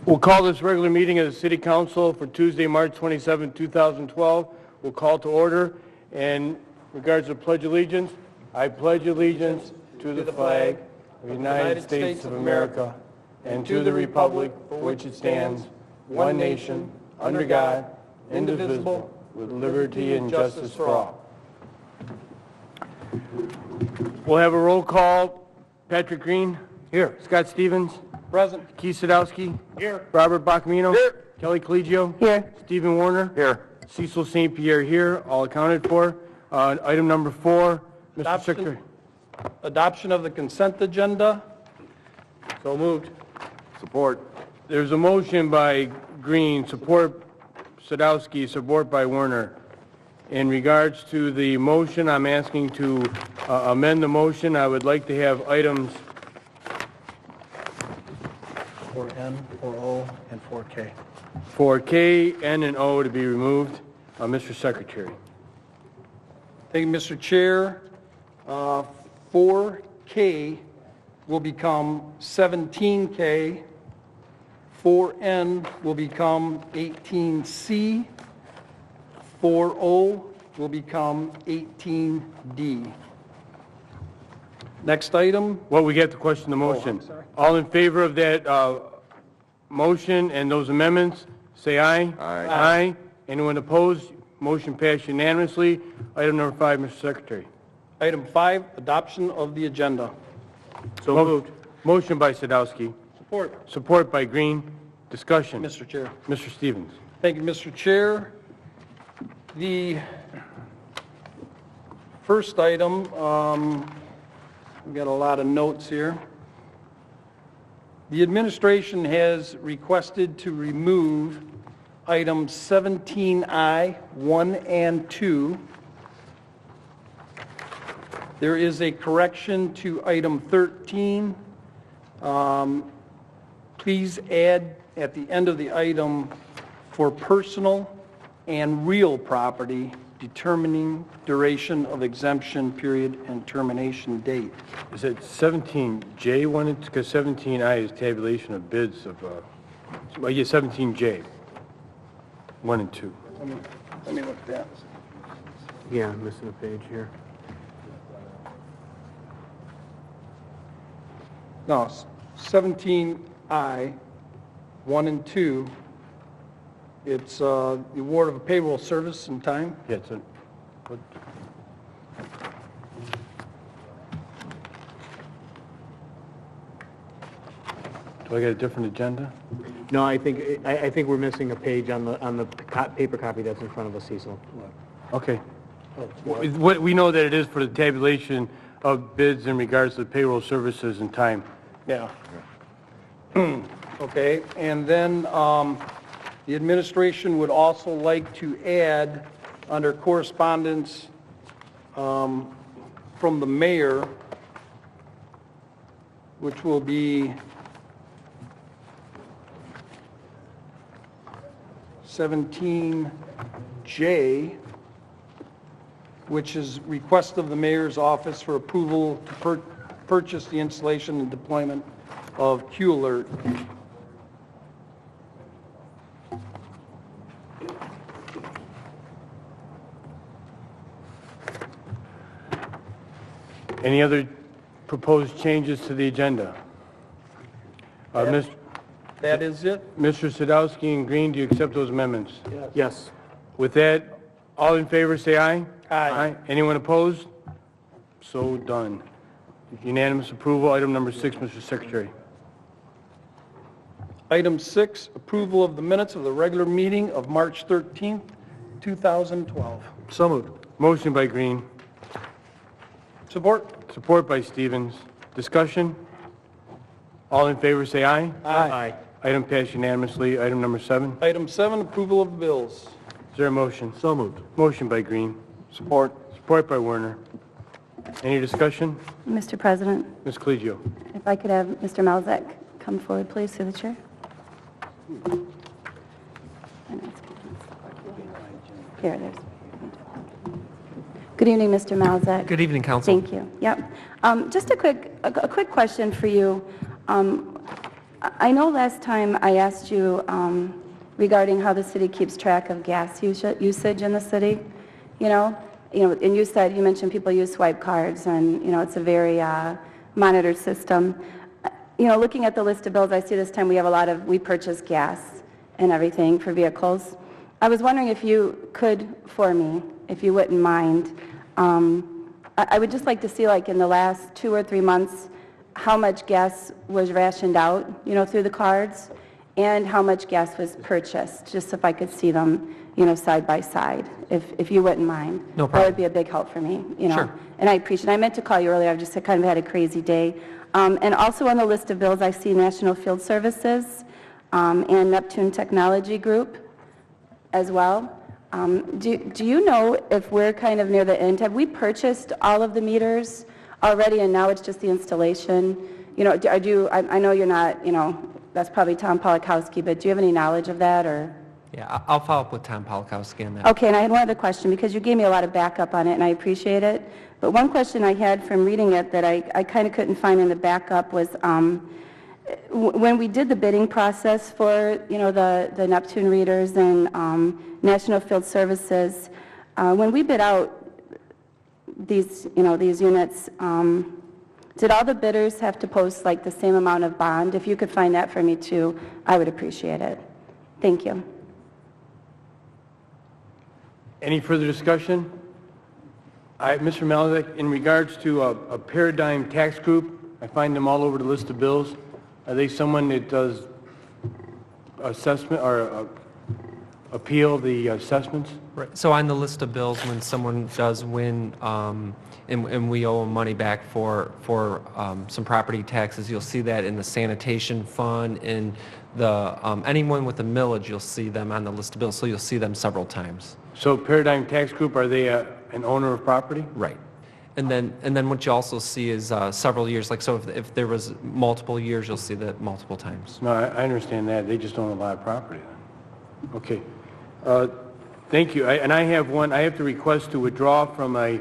We'll call this regular meeting of the City Council for Tuesday, March 27, 2012. We'll call to order. And in regards to Pledge Allegiance, I pledge allegiance to the flag of the United States of America and to the republic for which it stands, one nation, under God, indivisible, with liberty and justice for all. We'll have a roll call. Patrick Green. Here. Scott Stevens. Present. Keith Sadowski. Here. Robert Bacamino. Here. Kelly Collegio. Here. Stephen Warner. Here. Cecil St. Pierre here, all accounted for. Item number 4, Mr. Secretary. Adoption of the consent agenda. So moved. Support. There's a motion by Green, support Sadowski, support by Warner. In regards to the motion, I'm asking to amend the motion. I would like to have items 4N, 4O, and 4K. 4K, N, and O to be removed. Mr. Secretary. Thank you, Mr. Chair. 4K will become 17K. 4N will become 18C. 4O will become 18D. Next item. Well, we have to question the motion. sorry. All in favor of that motion and those amendments, say aye. Aye. Aye. Anyone opposed? Motion passed unanimously. Item number 5, Mr. Secretary. Item 5, adoption of the agenda. So moved. Motion by Sadowski. Support. Support by Green. Discussion. Mr. Chair. Mr. Stevens. Thank you, Mr. Chair. The first item, we've got a lot of notes here. The administration has requested to remove items 17I, 1 and 2. There is a correction to item 13. Please add at the end of the item for personal and real property, determining duration of exemption period and termination date. Is it 17J one? Because 17I is tabulation of bids of, well, yeah, 17J, 1 and 2. Let me look at that. Yeah, I'm missing a page here. No, 17I, 1 and 2, it's the award of a payroll service in time. Yeah, it's a, what? Do I get a different agenda? No, I think we're missing a page on the paper copy that's in front of us, Cecil. Okay. What we know that it is for the tabulation of bids in regards to payroll services and time. Yeah. Okay, and then the administration would also like to add under correspondence from the mayor, which will be 17J, which is request of the mayor's office for approval to purchase the installation and deployment of Q-Alert. Any other proposed changes to the agenda? That is it? Mr. Sadowski and Green, do you accept those amendments? Yes. With that, all in favor say aye. Aye. Anyone opposed? So done. Unanimous approval. Item number 6, Mr. Secretary. Item 6, approval of the minutes of the regular meeting of March 13th, 2012. So moved. Motion by Green. Support. Support by Stevens. Discussion? All in favor say aye. Aye. Item passed unanimously. Item number 7. Item 7, approval of the bills. Is there a motion? So moved. Motion by Green. Support. Support by Werner. Any discussion? Mr. President, Ms. Collegio. if I could have Mr. Malzek come forward, please, through the chair. Here it is. Good evening, Mr. Malzek. Good evening, Council. Thank you. Yep. Just a quick question for you. I know last time I asked you regarding how the city keeps track of gas usage in the city, and you mentioned people use swipe cards, and, it's a very monitored system. Looking at the list of bills, I see this time we purchase gas and everything for vehicles. I was wondering if you could, for me, if you wouldn't mind, I would just like to see, like, in the last 2 or 3 months, how much gas was rationed out, through the cards, and how much gas was purchased, just if I could see them, side by side, if you wouldn't mind. No That problem. would be a big help for me, Sure. And I appreciate it. I meant to call you earlier. I've just kind of had a crazy day. And also on the list of bills, I see National Field Services and Neptune Technology Group as well. Do you know if we're kind of near the end? Have we purchased all of the meters already, and now it's just the installation? I know you're not, that's probably Tom Polakowski, but do you have any knowledge of that, or? Yeah, I'll follow up with Tom Polakowski on that. Okay, and I had one other question, because you gave me a lot of backup on it, and I appreciate it. But one question I had from reading it that I kind of couldn't find in the backup was, when we did the bidding process for, the Neptune readers and National Field Services, when we bid out these units, did all the bidders have to post like the same amount of bond? If you could find that for me too, I would appreciate it. Thank you. Any further discussion? Mr. Malzek, in regards to a Paradigm Tax Group, I find them all over the list of bills. Are they someone that does assessment or appeal the assessments? Right. So on the list of bills, when someone does win and we owe them money back for some property taxes, you'll see that in the sanitation fund, and anyone with a millage, you'll see them on the list of bills, so you'll see them several times. So Paradigm Tax Group, are they an owner of property? Right. And then what you also see is several years, like, so if there was multiple years, you'll see that multiple times. No, I understand that. They just own a lot of property then. Okay. Thank you. And I have one. I have to request to withdraw from a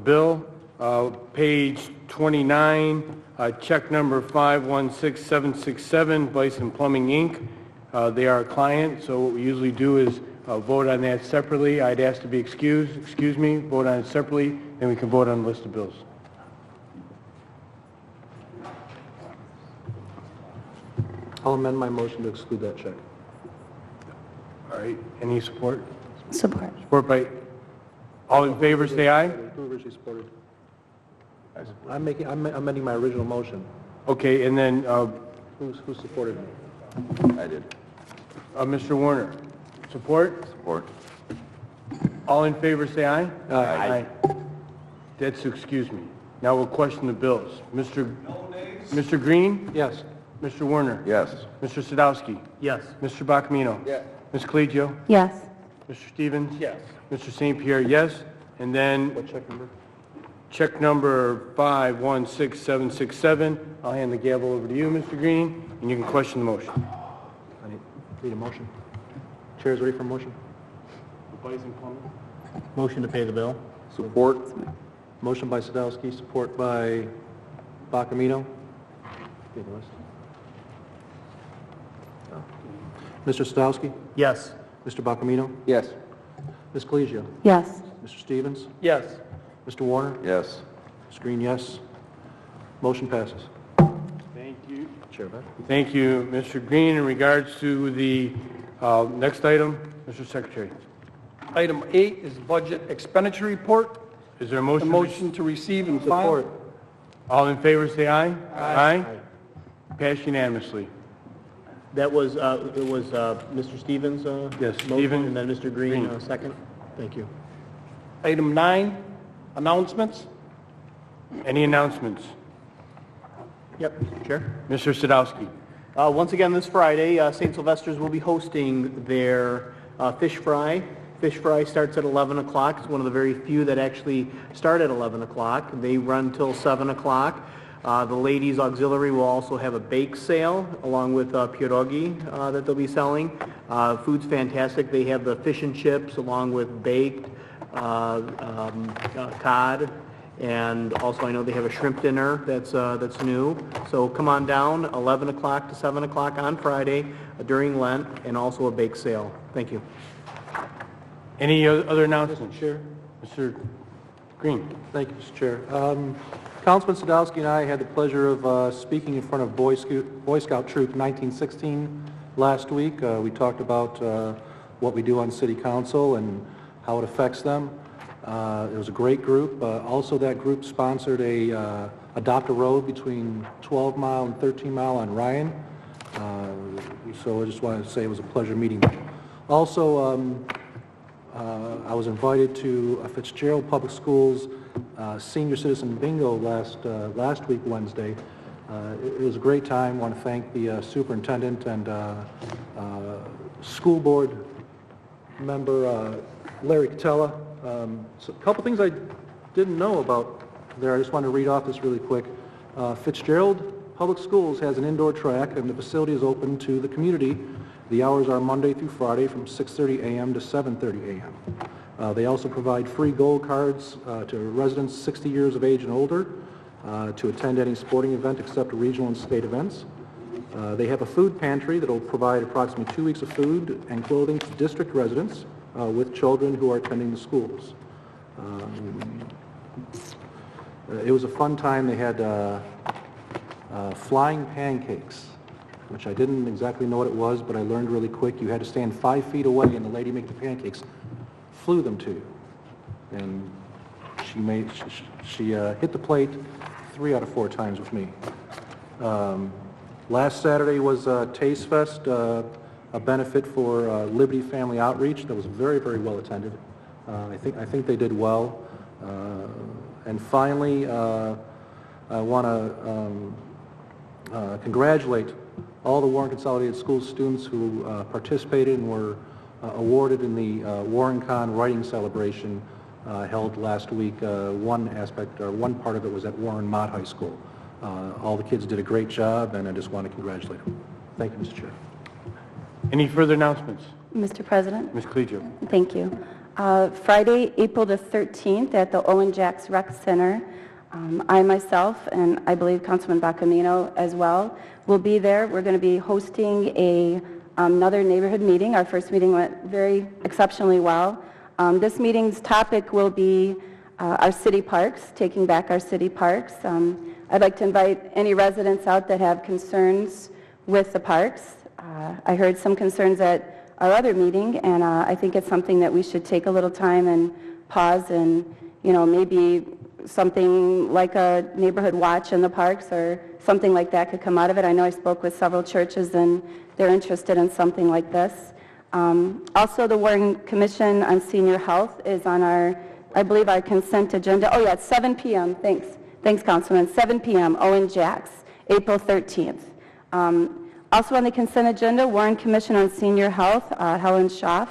bill, page 29, check number 516767, Bison Plumbing, Inc. They are a client, so what we usually do is vote on that separately. I'd ask to be excused. Excuse me. Vote on it separately, then we can vote on the list of bills. I'll amend my motion to exclude that check. All right. Any support? Support. Support by, all in favor, say aye. Who originally supported? I'm amending my original motion. Okay, and then Who supported me? I did. Mr. Warner. Support? Support. All in favor, say aye. Aye. That's excuse me. Now we'll question the bills. Mr. Green? Yes. Mr. Warner? Yes. Mr. Sadowski? Yes. Mr. Bacamino? Yes. Ms. Colegio? Yes. Mr. Stevens? Yes. Mr. St. Pierre, yes. And then What check number? check number 516767. I'll hand the gavel over to you, Mr. Green, and you can question the motion. I need a motion. Chair is ready for a motion. Motion to pay the bill. Support. Motion by Sadowski, support by Bacamino. Give the list. Mr. Sadowski? Yes. Mr. Bacamino? Yes. Ms. Colegio? Yes. Mr. Stevens? Yes. Mr. Warner? Yes. Mr. Green, yes. Motion passes. Thank you. Chair back. Thank you, Mr. Green. In regards to the next item, Mr. Secretary, Item 8 is budget expenditure report. is there a A motion? motion to receive and file. Support. All in favor, say aye. Aye. Passed unanimously. That was, it was Mr. Stevens' Yes, motion, Stevens. and then Mr. Green, Green. second. Thank you. Item 9, announcements. Any announcements? Yep, Chair. Mr. Sadowski. Once again, this Friday, St. Sylvester's will be hosting their fish fry. Fish fry starts at 11 o'clock. It's one of the very few that actually start at 11 o'clock. They run till 7 o'clock. The ladies' auxiliary will also have a bake sale along with pierogi that they'll be selling. Food's fantastic. They have the fish and chips along with baked cod And also, I know they have a shrimp dinner that's new. So come on down, 11 o'clock to 7 o'clock on Friday during Lent, and also a bake sale. Thank you. Any other announcements? Chair. Mr. Green? Thank you, Mr. Chair. Councilman Sadowski and I had the pleasure of speaking in front of Boy Scout Troop 1916 last week. We talked about what we do on City Council and how it affects them. It was a great group. Also, that group sponsored a Adopt a Road between 12 Mile and 13 Mile on Ryan. So I just wanted to say it was a pleasure meeting them. Also, I was invited to Fitzgerald Public Schools Senior Citizen Bingo last week, Wednesday. It was a great time. I want to thank the superintendent and school board member Larry Catella. So a couple things I didn't know about there. I just want to read off this really quick. Fitzgerald Public Schools has an indoor track, and the facility is open to the community. The hours are Monday through Friday from 6:30 a.m. to 7:30 a.m. They also provide free gold cards to residents 60 years of age and older to attend any sporting event except regional and state events. They have a food pantry that will provide approximately 2 weeks of food and clothing to district residents with children who are attending the schools. It was a fun time. They had flying pancakes, which I didn't exactly know what it was, but I learned really quick. You had to stand 5 feet away, and the lady making the pancakes flew them to you. And she hit the plate 3 out of 4 times with me. Last Saturday was Taste Fest, a benefit for Liberty Family Outreach that was very, very well attended. I think they did well. And finally, I want to congratulate all the Warren Consolidated School students who participated and were awarded in the Warren Con Writing Celebration held last week. One part of it was at Warren Mott High School. All the kids did a great job, and I just want to congratulate them. Thank you, Mr. Chair. Any further announcements? Mr. President? Ms. Collegio? Thank you. Friday, April the 13th at the Owen Jacks Rec Center, I myself, and I believe Councilman Bacamino as well, will be there. We're going to be hosting another neighborhood meeting. Our first meeting went very exceptionally well. This meeting's topic will be our city parks, taking back our city parks. I'd like to invite any residents out that have concerns with the parks. I heard some concerns at our other meeting, and I think it's something that we should take a little time and pause and, maybe something like a neighborhood watch in the parks or something like that could come out of it. I know I spoke with several churches, and they're interested in something like this. Also, the Warren Commission on Senior Health is on I believe our consent agenda. Oh yeah, it's 7 p.m. Thanks, Councilman. 7 p.m. Owen Jacks, April 13th. Also on the consent agenda, Warren Commission on Senior Health, Helen Schaaf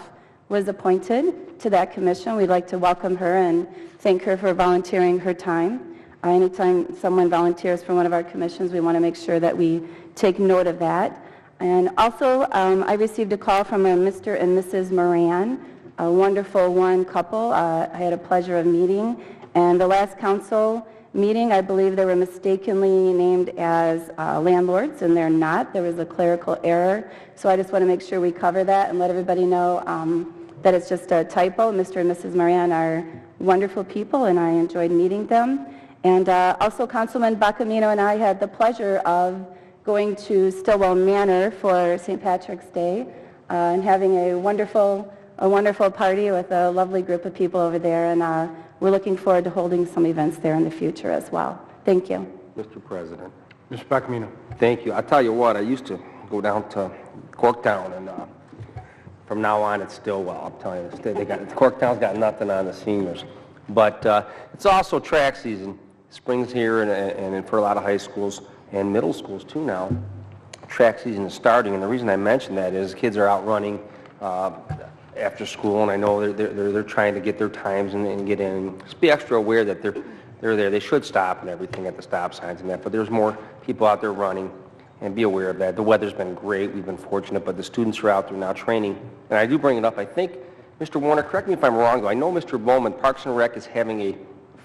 was appointed to that commission. We'd like to welcome her and thank her for volunteering her time. Anytime someone volunteers for one of our commissions, we want to make sure that we take note of that. And also, I received a call from a Mr. and Mrs. Moran, a wonderful Warren couple. I had a pleasure of meeting. And the last council meeting, I believe they were mistakenly named as landlords, and they're not. There was a clerical error. So I just want to make sure we cover that and let everybody know that it's just a typo. Mr. and Mrs. Moran are wonderful people, and I enjoyed meeting them. And also, Councilman Bacamino and I had the pleasure of going to Stillwell Manor for St. Patrick's Day and having a wonderful party with a lovely group of people over there. And we're looking forward to holding some events there in the future as well. Thank you. Mr. President. Mr. Bacamino? Thank you. I tell you what, I used to go down to Corktown, and from now on it's Stillwell. I'm telling you, Corktown's got nothing on the seniors. But it's also track season. Spring's here, and for a lot of high schools and middle schools too now, track season is starting. And the reason I mention that is kids are out running after school, and I know they're trying to get their times and get in. Just be extra aware that they're there. They should stop and everything at the stop signs and that, but there's more people out there running, and be aware of that. The weather's been great. We've been fortunate, but the students are out there now training. And I do bring it up. I think, Mr. Warner, correct me if I'm wrong, though. I know Mr. Bowman, Parks and Rec is having a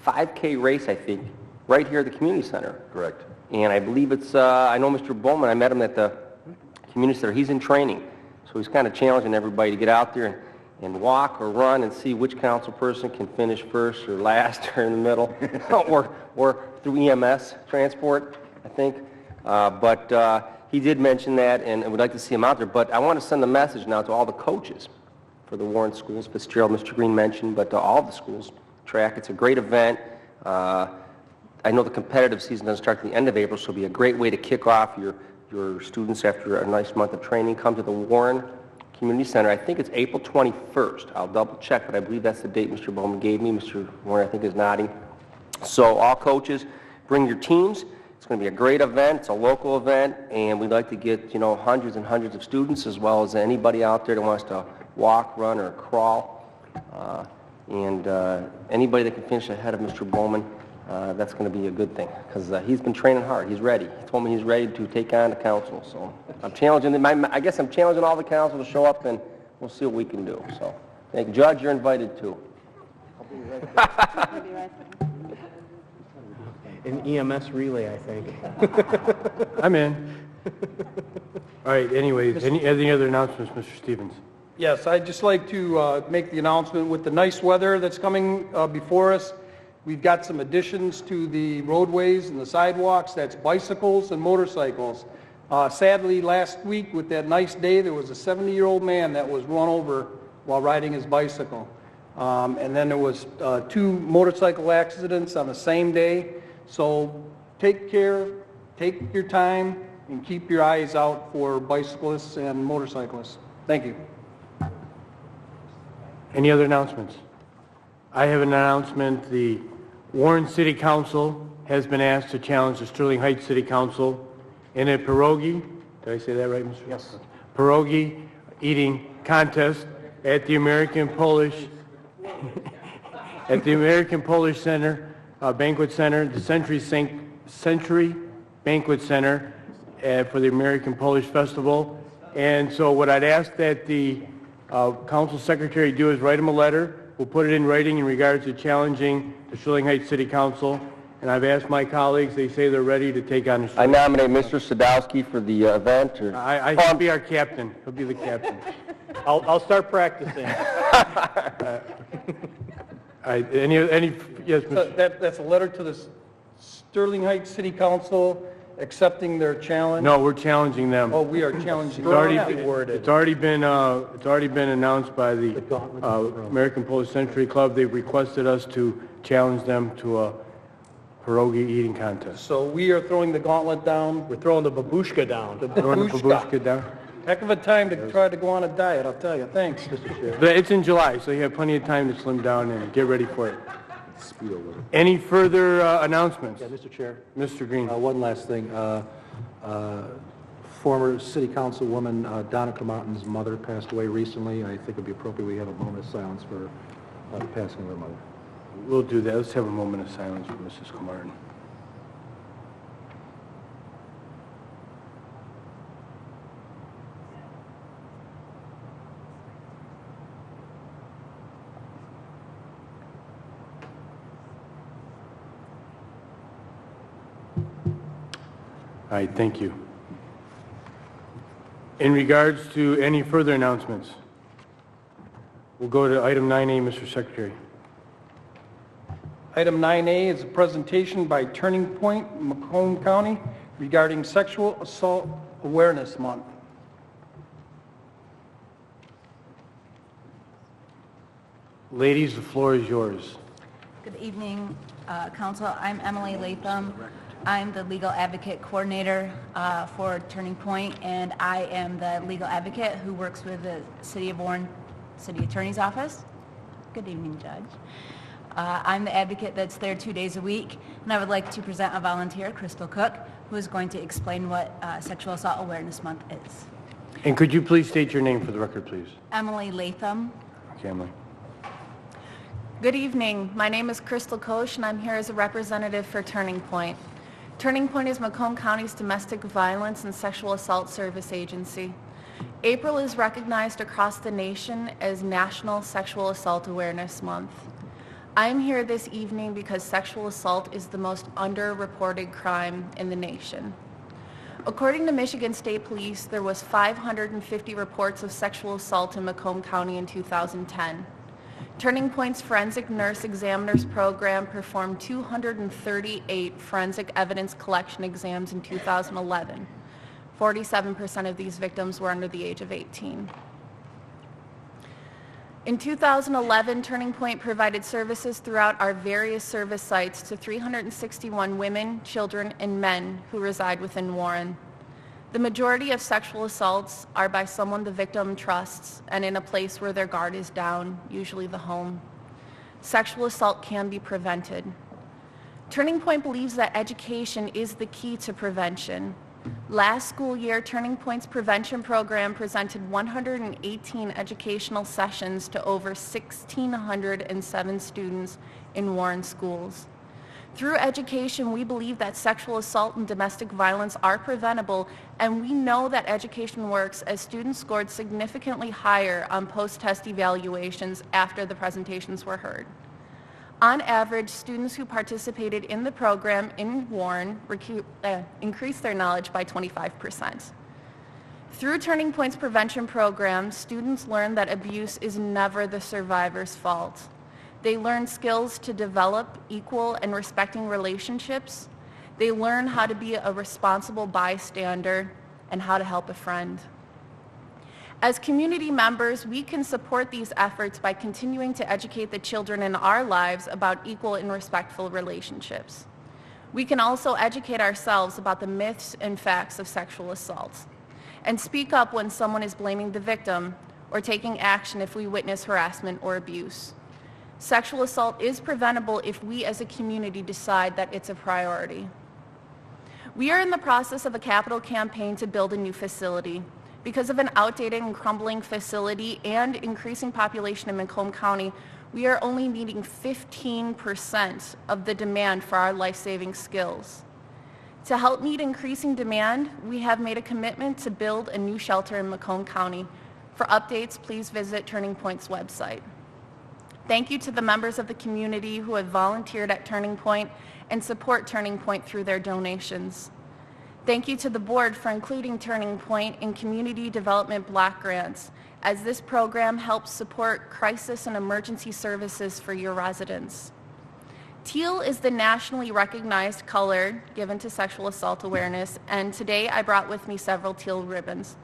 5K race, I think, right here at the community center. Correct. And I believe it's, I know Mr. Bowman, I met him at the community center. He's in training, so he's kind of challenging everybody to get out there and walk or run and see which council person can finish first or last or in the middle, or through EMS transport, I think. But he did mention that, and we'd like to see him out there. But I want to send a message now to all the coaches for the Warren schools. Fitzgerald, Mr. Green mentioned, but to all the schools. Track, it's a great event. I know the competitive season doesn't start at the end of April, so it'll be a great way to kick off your students after a nice month of training. Come to the Warren Community Center. I think it's April 21st. I'll double check, but I believe that's the date Mr. Bowman gave me. Mr. Warren, I think, is nodding. So all coaches, bring your teams. It's going to be a great event. It's a local event, and we'd like to get, hundreds and hundreds of students, as well as anybody out there that wants to walk, run, or crawl. And anybody that can finish ahead of Mr. Bowman, that's going to be a good thing, because he's been training hard. He's ready. He told me he's ready to take on the council. So I'm challenging them. I guess I'm challenging all the council to show up, and we'll see what we can do. So, thank you. Judge, you're invited too. An EMS relay, I think. I'm in. All right, anyways, any other announcements, Mr. Stevens? Yes, I'd just like to make the announcement with the nice weather that's coming before us. We've got some additions to the roadways and the sidewalks. That's bicycles and motorcycles. Sadly, last week with that nice day, there was a 70-year-old man that was run over while riding his bicycle. And then there was 2 motorcycle accidents on the same day. So take care, take your time, and keep your eyes out for bicyclists and motorcyclists. Thank you. Any other announcements? I have an announcement. The Warren City Council has been asked to challenge the Sterling Heights City Council in a pierogi, did I say that right, Mr.? Yes. Pierogi eating contest at the American Polish Center, Banquet Center, the Century Banquet Center for the American Polish Festival. And so what I'd ask that the council secretary do is write him a letter. We'll put it in writing in regards to challenging the Sterling Heights City Council. And I've asked my colleagues, they say they're ready to take on the I nominate Mr. Sadowski for the event. He'll be our captain. He'll be the captain. I'll start practicing. All right, yes, Mr. That's a letter to the Sterling Heights City Council accepting their challenge? No, we're challenging them. Oh, we are challenging. It's already been announced by the American Polish Century Club. They've requested us to challenge them to a pierogi eating contest. So we are throwing the gauntlet down. We're throwing the babushka down. Throwing the babushka down. Heck of a time to try to go on a diet, I'll tell you. Thanks, Mr. Chair. But it's in July, so you have plenty of time to slim down and get ready for it. Any further announcements? Yeah, Mr. Chair. Mr. Green. One last thing. Former City Councilwoman Donica Martin's mother passed away recently. I think it would be appropriate we have a moment of silence for the passing of her mother. We'll do that. Let's have a moment of silence for Mrs. Martin. All right, thank you. In regards to any further announcements, we'll go to item 9A, Mr. Secretary. Item 9A is a presentation by Turning Point, Macomb County, regarding Sexual Assault Awareness Month. Ladies, the floor is yours. Good evening, Council. I'm Emily Latham. I'm the legal advocate coordinator for Turning Point, and I am the legal advocate who works with the City of Warren City Attorney's Office. Good evening, Judge. I'm the advocate that's there 2 days a week, and I would like to present a volunteer, Crystal Cook, who is going to explain what Sexual Assault Awareness Month is. And could you please state your name for the record, please? Emily Latham. Okay, Emily. Good evening. My name is Crystal Koch, and I'm here as a representative for Turning Point. Turning Point is Macomb County's domestic violence and sexual assault service agency. April is recognized across the nation as National Sexual Assault Awareness Month. I'm here this evening because sexual assault is the most underreported crime in the nation. According to Michigan State Police, there was 550 reports of sexual assault in Macomb County in 2010. Turning Point's Forensic Nurse Examiners Program performed 238 forensic evidence collection exams in 2011. 47% of these victims were under the age of 18. In 2011, Turning Point provided services throughout our various service sites to 361 women, children, and men who reside within Warren. The majority of sexual assaults are by someone the victim trusts and in a place where their guard is down, usually the home. Sexual assault can be prevented. Turning Point believes that education is the key to prevention. Last school year, Turning Point's prevention program presented 118 educational sessions to over 1,607 students in Warren schools. Through education, we believe that sexual assault and domestic violence are preventable, and we know that education works as students scored significantly higher on post-test evaluations after the presentations were heard. On average, students who participated in the program in Warren increased their knowledge by 25%. Through Turning Point's prevention program, students learn that abuse is never the survivor's fault. They learn skills to develop equal and respecting relationships. They learn how to be a responsible bystander and how to help a friend. As community members, we can support these efforts by continuing to educate the children in our lives about equal and respectful relationships. We can also educate ourselves about the myths and facts of sexual assault and speak up when someone is blaming the victim or taking action if we witness harassment or abuse. Sexual assault is preventable if we as a community decide that it's a priority. We are in the process of a capital campaign to build a new facility. Because of an outdated and crumbling facility and increasing population in Macomb County, we are only meeting 15% of the demand for our life-saving skills. To help meet increasing demand, we have made a commitment to build a new shelter in Macomb County. For updates, please visit Turning Point's website. Thank you to the members of the community who have volunteered at Turning Point and support Turning Point through their donations. Thank you to the board for including Turning Point in community development block grants, as this program helps support crisis and emergency services for your residents. Teal is the nationally recognized color given to sexual assault awareness, and today I brought with me several teal ribbons.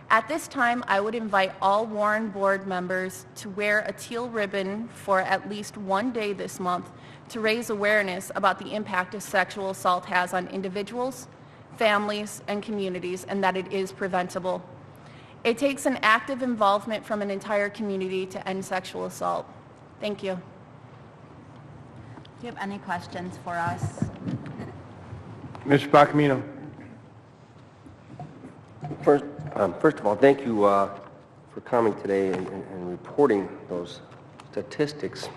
At this time, I would invite all Warren board members to wear a teal ribbon for at least one day this month to raise awareness about the impact sexual assault has on individuals, families, and communities, and that it is preventable. It takes an active involvement from an entire community to end sexual assault. Thank you. Do you have any questions for us? Mr. Bacamino. First of all, thank you for coming today and reporting those statistics.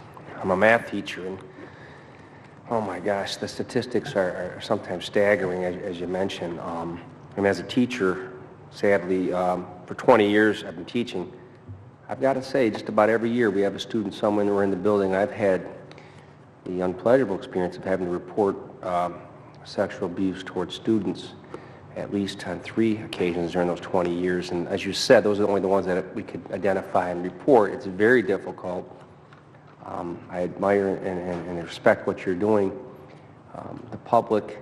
I'm a math teacher, and oh my gosh, the statistics are sometimes staggering, as you mentioned. And as a teacher, sadly, for 20 years I've been teaching. I've got to say, just about every year we have a student somewhere in the building. I've had the unpleasurable experience of having to report sexual abuse towards students at least on 3 occasions during those 20 years. And as you said, those are only the ones that we could identify and report. It's very difficult. I admire and respect what you're doing. The public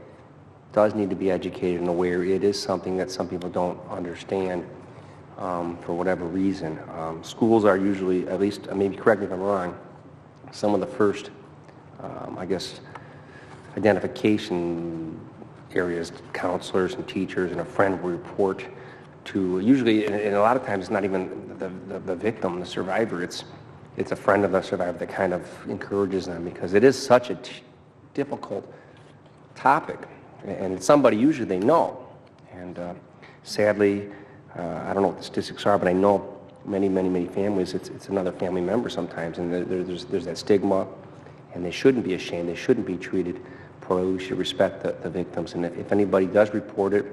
does need to be educated and aware. It is something that some people don't understand for whatever reason. Schools are usually, at least, maybe correct me if I'm wrong, some of the first, I guess, identification areas, counselors and teachers and a friend will report to, usually, and a lot of times it's not even the victim, the survivor, it's a friend of the survivor that kind of encourages them, because it is such a difficult topic, and it's somebody usually they know. And sadly, I don't know what the statistics are, but I know many families, it's another family member sometimes, and there's that stigma, and they shouldn't be ashamed, they shouldn't be treated poorly. We should respect the victims, and if anybody does report it,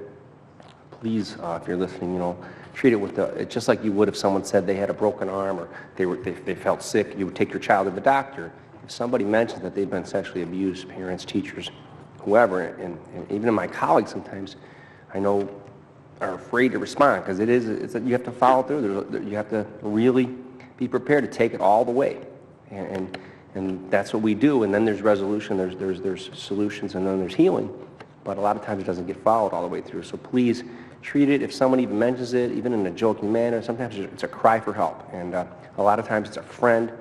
please, if you're listening, treat it with it's just like you would if someone said they had a broken arm or they felt sick. You would take your child to the doctor, if somebody mentions that they've been sexually abused, parents, teachers, whoever, and even my colleagues sometimes, I know, are afraid to respond because you have to follow through. You have to really be prepared to take it all the way, and that's what we do. And then there's resolution, there's solutions, and then there's healing. But a lot of times it doesn't get followed all the way through. So please treat it. If someone even mentions it, even in a joking manner, sometimes it's a cry for help, and a lot of times it's a friend,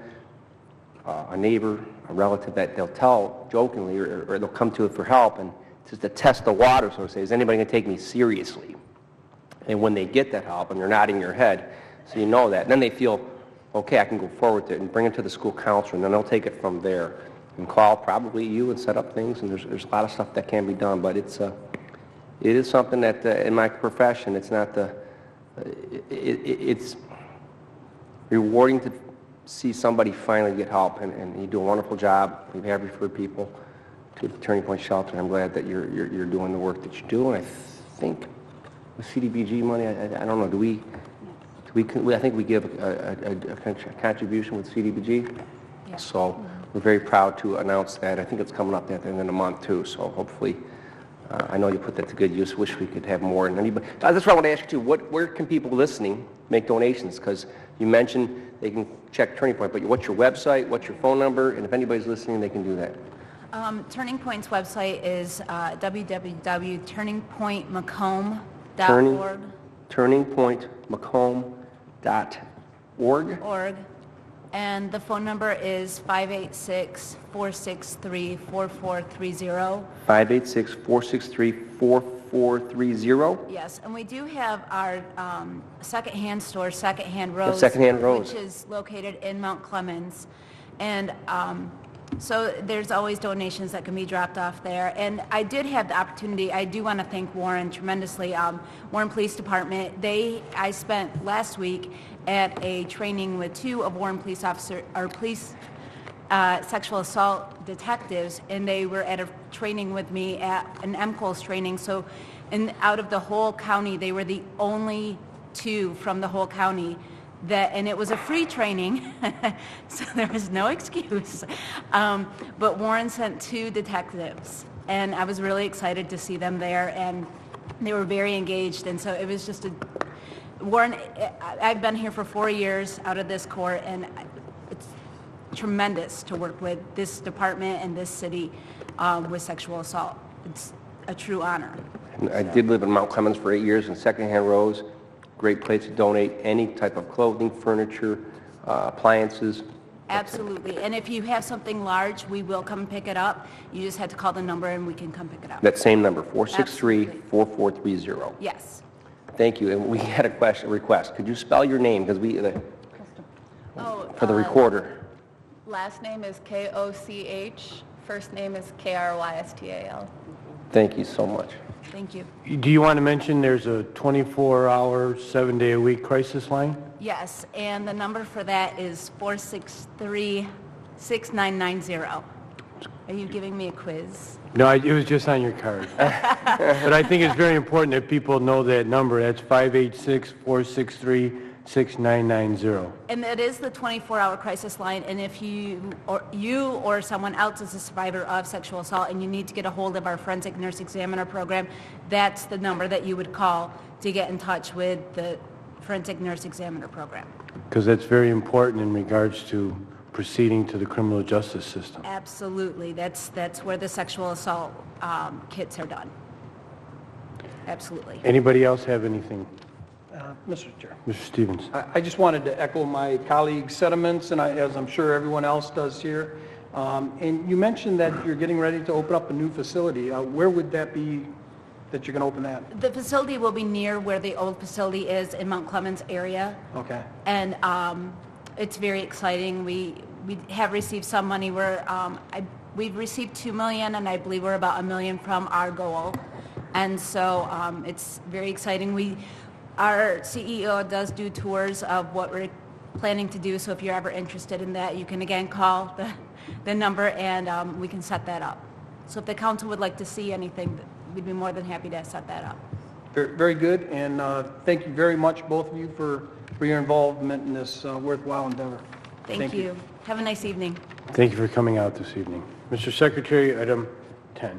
a neighbor, a relative that they'll tell jokingly, or they'll come to it for help, and just to test the water, so to say, is anybody going to take me seriously? And when they get that help, and they're nodding your head, so you know that, and then they feel, okay, I can go forward with it, and bring it to the school counselor, and then they'll take it from there, and call probably you and set up things, and there's a lot of stuff that can be done, but it is something that, in my profession, it's not it's rewarding to see somebody finally get help, and you do a wonderful job. We have referred people to the Turning Point Shelter. I'm glad that you're doing the work that you do, and I think with CDBG money, I don't know, I think we give a contribution with CDBG, Yeah. so we're very proud to announce that. I think it's coming up at the end of the month too, so hopefully, I know you put that to good use. Wish we could have more. And anybody, that's what I want to ask you too. Where can people listening make donations? Because you mentioned they can check Turning Point, but what's your website? What's your phone number? And if anybody's listening, they can do that. Turning Point's website is www.turningpointmacomb.org. Turningpointmacomb.org. And the phone number is 586-463-4430. 586-463-4430. Yes, and we do have our secondhand store, Secondhand Rose. Secondhand Rose. Which is located in Mount Clemens. And so there's always donations that can be dropped off there. And I did have the opportunity, I do want to thank Warren tremendously. Warren Police Department, I spent last week at a training with two of Warren police sexual assault detectives, and they were at a training with me at an MCOLS training. So out of the whole county, they were the only two from the whole county and it was a free training, so there was no excuse. But Warren sent two detectives, and I was really excited to see them there, and they were very engaged, and so it was just Warren, I've been here for 4 years out of this court, and it's tremendous to work with this department and this city with sexual assault. It's a true honor. And I did live in Mount Clemens for 8 years in Secondhand Rose. Great place to donate any type of clothing, furniture, appliances. Absolutely. And if you have something large, we will come pick it up. You just had to call the number and we can come pick it up. That same number, 463-4430. Yes. Thank you. And we had a request. Could you spell your name? Because for the recorder. Last name is Koch, first name is Krystal. Thank you so much. Thank you. Do you want to mention there's a 24-hour, 7-day-a-week crisis line? Yes, and the number for that is 463-6990. Are you giving me a quiz? No, it was just on your card. But I think it's very important that people know that number. That's 586-463-6990. And it is the 24-hour crisis line, and if you or someone else is a survivor of sexual assault and you need to get a hold of our forensic nurse examiner program, that's the number that you would call to get in touch with the forensic nurse examiner program. Because that's very important in regards to proceeding to the criminal justice system. Absolutely. That's where the sexual assault kits are done. Absolutely. Anybody else have anything? Mr. Chair. Mr. Stevens. I just wanted to echo my colleague's sentiments, and as I'm sure everyone else does here. And you mentioned that you're getting ready to open up a new facility. Where would that be that you're going to open that? The facility will be near where the old facility is in Mount Clemens area. Okay. And it's very exciting. We have received some money. We've received $2 million, and I believe we're about $1 million from our goal. And so it's very exciting. Our CEO does do tours of what we're planning to do, so if you're ever interested in that, you can again call the number and we can set that up. So if the council would like to see anything, we'd be more than happy to set that up. Very, very good, and thank you very much, both of you, for your involvement in this worthwhile endeavor. Thank you. Have a nice evening. Thank you for coming out this evening. Mr. Secretary, item 10.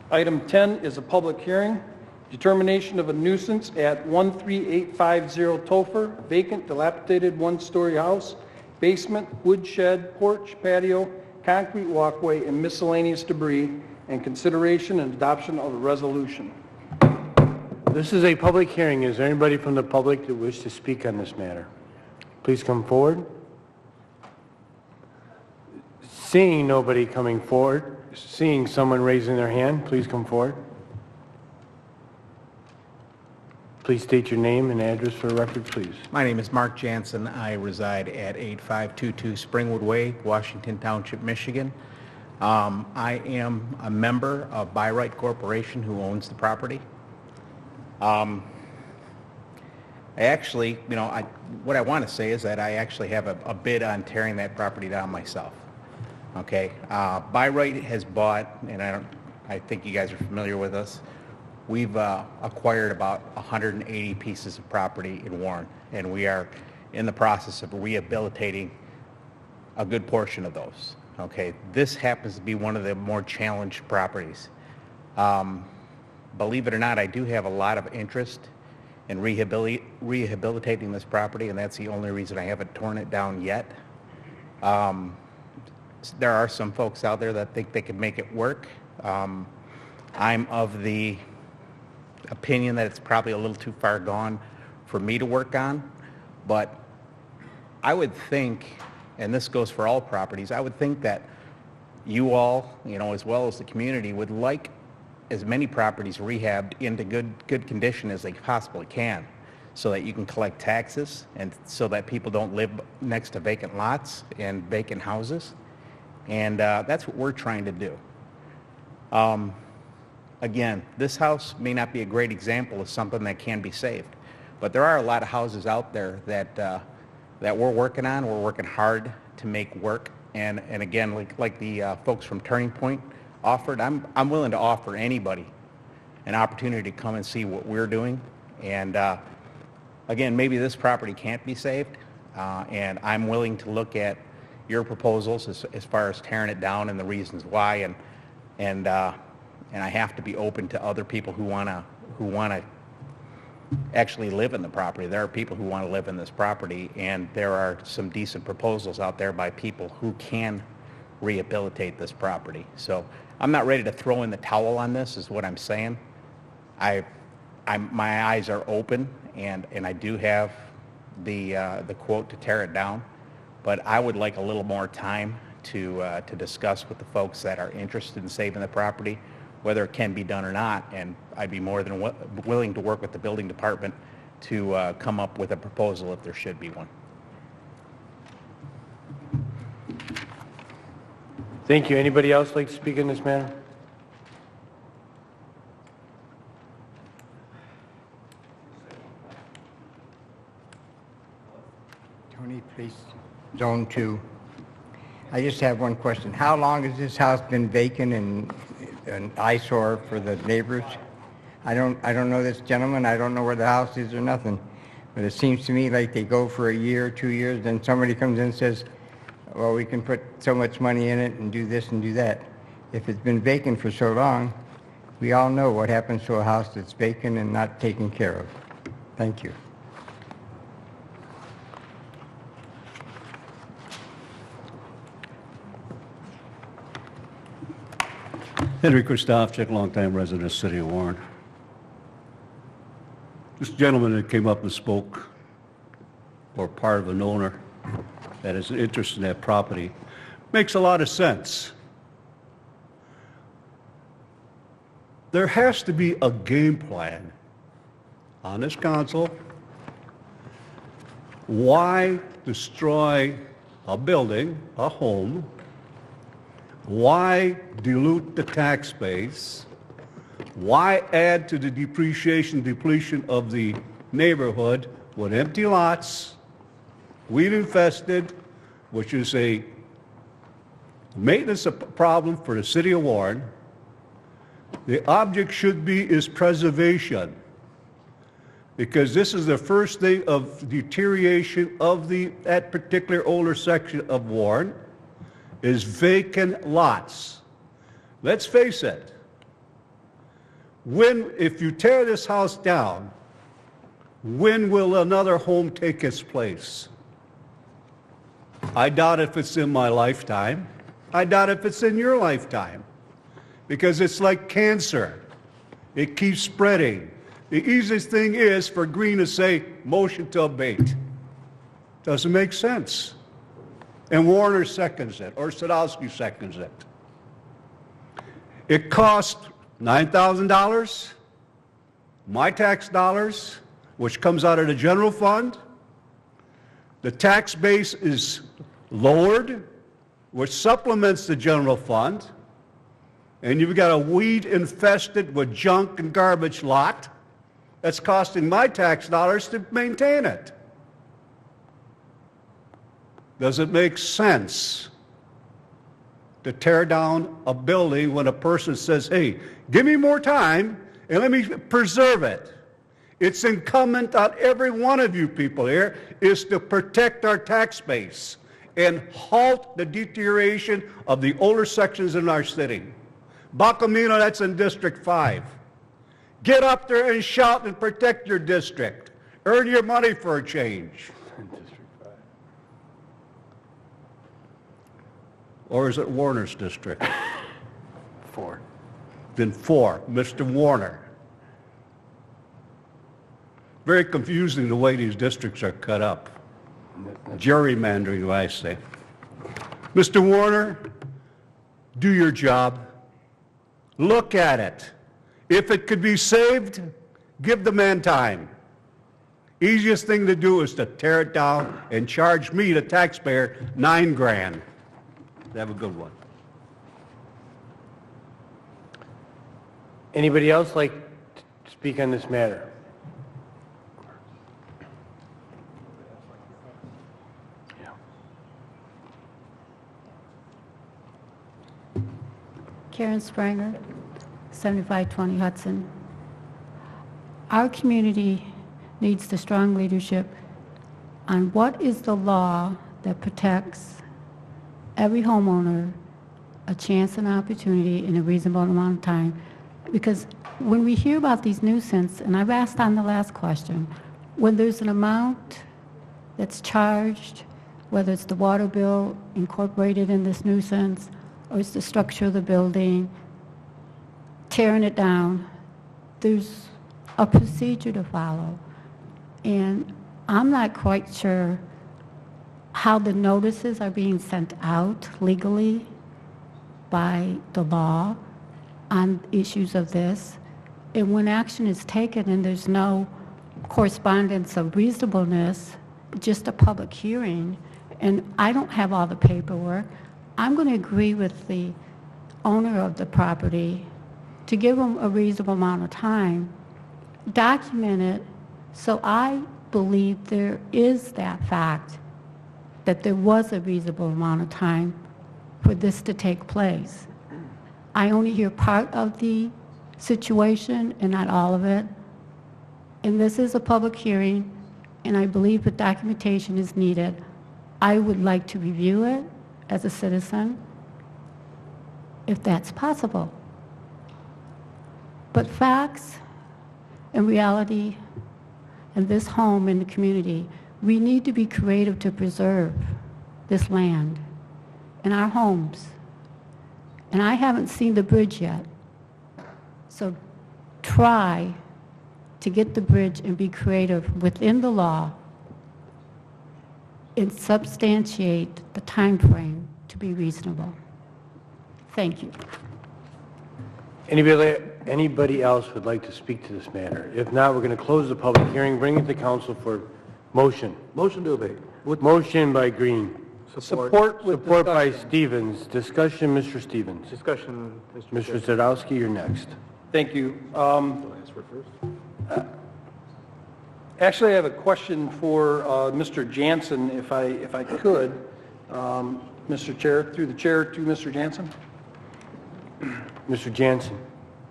Item 10 is a public hearing. Determination of a nuisance at 13850 Topher, vacant, dilapidated one-story house, basement, woodshed, porch, patio, concrete walkway, and miscellaneous debris, and consideration and adoption of a resolution. This is a public hearing. Is there anybody from the public that wishes to speak on this matter? Please come forward. Seeing nobody coming forward, seeing someone raising their hand, please come forward. Please state your name and address for the record, please. My name is Mark Jansen. I reside at 8522 Springwood Way, Washington Township, Michigan. I am a member of By Right Corporation who owns the property. I actually, what I want to say is that I actually have a bid on tearing that property down myself. Okay, By Right has bought, and I think you guys are familiar with us. We've acquired about 180 pieces of property in Warren, and we are in the process of rehabilitating a good portion of those. Okay, this happens to be one of the more challenged properties. Believe it or not, I do have a lot of interest in rehabilitating this property, and that's the only reason I haven't torn it down yet. There are some folks out there that think they could make it work. I'm of the opinion that it's probably a little too far gone for me to work on, but I would think, and this goes for all properties, I would think that you all, as well as the community, would like as many properties rehabbed into good condition as they possibly can, so that you can collect taxes and so that people don't live next to vacant lots and vacant houses. And that's what we're trying to do. Again, this house may not be a great example of something that can be saved, but there are a lot of houses out there that that we're working on. We're working hard to make work. And again, like the folks from Turning Point offered, I'm willing to offer anybody an opportunity to come and see what we're doing. And again, maybe this property can't be saved, and I'm willing to look at your proposals as far as tearing it down and the reasons why, and I have to be open to other people who wanna actually live in the property. There are people who want to live in this property, and there are some decent proposals out there by people who can rehabilitate this property. So I'm not ready to throw in the towel on this, is what I'm saying. My eyes are open, and I do have the quote to tear it down, but I would like a little more time to discuss with the folks that are interested in saving the property, whether it can be done or not, and I'd be more than willing to work with the building department to come up with a proposal if there should be one. Thank you. Anybody else like to speak in this matter? Tony, please, Zone 2. I just have one question. How long has this house been vacant and an eyesore for the neighbors? I don't know this gentleman. I don't know where the house is or nothing. But it seems to me like they go for a year, 2 years, then somebody comes in and says, well, we can put so much money in it and do this and do that. If it's been vacant for so long, we all know what happens to a house that's vacant and not taken care of. Thank you. Henry Christofchik, longtime resident of the city of Warren. This gentleman that came up and spoke, or part of an owner that has an interest in that property, makes a lot of sense. There has to be a game plan on this council. Why destroy a building, a home? Why dilute the tax base? Why add to the depletion of the neighborhood with empty lots, weed infested, which is a maintenance problem for the city of Warren? The object should be is preservation, because this is the first thing of deterioration of that particular older section of Warren. is vacant lots. Let's face it, if you tear this house down, when will another home take its place? I doubt if it's in my lifetime. I doubt if it's in your lifetime. Because it's like cancer. It keeps spreading. The easiest thing is for Green to say, motion to abate. Doesn't make sense. And Warner seconds it, or Sadowski seconds it. It cost $9,000, my tax dollars, which comes out of the general fund. The tax base is lowered, which supplements the general fund. And you've got a weed-infested with junk and garbage lot that's costing my tax dollars to maintain it. Does it make sense to tear down a building when a person says, hey, give me more time and let me preserve it? It's incumbent on every one of you people here is to protect our tax base and halt the deterioration of the older sections in our city. Bacamino, that's in District 5. Get up there and shout and protect your district. Earn your money for a change. Or is it Warner's district? 4. Then 4, Mr. Warner. Very confusing the way these districts are cut up. Gerrymandering, I say. Mr. Warner, do your job. Look at it. If it could be saved, give the man time. Easiest thing to do is to tear it down and charge me, the taxpayer, $9 grand. Have a good one. Anybody else like to speak on this matter? Karen Spranger, 7520 Hudson. Our community needs the strong leadership on what is the law that protects every homeowner a chance and opportunity in a reasonable amount of time. Because when we hear about these nuisance, and I've asked on the last question, when there's an amount that's charged, whether it's the water bill incorporated in this nuisance, or it's the structure of the building, tearing it down, there's a procedure to follow. And I'm not quite sure how the notices are being sent out legally by the law on issues of this. And when action is taken and there's no correspondence of reasonableness, just a public hearing, and I don't have all the paperwork, I'm going to agree with the owner of the property to give them a reasonable amount of time, document it, so I believe there is that fact that there was a reasonable amount of time for this to take place. I only hear part of the situation and not all of it. And this is a public hearing, and I believe the documentation is needed. I would like to review it as a citizen, if that's possible. But facts and reality and this home in the community, we need to be creative to preserve this land and our homes. And I haven't seen the bridge yet. So try to get the bridge and be creative within the law and substantiate the time frame to be reasonable. Thank you. Anybody else would like to speak to this matter? If not, we're going to close the public hearing, bring it to council for motion. Motion to obey. Motion by Green. Support with Support by discussion. Stevens. Discussion, Mr. Stevens. Discussion, Mr. Mr. Sadowski, you're next. Thank you. Actually, I have a question for Mr. Jansen, if I could. Mr. Chair, through the chair to Mr. Jansen. Mr. Jansen.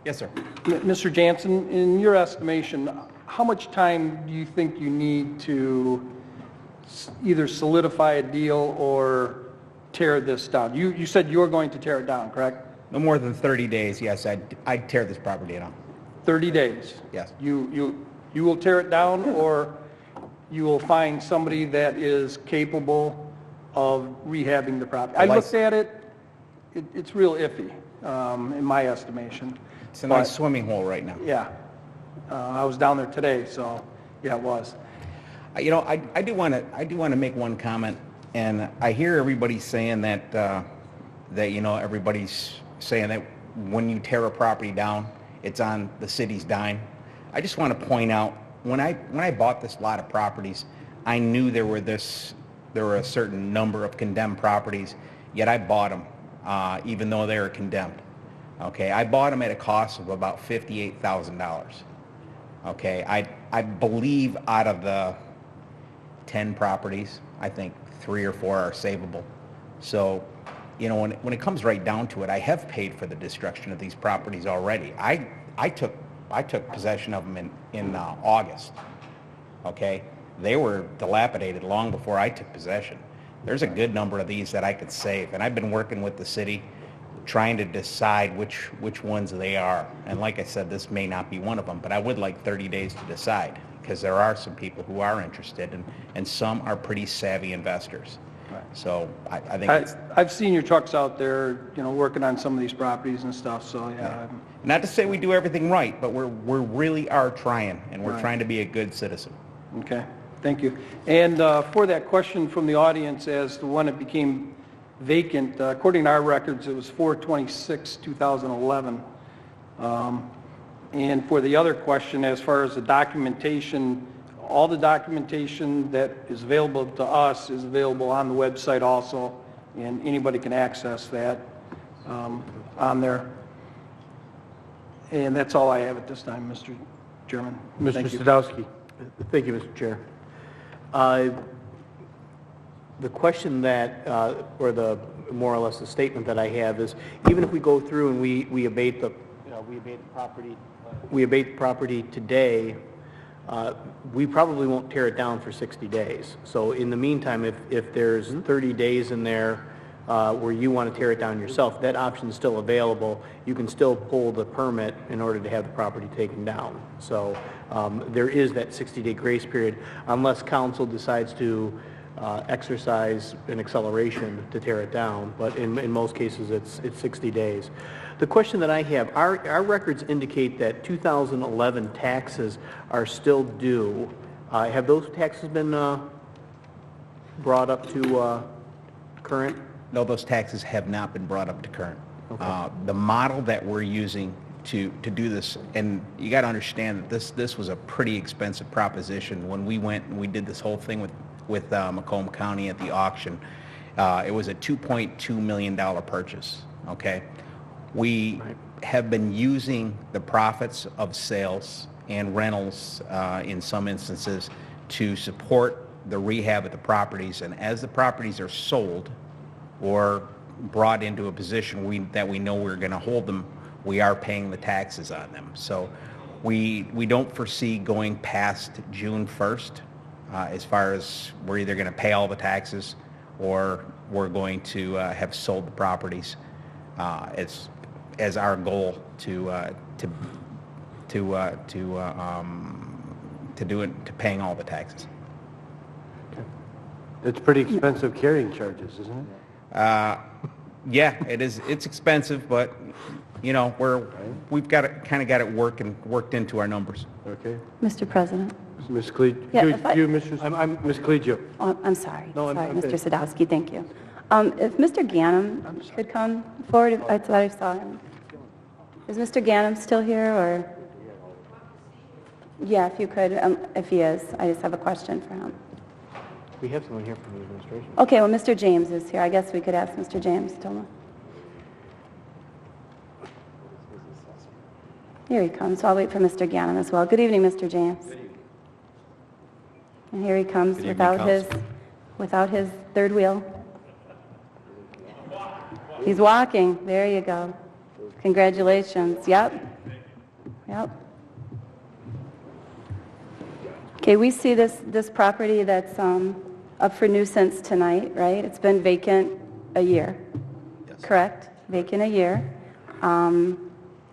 Yes, sir. Mr. Jansen, in your estimation, how much time do you think you need to either solidify a deal or tear this down? You said you were going to tear it down, correct? No more than 30 days, yes, I'd tear this property down. 30 days? Yes. You will tear it down, or you will find somebody that is capable of rehabbing the property? I looked at it, it's real iffy, in my estimation. It's a nice swimming hole right now. Yeah. I was down there today, so, yeah, it was. You know, I do want to make one comment, and I hear everybody saying that everybody's saying that when you tear a property down, it's on the city's dime. I just want to point out, when I bought this lot of properties, I knew there were a certain number of condemned properties, yet I bought them, even though they were condemned. Okay, I bought them at a cost of about $58,000. Okay, I believe out of the 10 properties, I think 3 or 4 are savable. So, you know, when it comes right down to it, I have paid for the destruction of these properties already. I took possession of them in August. Okay, they were dilapidated long before I took possession. There's a good number of these that I could save, and I've been working with the city trying to decide which ones they are. And like I said, this may not be one of them, but I would like 30 days to decide, because there are some people who are interested, and some are pretty savvy investors. Right. So I think I've seen your trucks out there, you know, working on some of these properties and stuff, so yeah. Not to say we do everything right, but we really are trying, and we're Right. trying to be a good citizen. Okay, thank you. And for that question from the audience as to when it became vacant, according to our records, it was 4/26/2011. And for the other question, as far as the documentation, all the documentation that is available to us is available on the website also, and anybody can access that on there. And that's all I have at this time, Mr. Chairman. Mr. Thank you. Sadowski. Thank you, Mr. Chair. The question that, or the more or less the statement that I have is, even if we go through and we abate the property today, we probably won't tear it down for 60 days. So in the meantime, if there's 30 days in there where you want to tear it down yourself, that option is still available. You can still pull the permit in order to have the property taken down. So there is that 60-day grace period, unless council decides to exercise an acceleration to tear it down. But in most cases, it's 60 days. The question that I have, our records indicate that 2011 taxes are still due. Have those taxes been brought up to current? No, those taxes have not been brought up to current. Okay. The model that we're using to do this, and you got to understand that this was a pretty expensive proposition. When we went and we did this whole thing with Macomb County at the auction, it was a $2.2 million purchase. Okay, we have been using the profits of sales and rentals in some instances to support the rehab of the properties, and as the properties are sold or brought into a position that we know we're going to hold them, we are paying the taxes on them. So we don't foresee going past June 1st as far as we're either going to pay all the taxes or we're going to have sold the properties as our goal to do it, to paying all the taxes. It's pretty expensive carrying charges, isn't it? Yeah, it is. It's expensive, but you know we've got it kind of got it worked into our numbers. Okay. Mr. President. Ms. Clegio. Yeah, if I- I'm Ms. Clegio. Oh, I'm sorry. No, I'm Sorry, Mr. finished. Sadowski, thank you. If Mr. Ganem could come forward, I thought I saw him. Is Mr. Ganem still here, or? Yeah, if you could, if he is, I just have a question for him. We have someone here from the administration. Okay, well, Mr. James is here. I guess we could ask Mr. James to. Here he comes, so I'll wait for Mr. Ganem as well. Good evening, Mr. James. And here he comes without his third wheel. He's walking. There you go. Congratulations. Yep. Okay, we see this property that's up for nuisance tonight, right? It's been vacant a year, correct? Vacant a year.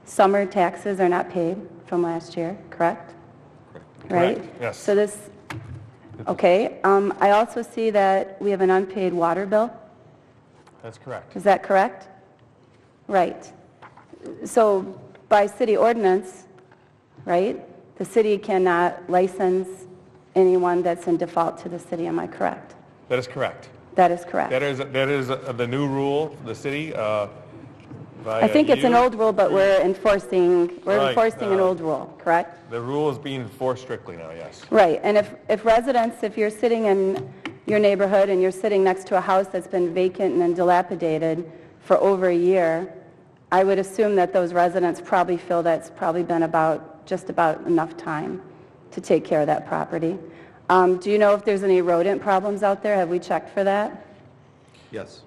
Summer taxes are not paid from last year, correct? Right? Correct, yes. So this, okay. I also see that we have an unpaid water bill. That's correct. Is that correct? Right. So by city ordinance, right, the city cannot license anyone that's in default to the city, am I correct? That is correct. That is correct. That is the new rule for the city. I think it's an old rule, but we're enforcing Right, an old rule, correct? The rule is being enforced strictly now, yes. Right, and if residents, if you're sitting in your neighborhood and you're sitting next to a house that's been vacant and dilapidated for over a year, I would assume that those residents probably feel that's probably been just about enough time to take care of that property. Do you know if there's any rodent problems out there? Have we checked for that? Yes.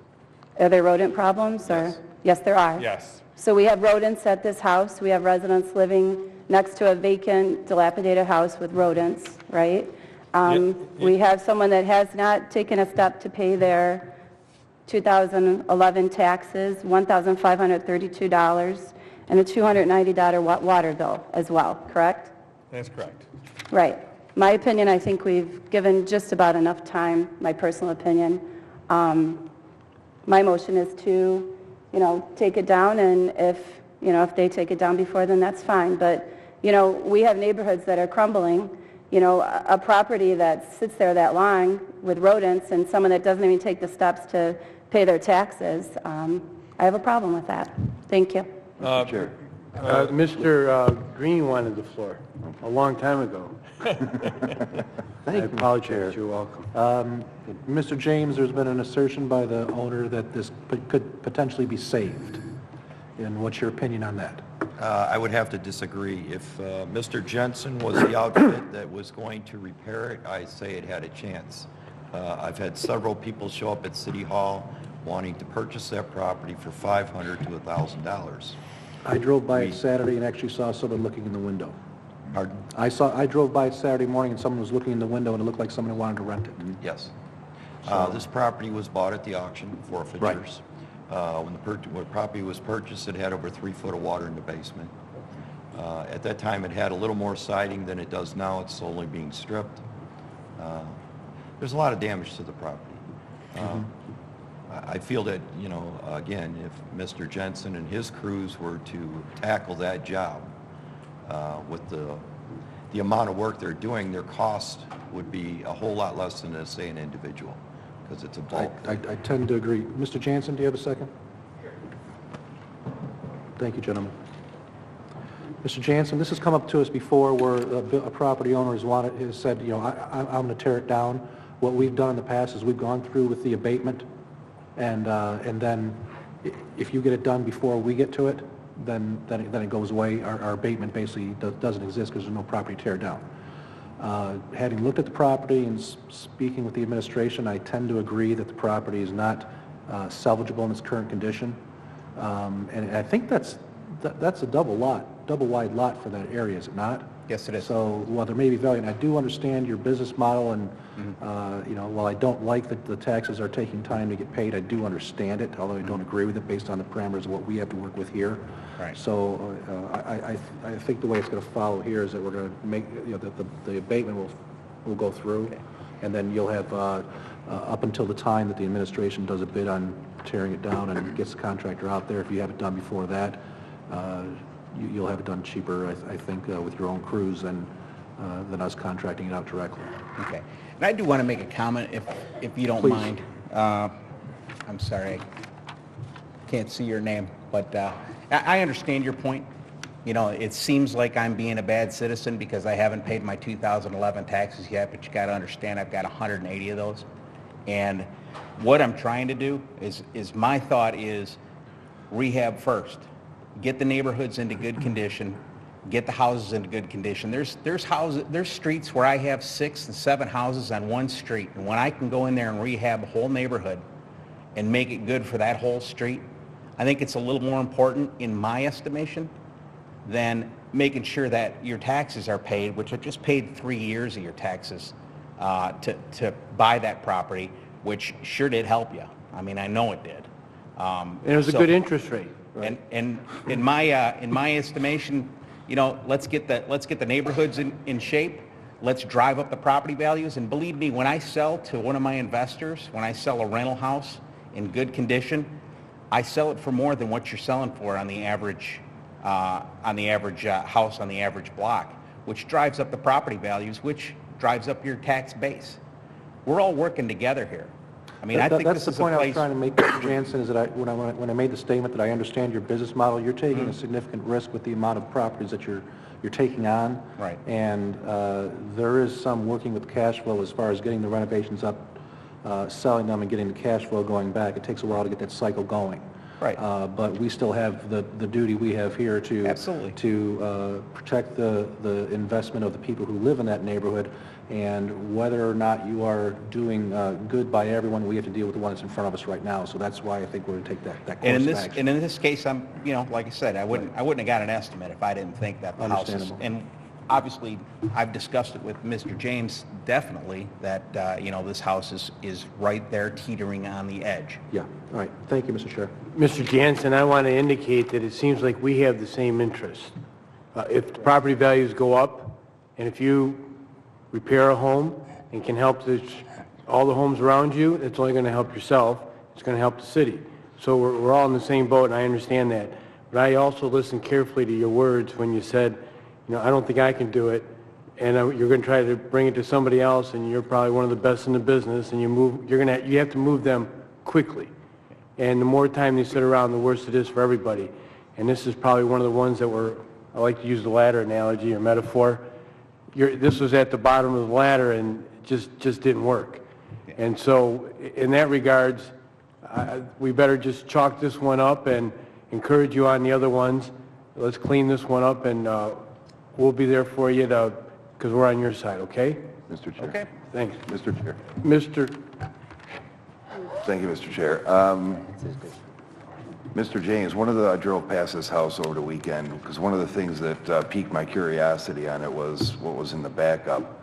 Are there rodent problems? Or? Yes, there are. Yes. So we have rodents at this house. We have residents living next to a vacant, dilapidated house with rodents, right? We have someone that has not taken a step to pay their 2011 taxes, $1,532, and a $290 water bill as well, correct? That's correct. Right. My opinion, I think we've given just about enough time, my personal opinion. My motion is to, take it down, and if they take it down before, then that's fine. But, we have neighborhoods that are crumbling. A property that sits there that long with rodents and someone that doesn't even take the steps to pay their taxes, I have a problem with that. Thank you. Mr. Green wanted the floor a long time ago. I apologize. You're welcome. Mr. James, there's been an assertion by the owner that this could potentially be saved. And what's your opinion on that? I would have to disagree. If Mr. Jensen was the outfit that was going to repair it, I'd say it had a chance. I've had several people show up at City Hall wanting to purchase that property for $500 to $1,000. I drove by it Saturday and actually saw someone looking in the window. Pardon? I drove by it Saturday morning and someone was looking in the window and it looked like someone wanted to rent it. Yes. This property was bought at the auction, forfeitures. When the property was purchased, it had over 3 foot of water in the basement. At that time, it had a little more siding than it does now. It's slowly being stripped. There's a lot of damage to the property. I feel that, again, if Mr. Jensen and his crews were to tackle that job with the amount of work they're doing, their cost would be a whole lot less than, say, an individual, because it's a bulk. I tend to agree. Mr. Jansen, do you have a second? Thank you, gentlemen. Mr. Jansen, this has come up to us before where a property owner has said, I'm going to tear it down. What we've done in the past is we've gone through with the abatement, and then if you get it done before we get to it, then it goes away. Our abatement basically doesn't exist because there's no property to tear down. Having looked at the property and speaking with the administration, I tend to agree that the property is not salvageable in its current condition. And I think that's a double wide lot for that area, is it not? Yes, it is. So while there may be value, and I do understand your business model, and while I don't like that the taxes are taking time to get paid, I do understand it, although I don't agree with it based on the parameters of what we have to work with here. Right. So I think the way it's going to follow here is that we're going to make, the abatement will go through, and then you'll have up until the time that the administration does a bid on tearing it down and gets the contractor out there. If you have it done before that, you'll have it done cheaper, I think, with your own crews than us contracting it out directly. Okay. And I do want to make a comment, if you don't Please. mind. I'm sorry, I can't see your name, but I understand your point. It seems like I'm being a bad citizen because I haven't paid my 2011 taxes yet, but you got to understand I've got 180 of those. And what I'm trying to do is my thought is rehab first. Get the neighborhoods into good condition, get the houses into good condition. There's streets where I have 6 and 7 houses on one street, and when I can go in there and rehab a whole neighborhood and make it good for that whole street, I think it's a little more important, in my estimation, than making sure that your taxes are paid, which are just paid 3 years of your taxes to buy that property, which sure did help you. I mean, I know it did. And it was a good interest rate. And in my estimation, you know, let's get the neighborhoods in shape. Let's drive up the property values. And believe me, when I sell to one of my investors, when I sell a rental house in good condition, I sell it for more than what you're selling for on the average house on the average block, which drives up the property values, which drives up your tax base. We're all working together here. I mean, I think That's this the is a point I was place. trying to make, Mr. Jansen, is that when I made the statement that I understand your business model, you're taking a significant risk with the amount of properties that you're taking on. Right. And there is some working with cash flow as far as getting the renovations up, selling them and getting the cash flow going back. It takes a while to get that cycle going. Right. But we still have the duty we have here to Absolutely. to protect the investment of the people who live in that neighborhood, and whether or not you are doing good by everyone, we have to deal with the one that's in front of us right now. So that's why I think we're going to take that course And of action. in this case, I'm, you know, like I said, I wouldn't have got an estimate if I didn't think that the house is. Understandable. And obviously, I've discussed it with Mr. James, definitely, that, you know, this house is right there teetering on the edge. Yeah. All right. Thank you, Mr. Chair. Mr. Jansen, I want to indicate that it seems like we have the same interest. If the property values go up, and if you repair a home and can help all the homes around you, it's only going to help yourself. It's going to help the city. So we're all in the same boat, and I understand that. But I also listened carefully to your words when you said, you know, I don't think I can do it, and you're going to try to bring it to somebody else, and you're probably one of the best in the business, and you have to move them quickly. And the more time they sit around, the worse it is for everybody. And this is probably one of the ones that I like to use the ladder analogy or metaphor. This was at the bottom of the ladder and just didn't work. And so in that regards, we better just chalk this one up and encourage you on the other ones. Let's clean this one up, and we'll be there for you because we're on your side, okay? Mr. Chair. Okay. Thanks. Mr. Chair. Thank you, Mr. Chair. Mr. James, I drove past this house over the weekend because one of the things that piqued my curiosity on it was what was in the backup.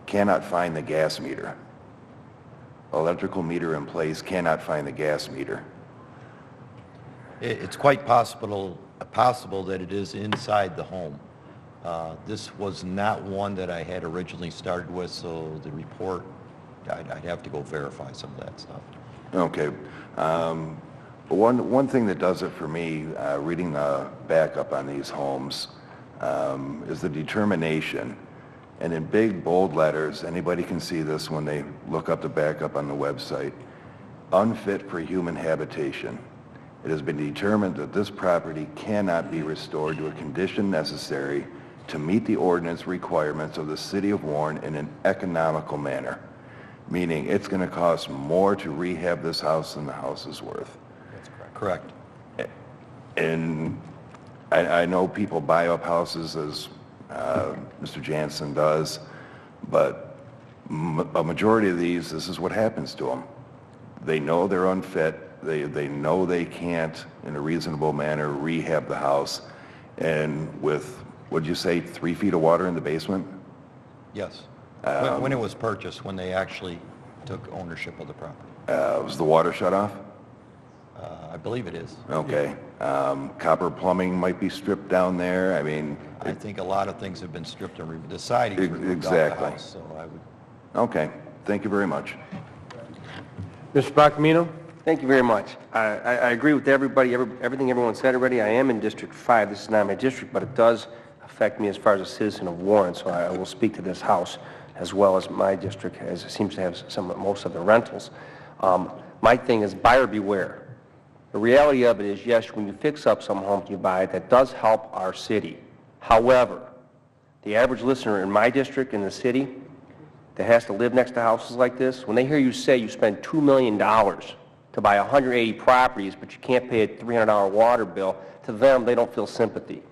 Cannot find the gas meter. Electrical meter in place, cannot find the gas meter. It's quite possible that it is inside the home. This was not one that I had originally started with, so the report, I'd have to go verify some of that stuff. Okay. One thing that does it for me, reading the backup on these homes, is the determination. And in big, bold letters, anybody can see this when they look up the backup on the website, unfit for human habitation. It has been determined that this property cannot be restored to a condition necessary to meet the ordinance requirements of the City of Warren in an economical manner, meaning it's going to cost more to rehab this house than the house is worth. That's correct. And I know people buy up houses as Mr. Jansen does, but a majority of these, this is what happens to them. They know they're unfit. They know they can't, in a reasonable manner, rehab the house. And with, what'd you say, 3 feet of water in the basement? Yes. When it was purchased, when they actually took ownership of the property. Was the water shut off? I believe it is. Okay. Copper plumbing might be stripped down there. I mean... I think a lot of things have been stripped and the siding's removed off Exactly. the house, so I would... Okay. Thank you very much. Mr. Bacamino? Thank you very much. I agree with everybody, everything everyone said already. I am in District 5. This is not my district, but it does affect me as far as a citizen of Warren, so I will speak to this house as well as my district, as it seems to have most of the rentals. My thing is buyer beware. The reality of it is, yes, when you fix up some homes you buy, that does help our city. However, the average listener in my district, in the city, that has to live next to houses like this, when they hear you say you spend $2 million to buy 180 properties, but you can't pay a $300 water bill, to them, they don't feel sympathy.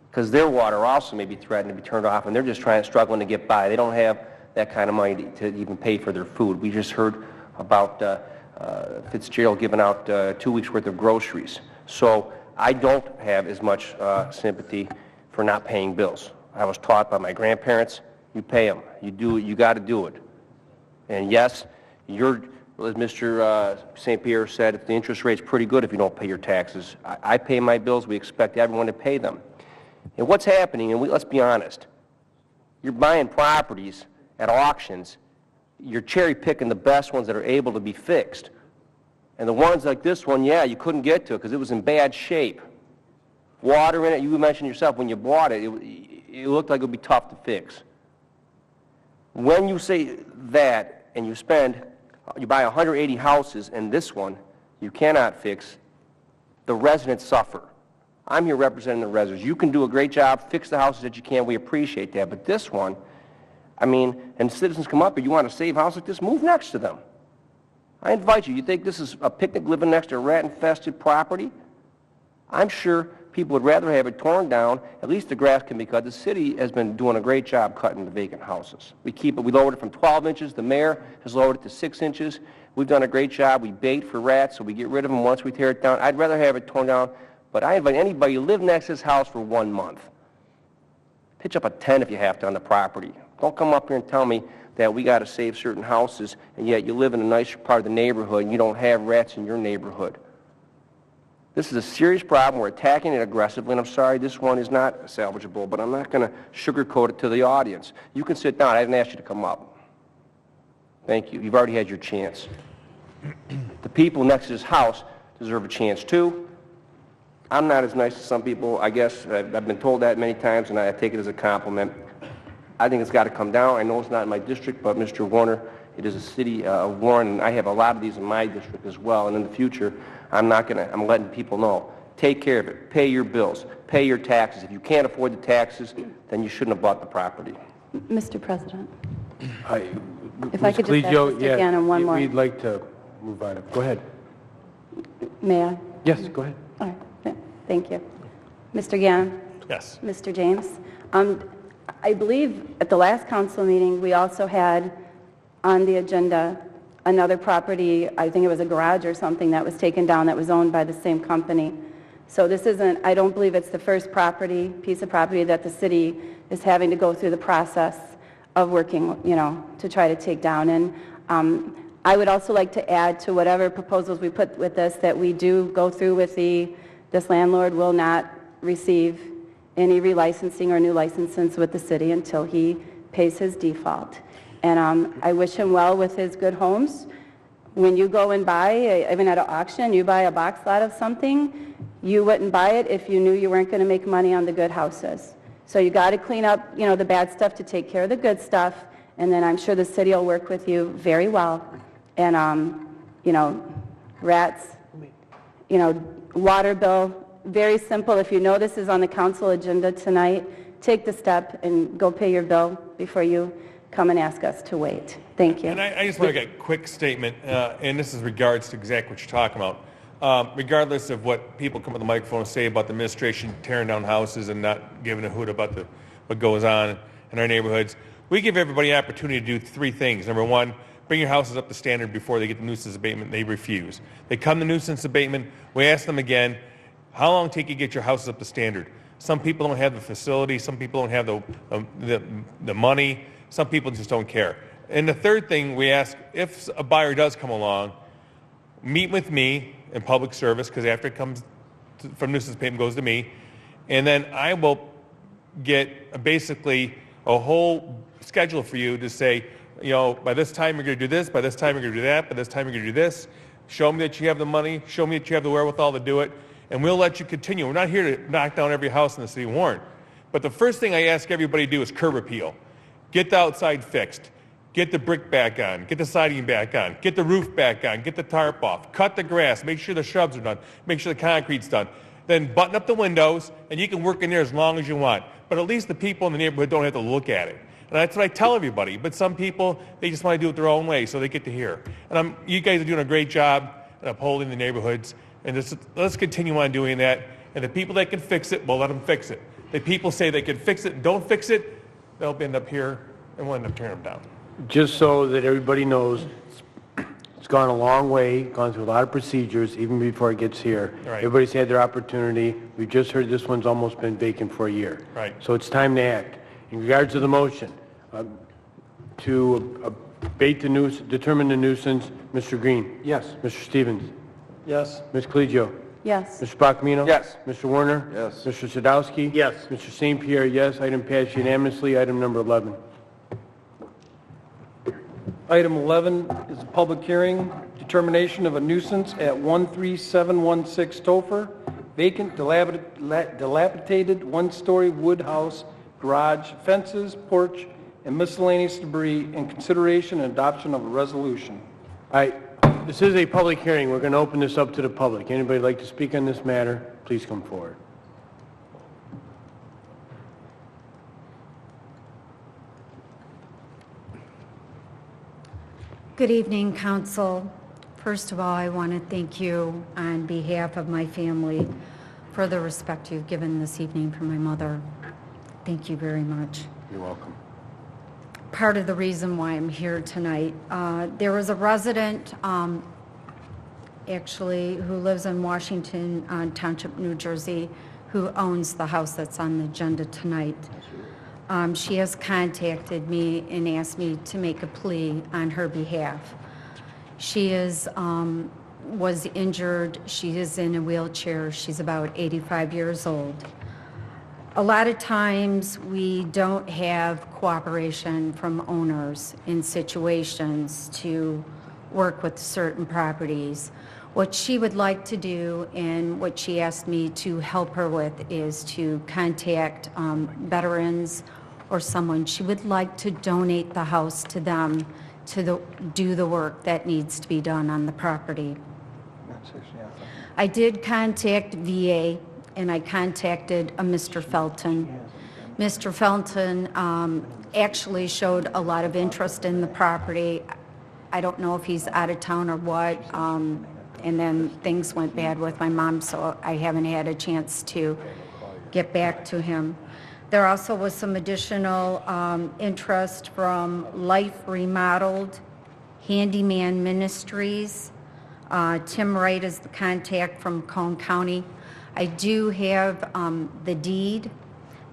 Because their water also may be threatened to be turned off, and they're just struggling to get by. They don't have that kind of money to even pay for their food. We just heard about Fitzgerald giving out 2 weeks' worth of groceries. So I don't have as much sympathy for not paying bills. I was taught by my grandparents, you pay them. You got to do it. And yes, your Well, as Mr. St. Pierre said, the interest rate's pretty good if you don't pay your taxes. I pay my bills. We expect everyone to pay them. And what's happening, and let's be honest, you're buying properties at auctions, you're cherry picking the best ones that are able to be fixed. And the ones like this one, yeah, you couldn't get to it because it was in bad shape. Water in it, you mentioned yourself, when you bought it, it looked like it would be tough to fix. When you say that and you buy 180 houses and this one you cannot fix, the residents suffer. I'm here representing the residents. You can do a great job, fix the houses that you can, we appreciate that, but this one, I mean, and citizens come up, and you want to save a house like this, move next to them. I invite you. You think this is a picnic living next to a rat-infested property? I'm sure people would rather have it torn down. At least the grass can be cut. The city has been doing a great job cutting the vacant houses. We lowered it from 12 inches. The mayor has lowered it to 6 inches. We've done a great job. We bait for rats, so we get rid of them once we tear it down. I'd rather have it torn down, but I invite anybody to live next to this house for 1 month. Pitch up a tent if you have to on the property. Don't come up here and tell me that we got to save certain houses, and yet you live in a nice part of the neighborhood and you don't have rats in your neighborhood. This is a serious problem. We're attacking it aggressively, and I'm sorry this one is not salvageable, but I'm not going to sugarcoat it to the audience. You can sit down. I didn't ask you to come up. Thank you. You've already had your chance. The people next to this house deserve a chance, too. I'm not as nice as some people, I guess. I've been told that many times, and I take it as a compliment. I think it's got to come down. I know it's not in my district, but Mr. Warner, it is a city of Warren, and I have a lot of these in my district as well. And in the future, I'm letting people know. Take care of it. Pay your bills. Pay your taxes. If you can't afford the taxes, then you shouldn't have bought the property. Mr. President, if Ms. I could just ask Collegio, Mr. Gannon one more. We'd like to move on. Go ahead. May I? Yes, go ahead. All right, thank you. Mr. Gannon? Yes. Mr. James? I believe at the last council meeting, we also had on the agenda another property, I think it was a garage or something that was taken down that was owned by the same company. So this isn't, I don't believe it's the first piece of property that the city is having to go through the process of working, to try to take down. And I would also like to add to whatever proposals we put with this, that we do go through with this landlord will not receive any relicensing or new licenses with the city until he pays his default. And I wish him well with his good homes. When you go and buy, even at an auction, you buy a box lot of something, you wouldn't buy it if you knew you weren't going to make money on the good houses. So you got to clean up, the bad stuff to take care of the good stuff, and then I'm sure the city will work with you very well. And, rats, water bill, very simple. If you know this is on the council agenda tonight, take the step and go pay your bill before you come and ask us to wait. Thank you. And I just want to make a quick statement, and this is regards to exactly what you're talking about. Regardless of what people come to the microphone and say about the administration tearing down houses and not giving a hoot about what goes on in our neighborhoods, we give everybody an opportunity to do 3 things. Number 1, bring your houses up to standard before they get the nuisance abatement. They refuse. They come to nuisance abatement. We ask them again, how long take you to get your houses up to standard? Some people don't have the facility. Some people don't have the money. Some people just don't care. And the 3rd thing we ask, if a buyer does come along, meet with me in public service, because after it comes from nuisance abatement, goes to me, and then I will get basically a whole schedule for you to say, by this time you're going to do this, by this time you're going to do that, by this time you're going to do this. Show me that you have the money. Show me that you have the wherewithal to do it, and we'll let you continue. We're not here to knock down every house in the city of Warren. But the first thing I ask everybody to do is curb appeal. Get the outside fixed. Get the brick back on. Get the siding back on. Get the roof back on. Get the tarp off. Cut the grass. Make sure the shrubs are done. Make sure the concrete's done. Then button up the windows, and you can work in there as long as you want. But at least the people in the neighborhood don't have to look at it. And that's what I tell everybody. But some people, they just want to do it their own way, so they get to hear. And you guys are doing a great job at upholding the neighborhoods. And let's continue on doing that. And the people that can fix it, we'll let them fix it. The people say they can fix it and don't fix it, they'll end up here, and we'll end up tearing them down. Just so that everybody knows, it's gone a long way, gone through a lot of procedures, even before it gets here. Right. Everybody's had their opportunity. We just heard this one's almost been vacant for a year. Right. So it's time to act. In regards to the motion, to determine the nuisance, Mr. Green. Yes. Mr. Stevens. Yes. Ms. Colegio. Yes. Mr. Bachmanino? Yes. Mr. Warner? Yes. Mr. Sadowski? Yes. Mr. St. Pierre, yes. Item passed unanimously. Item number 11. Item 11 is a public hearing, determination of a nuisance at 13716 Topher, vacant, dilapidated, one-story wood house, garage, fences, porch, and miscellaneous debris, in consideration and adoption of a resolution. All right, this is a public hearing. We're going to open this up to the public. Anybody like to speak on this matter, please come forward. Good evening, Council. First of all, I want to thank you on behalf of my family for the respect you've given this evening for my mother. Thank you very much. You're welcome. Part of the reason why I'm here tonight, there was a resident, actually, who lives in Washington Township, New Jersey, who owns the house that's on the agenda tonight. She has contacted me and asked me to make a plea on her behalf. She was injured. She is in a wheelchair. She's about 85 years old. A lot of times we don't have cooperation from owners in situations to work with certain properties. What she would like to do and what she asked me to help her with is to contact veterans or someone. She would like to donate the house to them to do the work that needs to be done on the property. I did contact VA and I contacted a Mr. Felton. Mr. Felton actually showed a lot of interest in the property. I don't know if he's out of town or what. And then things went bad with my mom, so I haven't had a chance to get back to him. There also was some additional interest from Life Remodeled, Handyman Ministries. Tim Wright is the contact from Cone County. I do have the deed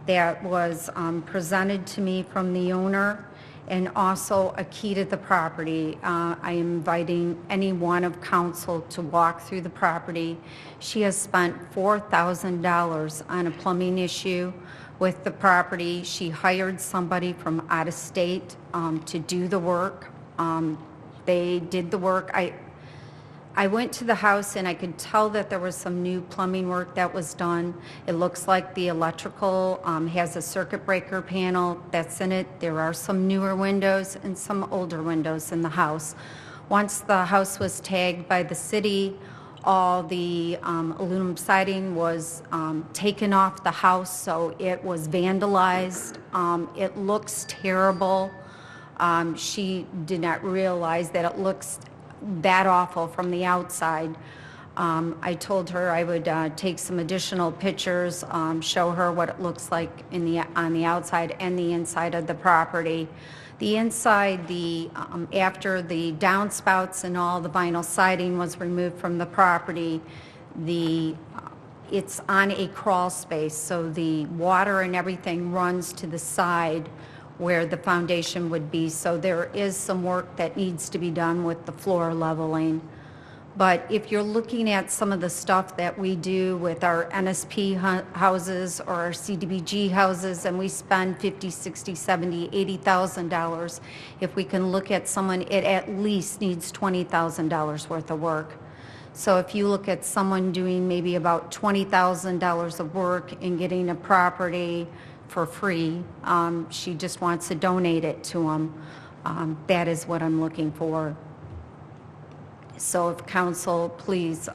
that was presented to me from the owner, and also a key to the property. I am inviting anyone of council to walk through the property. She has spent $4,000 on a plumbing issue with the property. She hired somebody from out of state to do the work. They did the work. I went to the house and I could tell that there was some new plumbing work that was done. It looks like the electrical has a circuit breaker panel that's in it. There are some newer windows and some older windows in the house. Once the house was tagged by the city, all the aluminum siding was taken off the house, so it was vandalized. It looks terrible. She did not realize that it looks that awful from the outside. I told her I would take some additional pictures, show her what it looks like on the outside and the inside of the property. The inside, after the downspouts and all the vinyl siding was removed from the property, it's on a crawl space, so the water and everything runs to the side where the foundation would be. So there is some work that needs to be done with the floor leveling. But if you're looking at some of the stuff that we do with our NSP houses or our CDBG houses, and we spend $50,000, $60,000, $70,000, $80,000, if we can look at someone, it at least needs $20,000 worth of work. So if you look at someone doing maybe about $20,000 of work and getting a property for free, she just wants to donate it to them. That is what I'm looking for. So if council, please,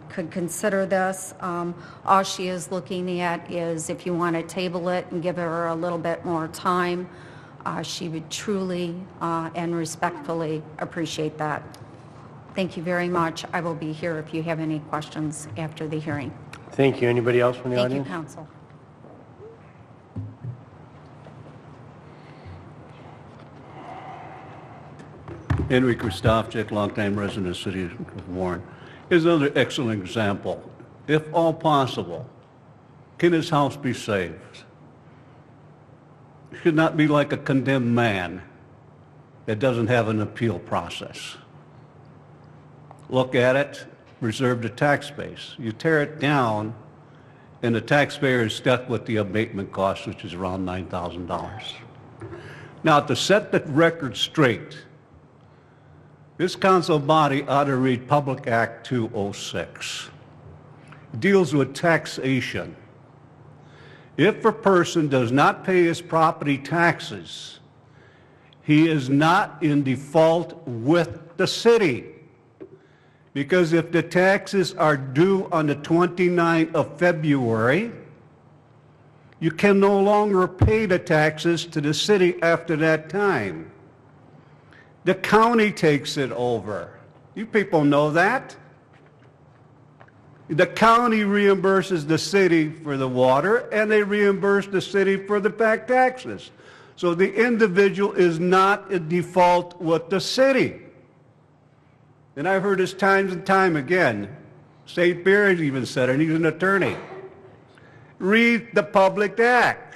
could consider this. All she is looking at is if you want to table it and give her a little bit more time, she would truly and respectfully appreciate that. Thank you very much. I will be here if you have any questions after the hearing. Thank you. Anybody else from the audience? Thank you, council. Henry Kristofczyk, longtime resident of the city of Warren, is another excellent example. If all possible, can his house be saved? It should not be like a condemned man. that doesn't have an appeal process. Look at it, reserve the tax base. You tear it down, and the taxpayer is stuck with the abatement cost, which is around $9,000. Now, to set the record straight, this council body ought to read Public Act 206. It deals with taxation. If a person does not pay his property taxes, he is not in default with the city. Because if the taxes are due on the 29th of February, you can no longer pay the taxes to the city after that time. The county takes it over. You people know that. The county reimburses the city for the water, and they reimburse the city for the back taxes. So the individual is not in default with the city. And I've heard this times and time again. St. Pierre's even said it, and he's an attorney. Read the Public Act.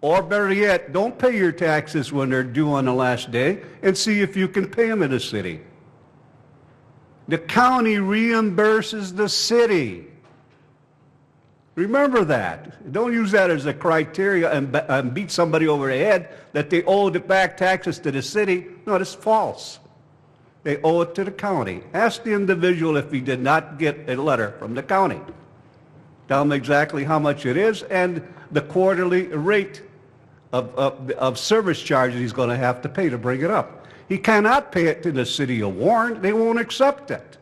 Or better yet, don't pay your taxes when they're due on the last day and see if you can pay them in the city. The county reimburses the city. Remember that. Don't use that as a criteria and beat somebody over the head that they owe the back taxes to the city. No, that's false. They owe it to the county. Ask the individual if he did not get a letter from the county. Tell him exactly how much it is and the quarterly rate of service charges he's going to have to pay to bring it up. He cannot pay it to the city of Warren. They won't accept it.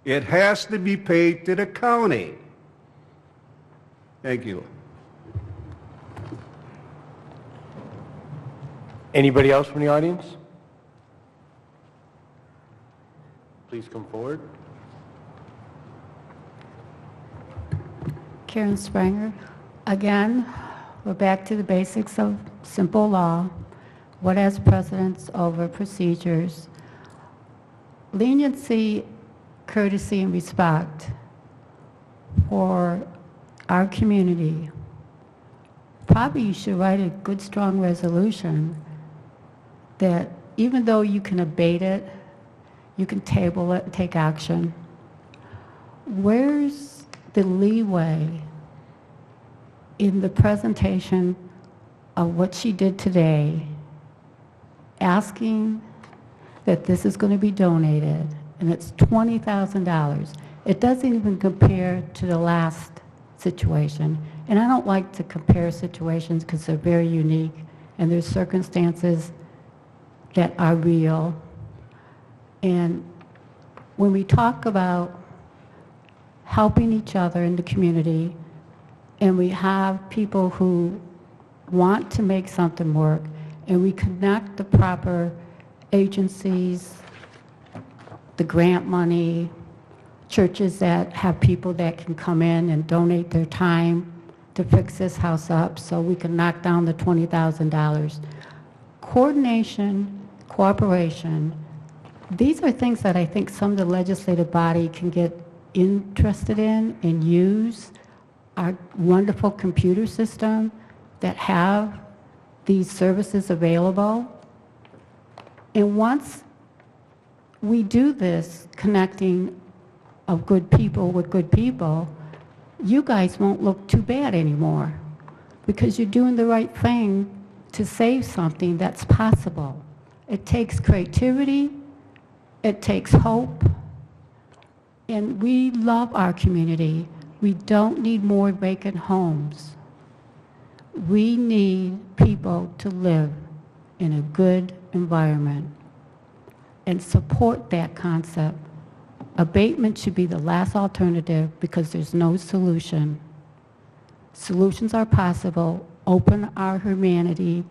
It has to be paid to the county. Thank you. Anybody else from the audience? Please come forward. Karen Spranger. Again, we're back to the basics of simple law. What has precedence over procedures? Leniency, courtesy, and respect for our community. Probably you should write a good, strong resolution that even though you can abate it, you can table it and take action. Where's the leeway in the presentation of what she did today, asking that this is going to be donated, and it's $20,000. It doesn't even compare to the last situation. And I don't like to compare situations because they're very unique, and there's circumstances that are real. And when we talk about helping each other in the community, and we have people who want to make something work, and we connect the proper agencies, the grant money, churches that have people that can come in and donate their time to fix this house up so we can knock down the $20,000. Coordination, cooperation, these are things that I think some of the legislative body can get interested in and use. Our wonderful computer system that have these services available. And once we do this connecting of good people with good people, you guys won't look too bad anymore because you're doing the right thing to save something that's possible. It takes creativity, it takes hope, and we love our community. We don't need more vacant homes. We need people to live in a good environment and support that concept. Abatement should be the last alternative because there's no solution. Solutions are possible. Open our humanity.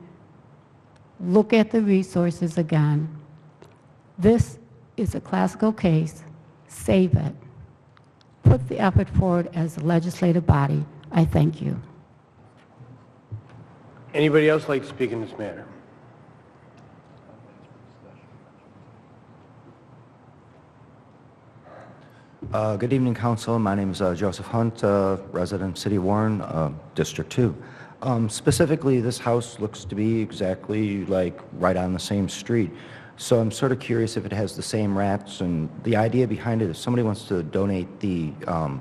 Look at the resources again. This is a classical case. Save it. Put the effort forward as a legislative body. I thank you. Anybody else like to speak in this matter? Good evening, Council. My name is Joseph Hunt, resident City of Warren, District 2. Specifically, this house looks to be exactly like right on the same street. So I'm sort of curious if it has the same rats, and the idea behind it, if somebody wants to donate the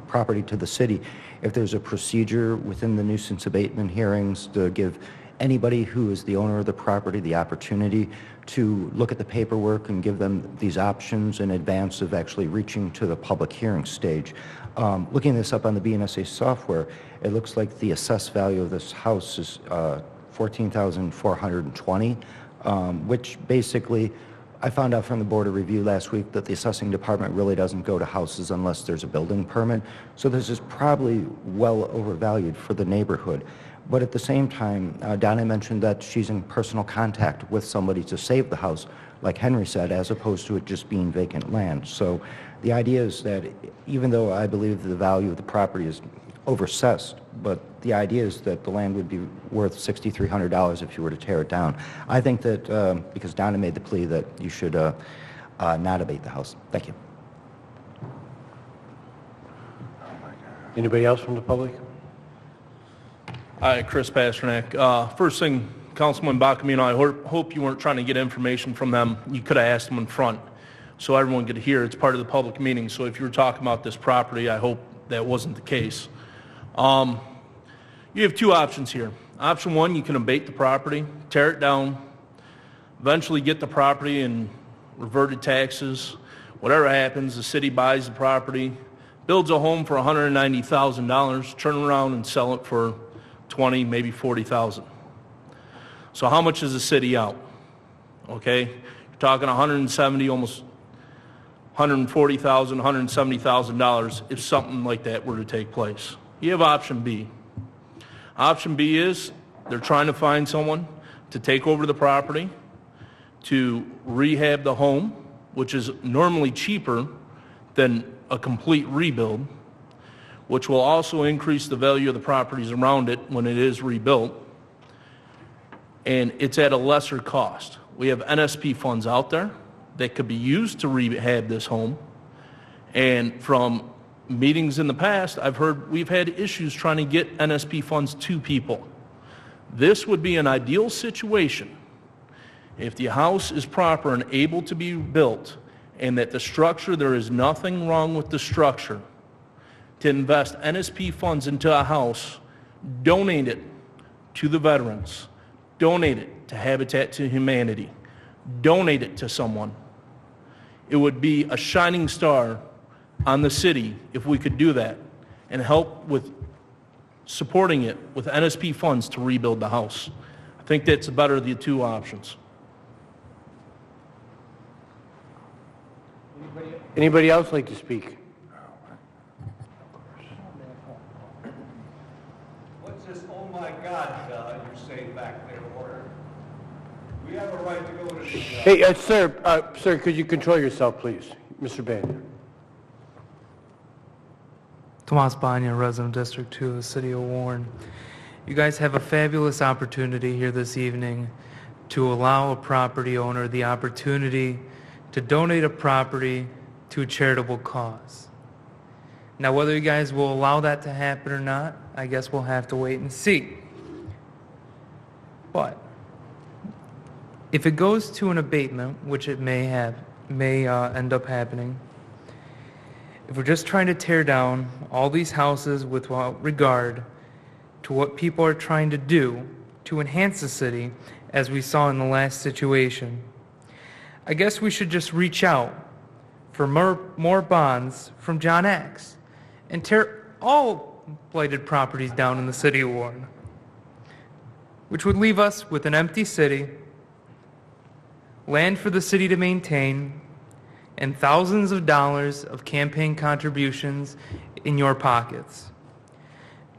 property to the city, if there's a procedure within the nuisance abatement hearings to give anybody who is the owner of the property the opportunity to look at the paperwork and give them these options in advance of actually reaching to the public hearing stage. Looking this up on the BNSA software, it looks like the assessed value of this house is $14,420, which basically, I found out from the Board of Review last week that the assessing department really doesn't go to houses unless there's a building permit. So this is probably well overvalued for the neighborhood. But at the same time, Donna mentioned that she's in personal contact with somebody to save the house, like Henry said, as opposed to it just being vacant land. So the idea is that even though I believe the value of the property is overassessed, but the idea is that the land would be worth $6,300 if you were to tear it down. I think that, because Donna made the plea, that you should not abate the house. Thank you. Anybody else from the public? Hi, Chris Pasternak. First thing, Councilman Bacamino, I hope you weren't trying to get information from them. You could have asked them in front so everyone could hear. It's part of the public meeting. So if you were talking about this property, I hope that wasn't the case. You have two options here. Option one, you can abate the property, tear it down, eventually get the property and reverted taxes. Whatever happens, the city buys the property, builds a home for $190,000, turn around and sell it for $20,000, maybe $40,000. So how much is the city out? Okay, you're talking $170,000, almost $140,000, $170,000 if something like that were to take place. You have option B. Option B is they're trying to find someone to take over the property, to rehab the home, which is normally cheaper than a complete rebuild, which will also increase the value of the properties around it when it is rebuilt, and it's at a lesser cost. We have NSP funds out there that could be used to rehab this home, and from meetings in the past, I've heard we've had issues trying to get NSP funds to people. This would be an ideal situation if the house is proper and able to be built, and that the structure, there is nothing wrong with the structure, to invest NSP funds into a house, donate it to the veterans, donate it to Habitat to Humanity, donate it to someone. It would be a shining star on the city if we could do that and help with supporting it with NSP funds to rebuild the house. I think that's the better of the two options. Anybody else like to speak? What's this, oh my God, you're saying back there, order? We have a right to go to the... Hey, sir, could you control yourself, please? Mr. Banda. Tomas Banya, resident District 2 of the City of Warren. You guys have a fabulous opportunity here this evening to allow a property owner the opportunity to donate a property to a charitable cause. Now, whether you guys will allow that to happen or not, I guess we'll have to wait and see. But if it goes to an abatement, which it may end up happening, if we're just trying to tear down all these houses without regard to what people are trying to do to enhance the city, as we saw in the last situation, I guess we should just reach out for more bonds from John X and tear all blighted properties down in the city of Warren, which would leave us with an empty city, land for the city to maintain, and thousands of dollars of campaign contributions in your pockets.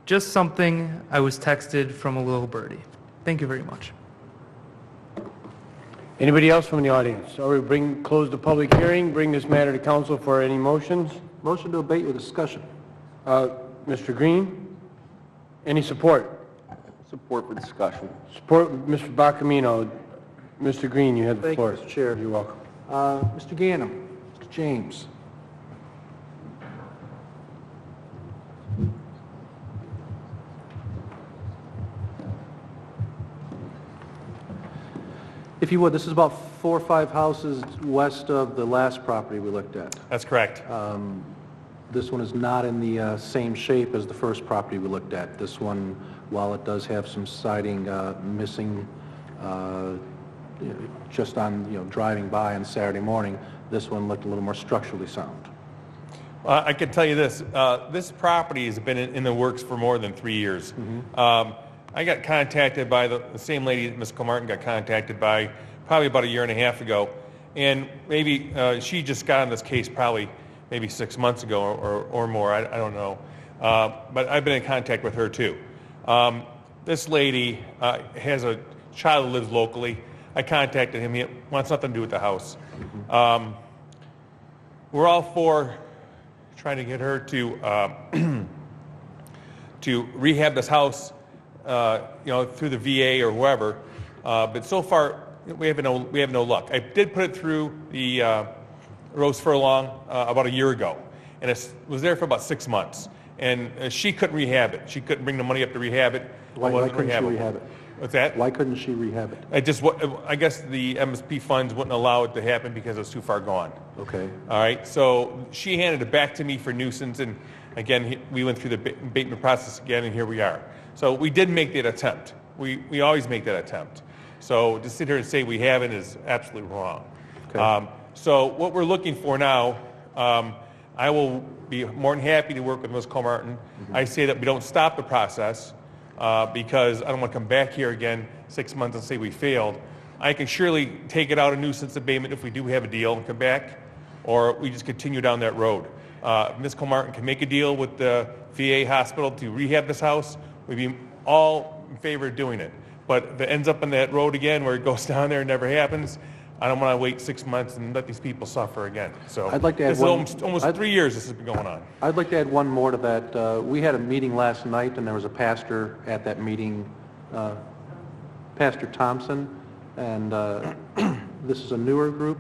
Just something I was texted from a little birdie. Thank you very much. Anybody else from the audience? Or we close the public hearing, bring this matter to council for any motions? Motion to abate with discussion. Mr. Green, any support? Support for discussion. Support, Mr. Bacamino. Mr. Green, you have the floor. Thank you, Mr. Chair. You're welcome. Mr. Ganem, Mr. James. If you would, this is about 4 or 5 houses west of the last property we looked at. That's correct. This one is not in the same shape as the first property we looked at. This one, while it does have some siding missing just on, driving by on Saturday morning, this one looked a little more structurally sound. I can tell you this. This property has been in the works for more than 3 years. I got contacted by the same lady that Ms. Comartin got contacted by probably about a year and a half ago. And maybe she just got on this case probably maybe 6 months ago or more. I don't know. But I've been in contact with her too. This lady has a child who lives locally. I contacted him. He wants nothing to do with the house. We're all for trying to get her to to rehab this house, through the VA or whoever. But so far, we have no luck. I did put it through the Rose Furlong about a year ago, and it was there for about 6 months. And she couldn't rehab it. She couldn't bring the money up to rehab it. Why couldn't she rehab it? What's that? Why couldn't she rehab it? I guess the MSP funds wouldn't allow it to happen because it was too far gone. Okay. All right. So she handed it back to me for nuisance, and again, we went through the abatement process again, and here we are. So we did make that attempt. We always make that attempt. So to sit here and say we haven't is absolutely wrong. Okay. So what we're looking for now, I will be more than happy to work with Ms. Comartin. I say that we don't stop the process because I don't want to come back here again 6 months and say we failed. I can surely take it out of nuisance abatement if we do have a deal and come back, or we just continue down that road. Ms. Comartin can make a deal with the VA hospital to rehab this house. We'd be all in favor of doing it. But if it ends up on that road again where it goes down there and never happens, I don't want to wait 6 months and let these people suffer again. So I'd like to add this is almost 3 years this has been going on. I'd like to add one more to that. We had a meeting last night, and there was a pastor at that meeting, Pastor Thompson, and this is a newer group.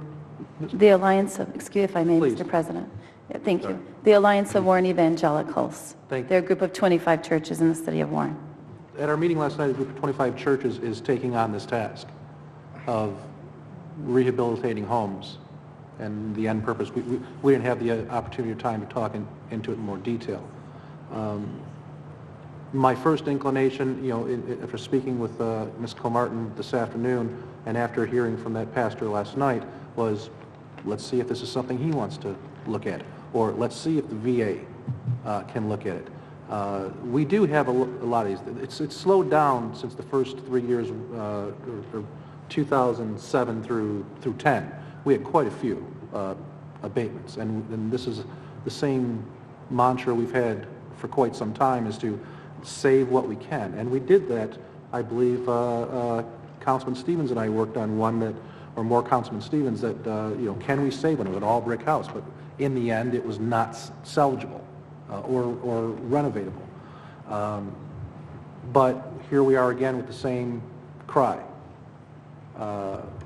The Alliance of, excuse me if I may, Please. Mr. President. Yeah, thank you. The Alliance of Warren Evangelicals. They're a group of 25 churches in the city of Warren. At our meeting last night, a group of 25 churches is taking on this task of rehabilitating homes, and the end purpose. We didn't have the opportunity or time to talk into it in more detail. My first inclination, after speaking with Ms. Comartin this afternoon, and after hearing from that pastor last night, was let's see if this is something he wants to look at, or let's see if the VA can look at it. We do have a lot of these. It's slowed down since the first 3 years, 2007 through 10. We had quite a few abatements, and this is the same mantra we've had for quite some time, is to save what we can. And we did that, I believe, Councilman Stevens and I worked on one that, or more Councilman Stevens, that, can we save one? It was an all-brick house, but in the end, it was not salvageable or renovatable. But here we are again with the same cry.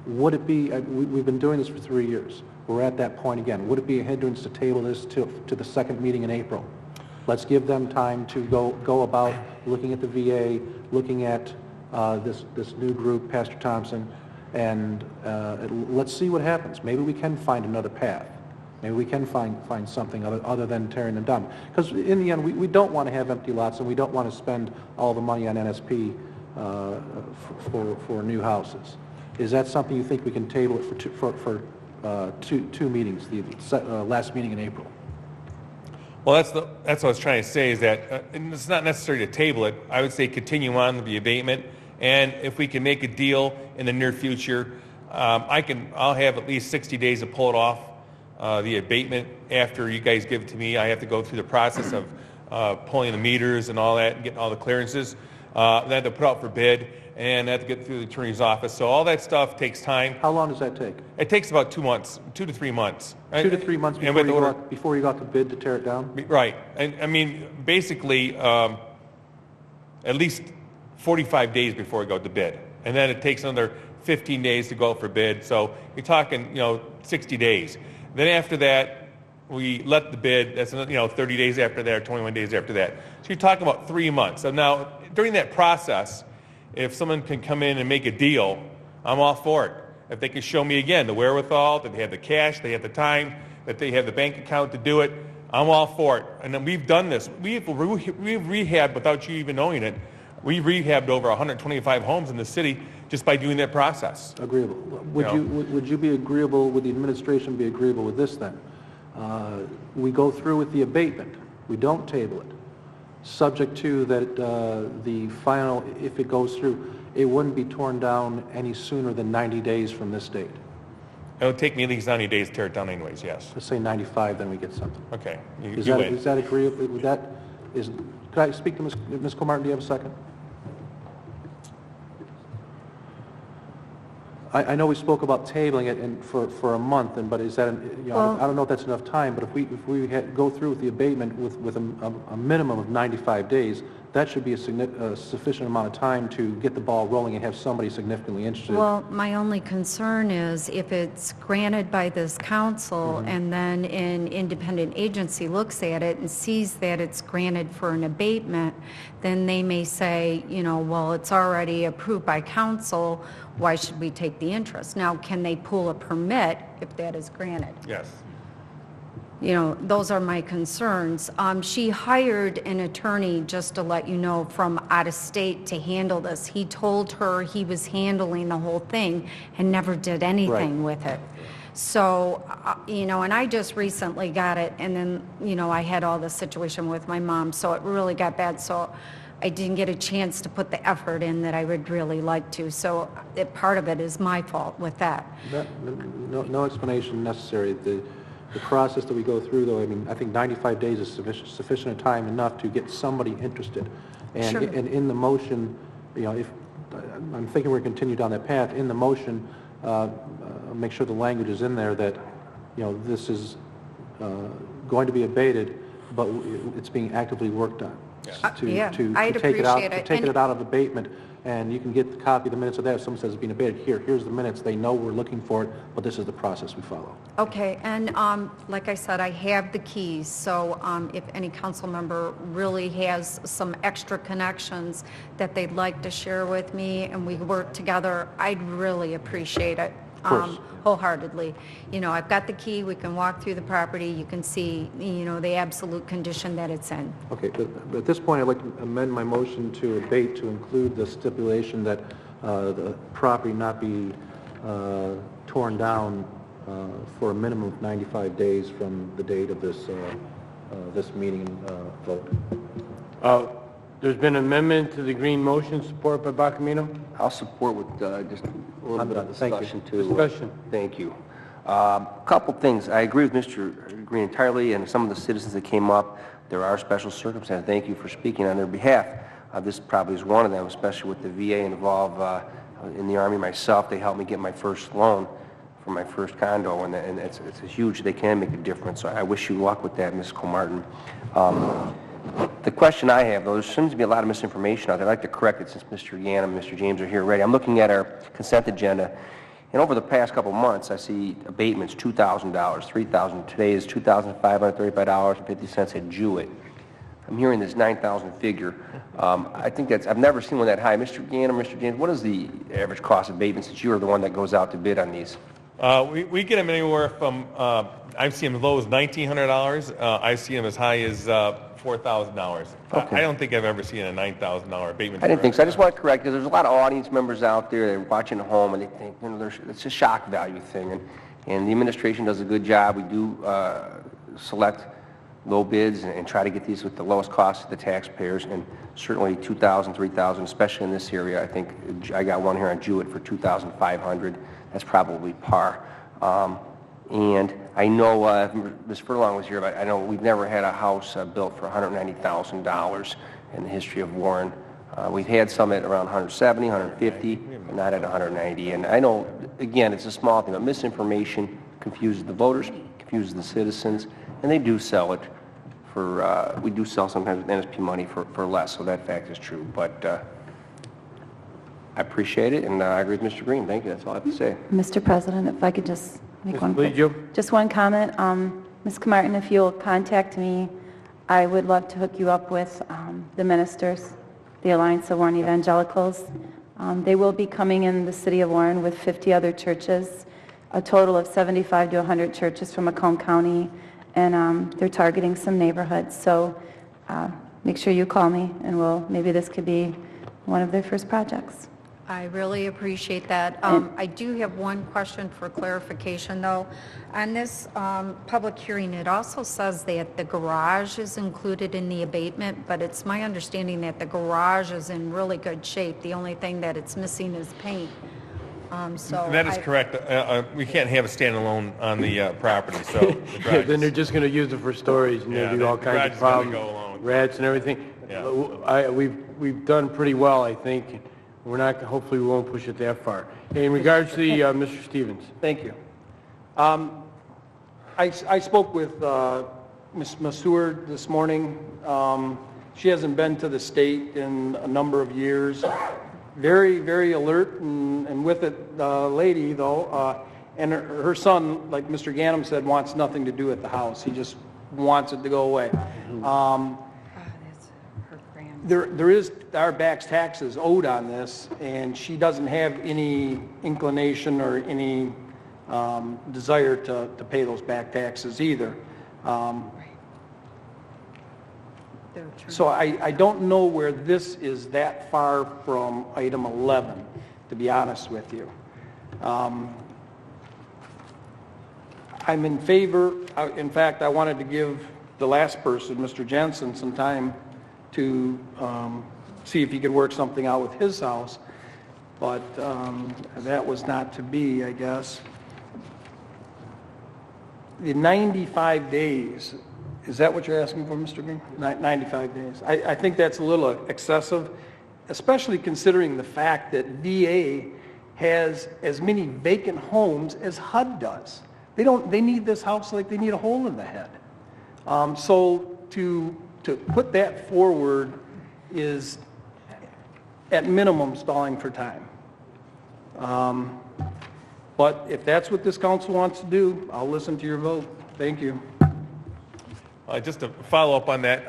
Would it be, we've been doing this for 3 years. We're at that point again. Would it be a hindrance to table this to the second meeting in April? Let's give them time to go about looking at the VA, looking at this new group, Pastor Thompson, and let's see what happens. Maybe we can find another path. Maybe we can find something other than tearing them down. Because in the end, we don't want to have empty lots, and we don't want to spend all the money on NSP for new houses. Is that something you think we can table it for two meetings, the last meeting in April? Well, that's what I was trying to say, is that and it's not necessary to table it. I would say continue on with the abatement, and if we can make a deal in the near future, I'll have at least 60 days to pull it off. The abatement after you guys give it to me. I have to go through the process of pulling the meters and all that and getting all the clearances. Then I have to put out for bid, and I have to get through the attorney's office. So all that stuff takes time. How long does that take? It takes about 2 months, 2 to 3 months. 2 to 3 months before you got the bid to tear it down? Right. And I mean, basically, at least 45 days before we go to bid. And then it takes another 15 days to go out for bid. So you're talking, 60 days. Then after that, we let the bid. That's 30 days after that, or 21 days after that. So you're talking about 3 months. So now, during that process, if someone can come in and make a deal, I'm all for it. If they can show me again the wherewithal, that they have the cash, they have the time, that they have the bank account to do it, I'm all for it. And then we've done this. We've rehabbed, without you even knowing it, we rehabbed over 125 homes in the city just by doing that process. Agreeable. Would you be agreeable, would the administration be agreeable with this then? We go through with the abatement. We don't table it. Subject to that the final, if it goes through, it wouldn't be torn down any sooner than 90 days from this date. It'll take me at least 90 days to tear it down anyways, yes. Let's say 95, then we get something. Okay. Is that agreeable? Would that, could I speak to Ms. Comartin? Do you have a second? I know we spoke about tabling it for a month, but is that, I don't know if that's enough time, but if we go through with the abatement with a minimum of 95 days, that should be a sufficient amount of time to get the ball rolling and have somebody significantly interested. Well, my only concern is if it's granted by this council and then an independent agency looks at it and sees that it's granted for an abatement, then they may say, well, it's already approved by council, why should we take the interest? Now, can they pull a permit if that is granted? Yes. Those are my concerns. She hired an attorney, just to let you know, from out of state to handle this. He told her he was handling the whole thing and never did anything with it. So, and I just recently got it, and then, I had all this situation with my mom, so it really got bad. So I didn't get a chance to put the effort in that I would really like to. So part of it is my fault with that. No explanation necessary. The process that we go through, though, I think 95 days is sufficient time enough to get somebody interested. And, sure. And in the motion, if I'm thinking we're going to continue down that path, in the motion, make sure the language is in there that, this is going to be abated, but it's being actively worked on. I'd Take it appreciate out of abatement, and you can get the copy of the minutes of that. If someone says it's being abated, here's the minutes. They know we're looking for it, but this is the process we follow. Okay, and like I said, I have the keys, so if any council member really has some extra connections that they'd like to share with me and we work together, I'd really appreciate it. Wholeheartedly. I've got the key, we can walk through the property, you can see, the absolute condition that it's in. Okay, but at this point, I'd like to amend my motion to abate to include the stipulation that the property not be torn down for a minimum of 95 days from the date of this meeting vote. There's been an amendment to the green motion, supported by Bacamino. I'll support with just a little bit of discussion too. Discussion. Thank you. A couple things. I agree with Mr. Green entirely, and some of the citizens that came up. There are special circumstances. Thank you for speaking on their behalf. This probably is one of them, especially with the VA involved in the Army. Myself, they helped me get my first loan for my first condo, and it's a huge. They can make a difference. So I wish you luck with that, Ms. Comartin. The question I have, though, there seems to be a lot of misinformation out there. I'd like to correct it since Mr. Yan and Mr. James are here already. I'm looking at our consent agenda, and over the past couple of months, I see abatements $2,000, $3,000. Today is $2,535.50 at Jewett. I'm hearing this 9,000 figure. I think I've never seen one that high. Mr. Yan or Mr. James, what is the average cost of abatement since you are the one that goes out to bid on these? We get them anywhere from, I've seen them as low as $1,900. I see them as high as $4,000. Okay. I don't think I've ever seen a $9,000 abatement. I didn't think so. I just want to correct, because there's a lot of audience members out there that are watching at home, and they think, it's a shock value thing. And the administration does a good job. We do select low bids and try to get these with the lowest cost to the taxpayers. And certainly $2,000, $3,000, especially in this area. I think I got one here on Jewett for $2,500. That's probably par. And I know Ms. Furlong was here, but I know we've never had a house built for $190,000 in the history of Warren. We've had some at around 170, 150, but not at 190. And I know, again, it's a small thing, but misinformation confuses the voters, confuses the citizens, and they do sell it for, we do sell sometimes with NSP money for less, so that fact is true. But I appreciate it, and I agree with Mr. Green. Thank you. That's all I have to say. Mr. President, if I could just make Please, just one comment. Ms. Comartin, if you'll contact me, I would love to hook you up with the ministers, the Alliance of Warren Evangelicals. They will be coming in the city of Warren with 50 other churches, a total of 75 to 100 churches from Macomb County, and they're targeting some neighborhoods. So make sure you call me, and maybe this could be one of their first projects. I really appreciate that. I do have one question for clarification, though. On this public hearing, it also says that the garage is included in the abatement, but it's my understanding that the garage is in really good shape. The only thing that it's missing is paint. That is correct. We can't have a standalone on the property, so the garage Then they're just going to use it for storage, and Yeah, there'll be all the kinds garage of is gonna problems, go alone. rats and everything. We've done pretty well, I think. We're not, hopefully we won't push it that far. In regards to the, Mr. Stevens. Thank you. I spoke with Ms. Masur this morning. She hasn't been to the state in a number of years. Very, very alert and with it, lady, though. And her son, like Mr. Ganem said, wants nothing to do with the house. He just wants it to go away. There is our back taxes owed on this, and she doesn't have any inclination or any desire to pay those back taxes either. So I don't know where this is that far from item 11, to be honest with you. I'm in favor, in fact, I wanted to give the last person, Mr. Jensen, some time to see if he could work something out with his house, but that was not to be, I guess. The 95 days, is that what you're asking for, Mr. Green? 95 days. I think that's a little excessive, especially considering the fact that VA has as many vacant homes as HUD does. They need this house like they need a hole in the head. So to put that forward is at minimum stalling for time. But if that's what this council wants to do, I'll listen to your vote. Thank you. Just to follow up on that,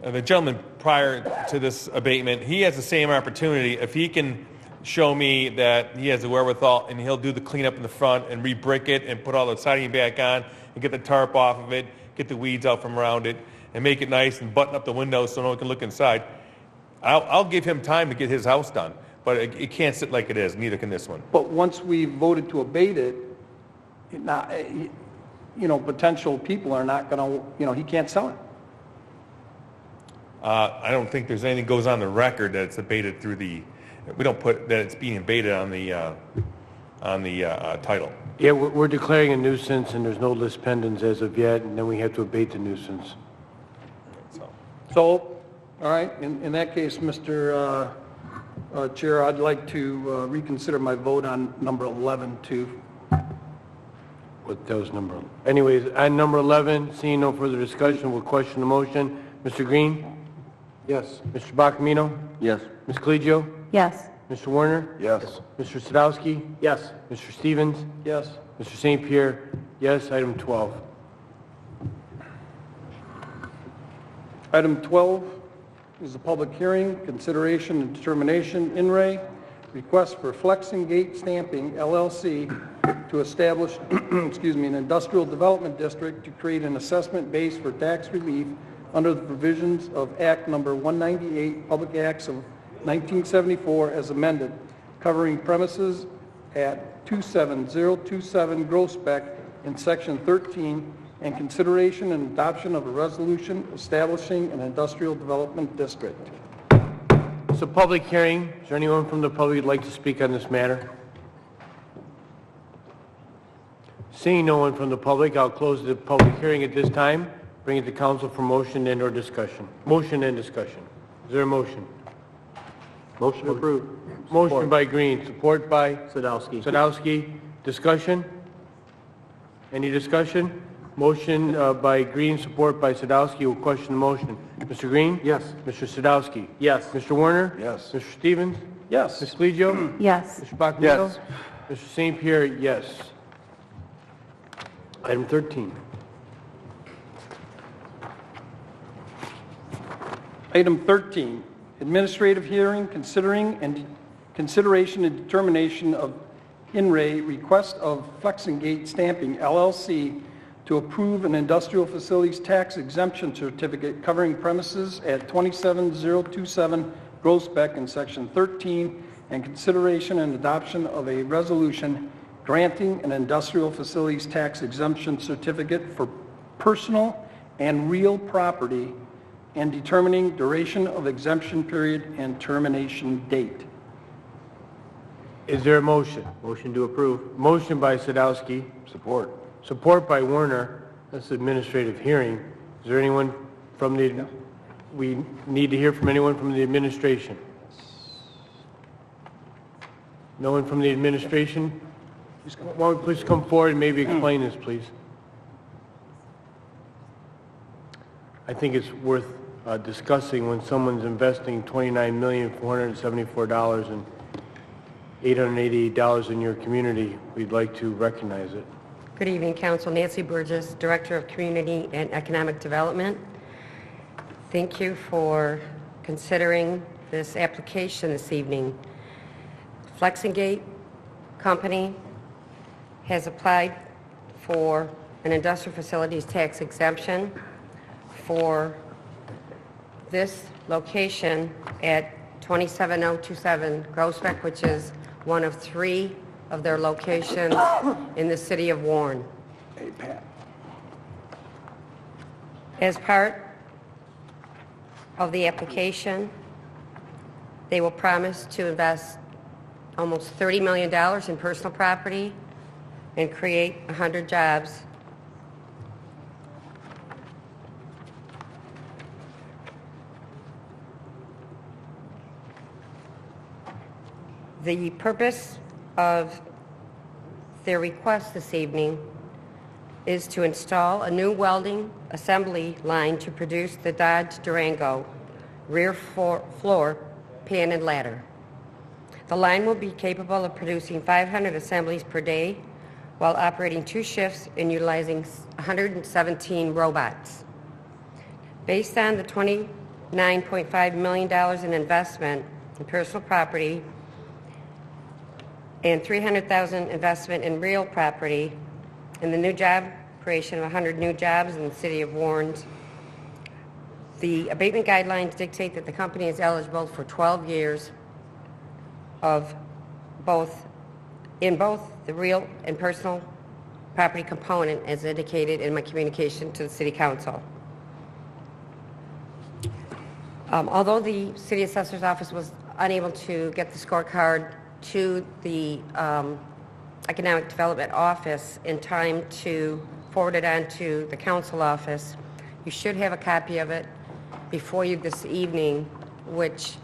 the gentleman prior to this abatement, he has the same opportunity. If he can show me that he has the wherewithal and he'll do the cleanup in the front and re-brick it and put all the siding back on and get the tarp off of it, get the weeds out from around it, and make it nice and button up the windows so no one can look inside, I'll give him time to get his house done. But it can't sit like it is, neither can this one. But once we voted to abate it, potential people are not going to, he can't sell it. I don't think there's anything goes on the record that it's abated through we don't put that it's being abated on the title. Yeah, we're declaring a nuisance, and there's no list pendants as of yet, and then we have to abate the nuisance. So, all right, in that case, Mr. Chair, I'd like to reconsider my vote on number 11 too. What that was number? Anyways, on number 11, seeing no further discussion, we'll question the motion. Mr. Green? Yes. Mr. Bacamino? Yes. Ms. Coligio? Yes. Mr. Warner? Yes. Mr. Sadowski? Yes. Mr. Stevens? Yes. Mr. St. Pierre? Yes. Item 12. Item 12 is a public hearing, consideration and determination, in re, request for Flexing Gate Stamping LLC to establish, an industrial development district to create an assessment base for tax relief under the provisions of Act Number 198, Public Acts of 1974 as amended, covering premises at 27027 Grossbeck in Section 13, and consideration and adoption of a resolution establishing an industrial development district. It's a public hearing. Is there anyone from the public who'd like to speak on this matter? Seeing no one from the public, I'll close the public hearing at this time. Bring it to council for motion and/or discussion. Motion and discussion. Is there a motion? Motion approved. Motion by Green, support by Sadowski. Sadowski. Discussion? Any discussion? Motion by Green, support by Sadowski. Will question the motion. Mr. Green? Yes. Mr. Sadowski? Yes. Mr. Warner? Yes. Mr. Stevens? Yes. Ms. Coligio? Yes. Mr. Bacamino? Yes. Mr. St. Pierre, yes. Item 13. Item 13, administrative hearing considering and consideration and determination of INRAE request of Flexingate Stamping LLC to approve an industrial facilities tax exemption certificate covering premises at 27027 Groesbeck in Section 13, and consideration and adoption of a resolution granting an industrial facilities tax exemption certificate for personal and real property and determining duration of exemption period and termination date. Is there a motion? Motion to approve. Motion by Sadowski. Support. Support by Werner. That's administrative hearing. Is there anyone from the, we need to hear from anyone from the administration? No one from the administration? Why don't we please come forward and maybe explain this, please? I think it's worth discussing when someone's investing $29,474,888 in your community. We'd like to recognize it. Good evening, Council. Nancy Burgess, Director of Community and Economic Development. Thank you for considering this application this evening. Flexingate Company has applied for an industrial facilities tax exemption for this location at 27027 Groesbeck, which is one of 3 of their locations in the city of Warren. Hey, Pat. As part of the application, they will promise to invest almost $30 million in personal property and create 100 jobs. The purpose of their request this evening is to install a new welding assembly line to produce the Dodge Durango rear floor pan and ladder. The line will be capable of producing 500 assemblies per day while operating 2 shifts and utilizing 117 robots. Based on the $29.5 million in investment in personal property and $300,000 investment in real property and the new job creation of 100 new jobs in the city of Warren, the abatement guidelines dictate that the company is eligible for 12 years of both the real and personal property component as indicated in my communication to the City Council. Although the City Assessor's Office was unable to get the scorecard to the Economic Development Office in time to forward it on to the Council Office, you should have a copy of it before you this evening, which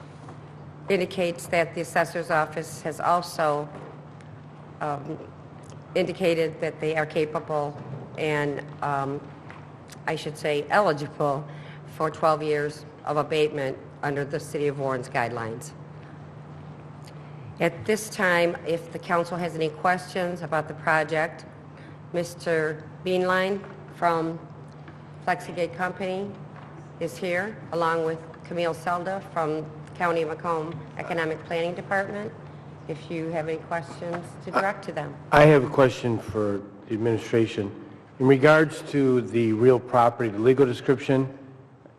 indicates that the Assessor's Office has also indicated that they are capable and, I should say, eligible for 12 years of abatement under the City of Warren's guidelines. At this time, if the council has any questions about the project, Mr. Beanline from Flexigate Company is here, along with Camille Selda from County of Macomb Economic Planning Department, if you have any questions to direct to them. I have a question for the administration. In regards to the real property, the legal description,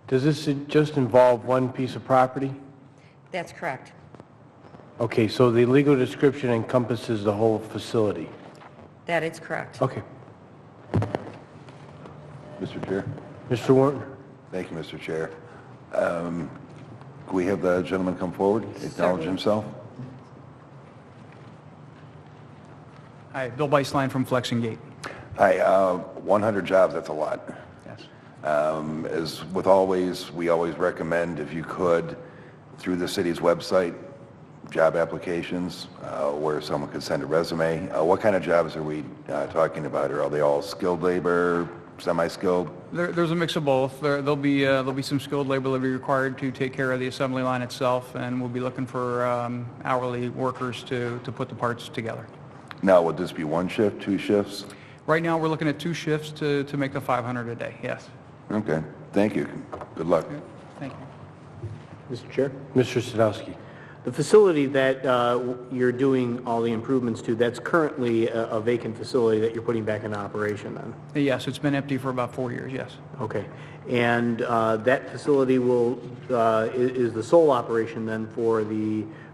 does this just involve one piece of property? That's correct. Okay, so the legal description encompasses the whole facility? That is correct. Okay. Mr. Chair. Mr. Warren? Thank you, Mr. Chair. Can we have the gentleman come forward, acknowledge himself? Hi, Bill Beislein from Flexingate. Hi, 100 jobs, that's a lot. Yes. As with always, we always recommend, if you could, through the city's website, job applications where someone could send a resume. What kind of jobs are we talking about? Are they all skilled labor, semi-skilled? There's a mix of both. There'll be some skilled labor that'll be required to take care of the assembly line itself, and we'll be looking for hourly workers to put the parts together. Now, would this be 1 shift, 2 shifts? Right now, we're looking at 2 shifts to make the 500 a day, yes. Okay, thank you. Good luck. Thank you. Mr. Chair? Mr. Sadowski. The facility that you're doing all the improvements to, that's currently a vacant facility that you're putting back into operation then? Yes, it's been empty for about 4 years, yes. Okay. And that facility is the sole operation then for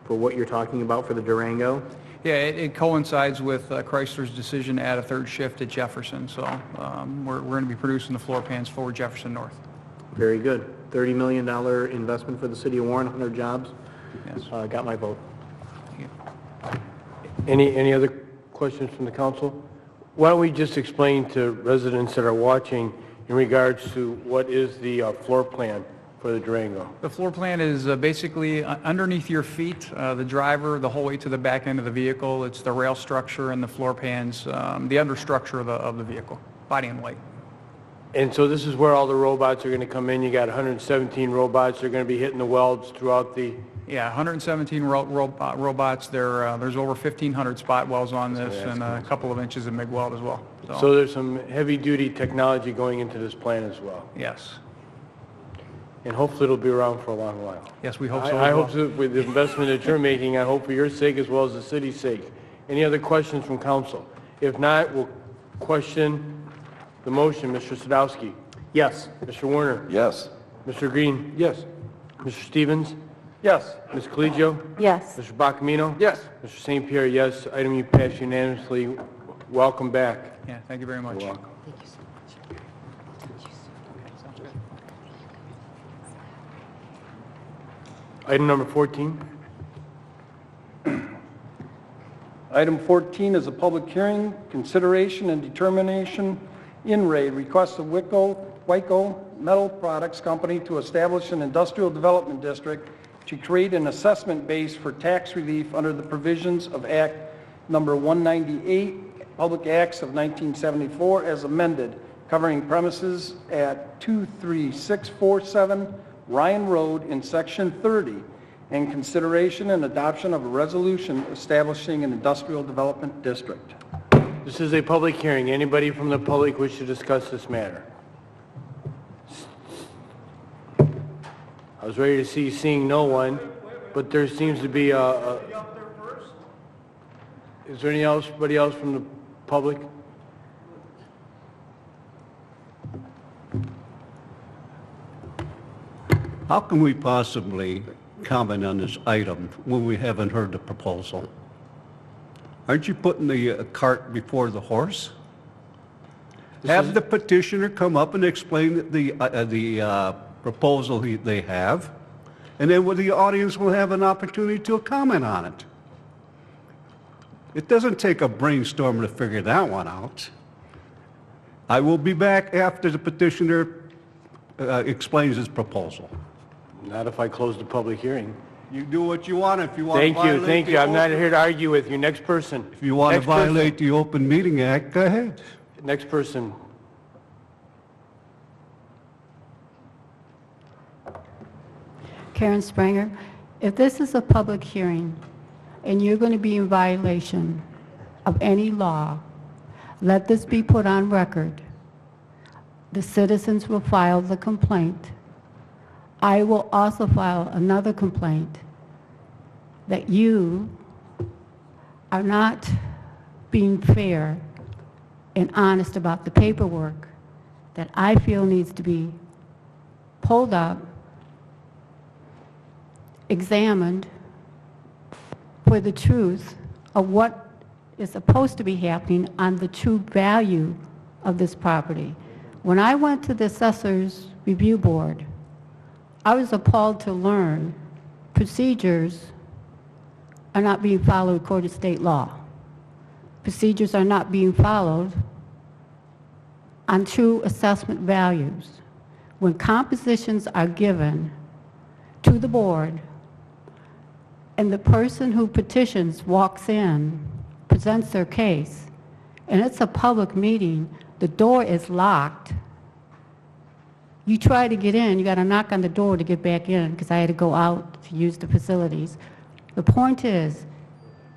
what you're talking about for the Durango? Yeah, it coincides with Chrysler's decision to add a third shift at Jefferson, so we're going to be producing the floor pans for Jefferson North. Very good. $30 million investment for the city of Warren, 100 jobs. Yes. Got my vote. Any other questions from the council? Why don't we just explain to residents that are watching in regards to what is the floor plan for the Durango? The floor plan is basically underneath your feet, the driver, the whole way to the back end of the vehicle. It's the rail structure and the floor pans, the understructure of the vehicle, body and weight. And so this is where all the robots are going to come in. You got 117 robots. They're going to be hitting the welds throughout the... Yeah, 117 robots. There's over 1,500 spot welds on this and a couple of inches of MIG weld as well. So there's some heavy-duty technology going into this plan as well. Yes. And hopefully it'll be around for a long while. Yes, we hope so. I hope so. With the investment that you're making, I hope for your sake as well as the city's sake. Any other questions from council? If not, we'll question the motion. Mr. Sadowski? Yes. Mr. Warner? Yes. Mr. Green? Yes. Mr. Stevens? Yes. Ms. Collegio? Yes. Mr. Bacamino? Yes. Mr. St. Pierre, yes. Item you passed unanimously. Welcome back. Yeah, thank you very much. You're welcome. Item number 14. Item 14 is a public hearing, consideration and determination in raid request of Wyco Metal Products Company to establish an industrial development district to create an assessment base for tax relief under the provisions of Act Number 198, Public Acts of 1974 as amended, covering premises at 23647 Ryan Road in Section 30, and consideration and adoption of a resolution establishing an industrial development district. This is a public hearing. Anybody from the public wish to discuss this matter? I was ready to seeing no one, but there seems to be Is there anybody else from the public? How can we possibly comment on this item when we haven't heard the proposal? Aren't you putting the cart before the horse? Have the petitioner come up and explain the proposal they have, and then the audience will have an opportunity to comment on it. It doesn't take a brainstorm to figure that one out. I will be back after the petitioner explains his proposal. Not if I close the public hearing. You do what you want. If you want to violate Thank you. I'm not here to argue with you. Next person. If you want to violate the Open Meeting Act, go ahead. Next person. Karen Spranger, if this is a public hearing and you're going to be in violation of any law, let this be put on record. The citizens will file the complaint. I will also file another complaint that you are not being fair and honest about the paperwork that I feel needs to be pulled up, examined for the truth of what is supposed to be happening on the true value of this property. When I went to the Assessors Review Board, I was appalled to learn procedures are not being followed according to state law. Procedures are not being followed on true assessment values. When compositions are given to the board and the person who petitions walks in, presents their case, and it's a public meeting, the door is locked. You try to get in, you got to knock on the door to get back in because I had to go out to use the facilities. The point is,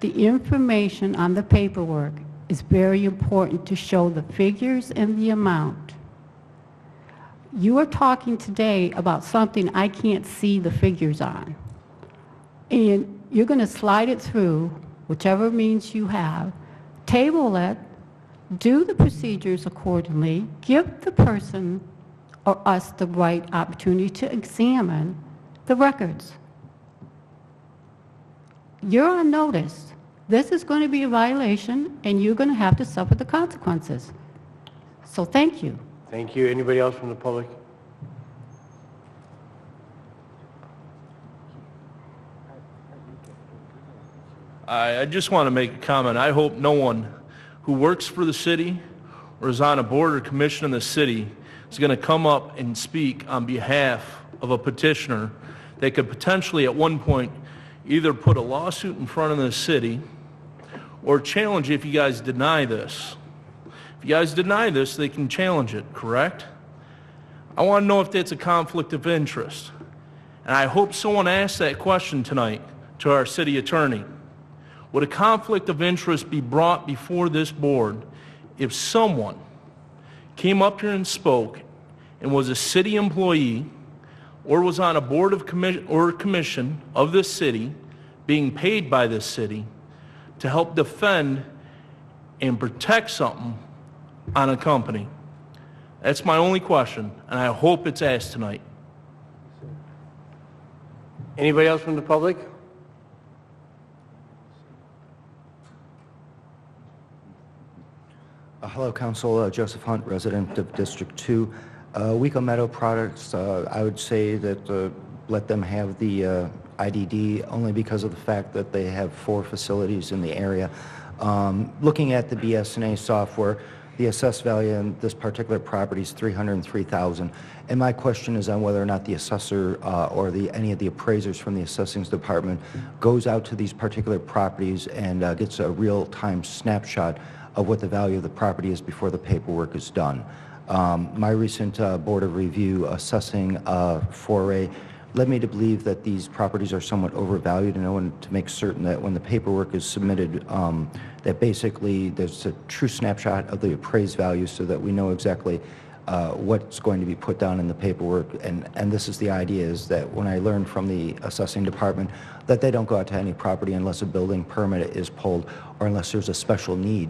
the information on the paperwork is very important to show the figures and the amount. You are talking today about something I can't see the figures on. And you're going to slide it through, whichever means you have, table it, do the procedures accordingly, give the person or us the right opportunity to examine the records. You're on notice. This is going to be a violation, and you're going to have to suffer the consequences. So thank you. Thank you. Anybody else from the public? I just want to make a comment. I hope no one who works for the city or is on a board or commission in the city is going to come up and speak on behalf of a petitioner that could potentially at one point either put a lawsuit in front of the city or challenge if you guys deny this. If you guys deny this, they can challenge it, correct? I want to know if that's a conflict of interest. And I hope someone asks that question tonight to our city attorney. Would a conflict of interest be brought before this board if someone came up here and spoke and was a city employee or was on a board of commission of this city being paid by this city to help defend and protect something on a company? That's my only question, and I hope it's asked tonight. Anybody else from the public? Hello, Council. Joseph Hunt, resident of District 2. Weco Meadow Products, I would say that let them have the IDD only because of the fact that they have 4 facilities in the area. Looking at the BS&A software, the assessed value in this particular property is $303,000. And my question is on whether or not the assessor or any of the appraisers from the assessing department goes out to these particular properties and gets a real-time snapshot of what the value of the property is before the paperwork is done. My recent Board of Review assessing foray led me to believe that these properties are somewhat overvalued, and I wanted to make certain that when the paperwork is submitted, that basically there's a true snapshot of the appraised value so that we know exactly what's going to be put down in the paperwork. And this is the idea, is that when I learned from the assessing department that they don't go out to any property unless a building permit is pulled or unless there's a special need,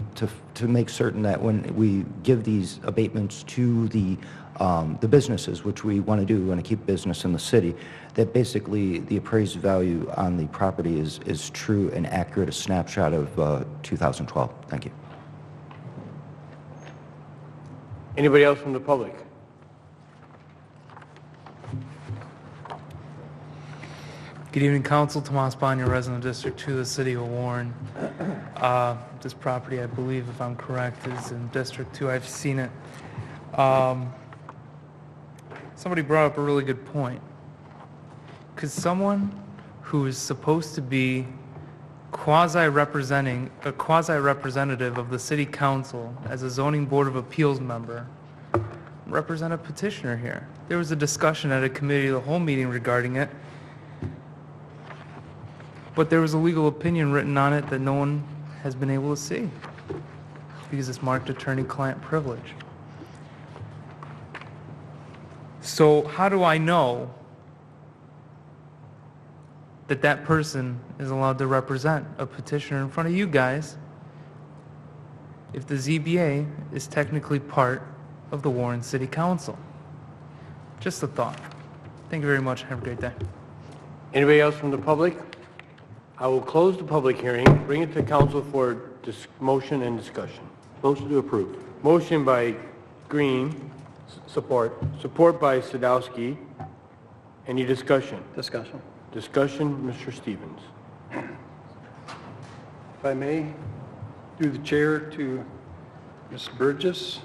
to make certain that when we give these abatements to the businesses, which we want to do, we want to keep business in the city, that basically the appraised value on the property is true and accurate, a snapshot of 2012. Thank you. Anybody else from the public? Good evening, Council. Tomas Banya, resident of District 2, the City of Warren. This property, I believe, if I'm correct, is in District 2. I've seen it. Somebody brought up a really good point. Could someone who is supposed to be quasi-representative of the City Council as a Zoning Board of Appeals member represent a petitioner here? There was a discussion at a committee of the whole meeting regarding it, but there was a legal opinion written on it that no one has been able to see because it's marked attorney-client privilege. So how do I know that that person is allowed to represent a petitioner in front of you guys if the ZBA is technically part of the Warren City Council? Just a thought. Thank you very much. Have a great day. Anybody else from the public? I will close the public hearing, bring it to council for motion and discussion. Motion to approve. Motion by Green. Support. Support by Sadowski. Any discussion? Discussion. Discussion, Mr. Stevens. If I may, through the chair to Ms. Burgess.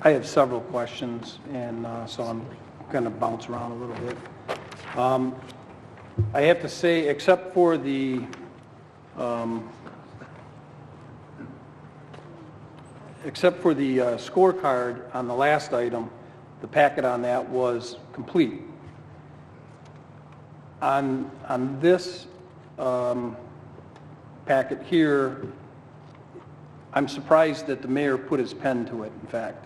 I have several questions, and so I'm going to bounce around a little bit. I have to say, except for the scorecard on the last item, the packet on that was complete. On this packet here, I'm surprised that the mayor put his pen to it, in fact.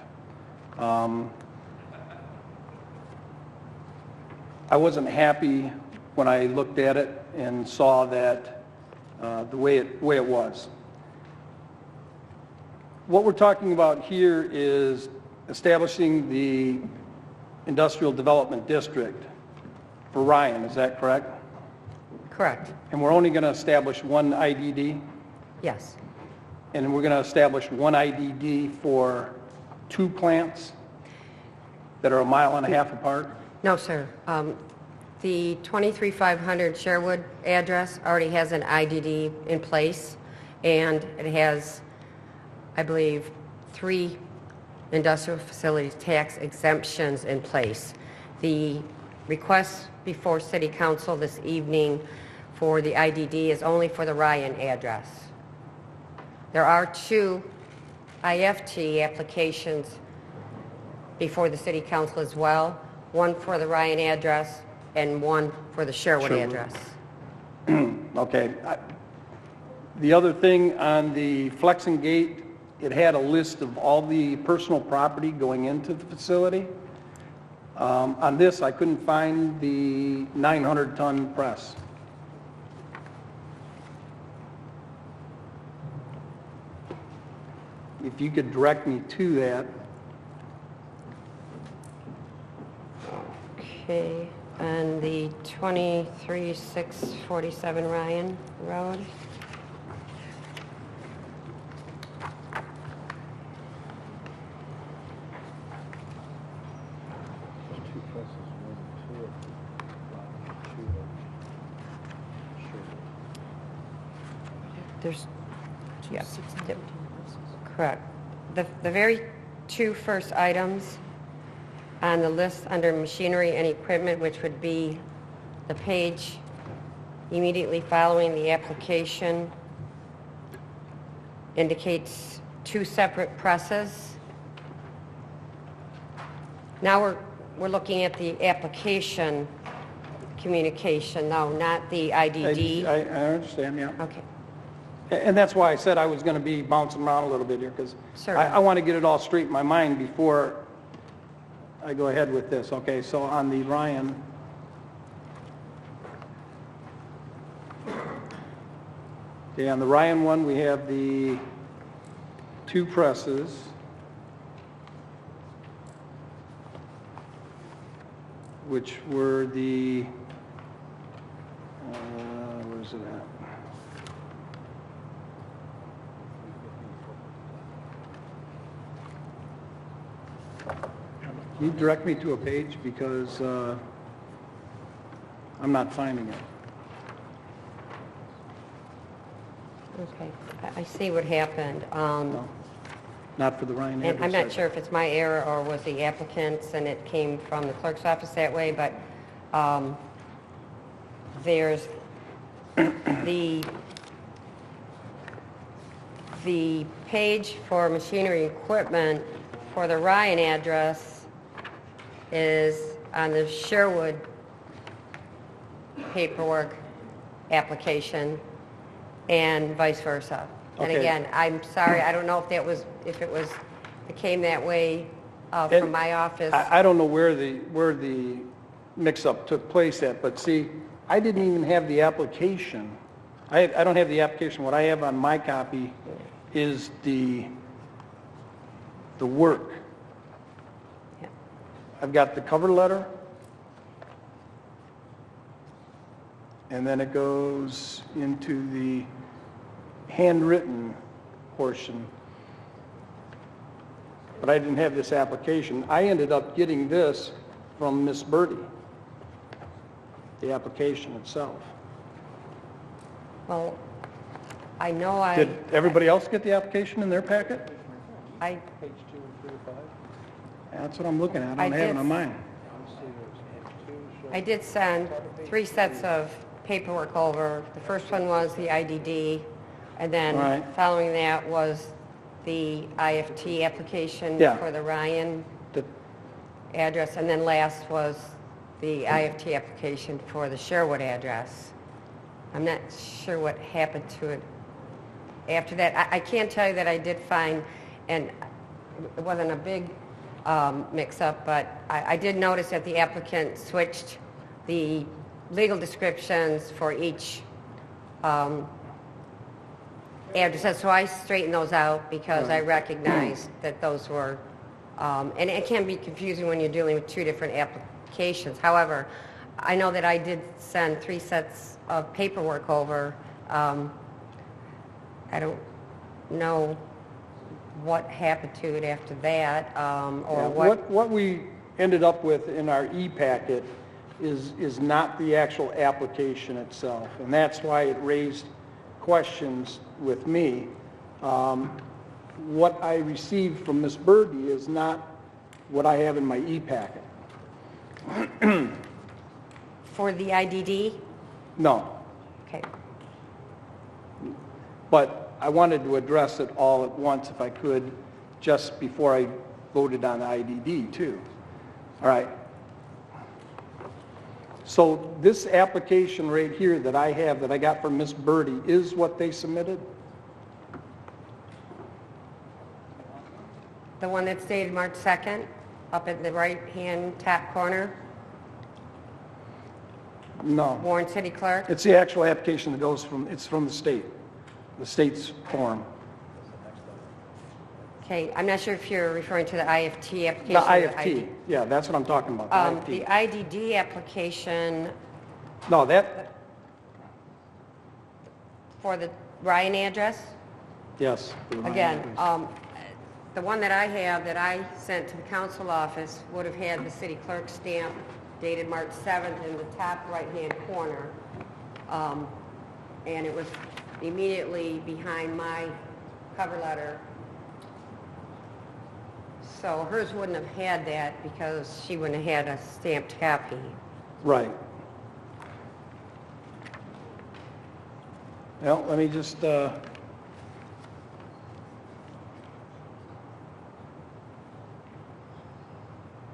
I wasn't happy when I looked at it and saw that the way it was. What we're talking about here is establishing the industrial development district for Ryan, is that correct? Correct. And we're only going to establish one IDD? Yes. And we're going to establish one IDD for 2 plants that are 1.5 miles apart? No, sir. The 23500 Sherwood address already has an IDD in place, and it has, I believe, 3 industrial facilities tax exemptions in place. The request before City Council this evening for the IDD is only for the Ryan address. There are 2 IFT applications before the City Council as well, one for the Ryan address and one for the Sherwood address. Okay. The other thing on the Flexing Gate, it had a list of all the personal property going into the facility. On this, I couldn't find the 900-ton press. If you could direct me to that. Okay, and the 23647 Ryan Road. There's, yeah, correct. The very 2 first items on the list under machinery and equipment, which would be the page immediately following the application, indicates 2 separate presses. Now we're looking at the application communication, no, not the IDD. I understand, yeah. Okay. And that's why I said I was going to be bouncing around a little bit here, because I want to get it all straight in my mind before I go ahead with this. Okay, so on the Ryan, okay, on the Ryan one, we have the 2 presses. Which were the, where's it at? Can you direct me to a page, because I'm not finding it. Okay, I see what happened. No, not for the Ryan And I'm address. not sure if it's my error or was the applicant's and it came from the clerk's office that way, but there's the page for machinery equipment for the Ryan address is on the Sherwood paperwork application and vice versa. And Okay. again, I'm sorry, I don't know if it came that way from my office. I don't know where the mix-up took place at, but see, I didn't even have the application. I don't have the application. What I have on my copy is the work. I've got the cover letter, and then it goes into the handwritten portion. But I didn't have this application. I ended up getting this from Miss Birdie, the application itself. Well, I know Did everybody else get the application in their packet? I Page 2 and 3 to 5? That's what I'm looking at. I I don't have it did. on mine. I did send 3 sets of paperwork over. The first one was the IDD, and then Right. following that was the IFT application Yeah. for the Ryan The- address, and then last was the IFT application for the Sherwood address. I'm not sure what happened to it after that. I can tell you that I did find, and it wasn't a big mix-up, but I did notice that the applicant switched the legal descriptions for each addresses, so I straightened those out because I recognized that those were, and it can be confusing when you're dealing with two different applications. However, I know that I did send 3 sets of paperwork over. I don't know what happened to it after that, or What we ended up with in our e-packet is not the actual application itself, and that's why it raised questions with me. What I received from Ms. Birdie is not what I have in my e-packet. For the IDD? No. Okay. But I wanted to address it all at once if I could, just before I voted on the IDD too. All right. So this application right here that I have, that I got from Ms. Birdie, is what they submitted? The one that's dated March 2nd, up in the right-hand top corner, No. Warren City Clerk? It's the actual application that goes from, it's from the state's form. Okay, I'm not sure if you're referring to the IFT application. The or IFT, yeah, that's what I'm talking about, the The IFT. IDD application No, that, for the Ryan address? yes. Again, the one that I have that I sent to the council office would have had the city clerk stamp dated March 7th in the top right-hand corner. And it was immediately behind my cover letter. So hers wouldn't have had that because she wouldn't have had a stamped copy. Right. Well, let me just, let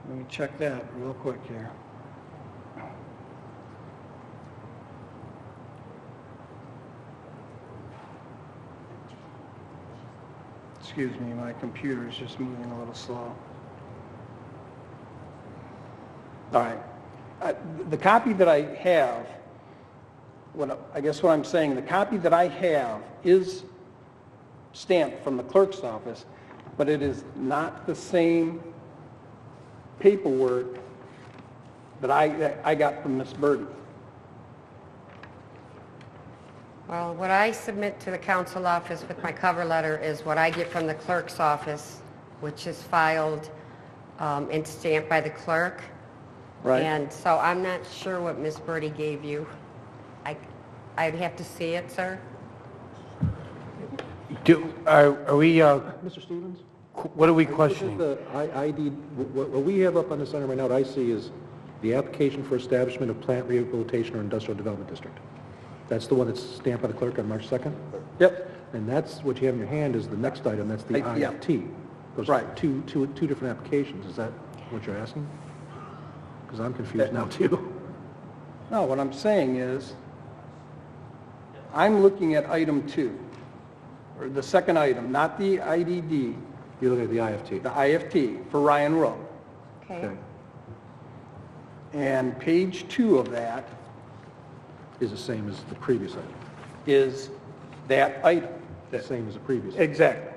me check that real quick here. Excuse me, my computer is just moving a little slow. All right. The copy that I have, I guess what I'm saying, the copy that I have is stamped from the clerk's office, but it is not the same paperwork that I got from Ms. Birdie. Well, what I submit to the council office with my cover letter is what I get from the clerk's office, which is filed and stamped by the clerk. Right. And so I'm not sure what Ms. Birdie gave you. I'd have to see it, sir. Are we, Mr. Stevens? what are we This is questioning? the ID, what we have up on the center right now, what I see is the application for establishment of plant rehabilitation or industrial development district. That's the one that's stamped by the clerk on March 2nd? Yep. And that's what you have in your hand is the next item, that's the Yeah. IFT. Those Right. are two different applications, is that what you're asking? Because I'm confused now too. No, what I'm saying is, I'm looking at item 2, or the second item, not the IDD, You're looking at the IFT. the IFT for Ryan Road. Okay. And page 2 of that Is the same as the previous item, is that item. the same as the previous. item. Exactly.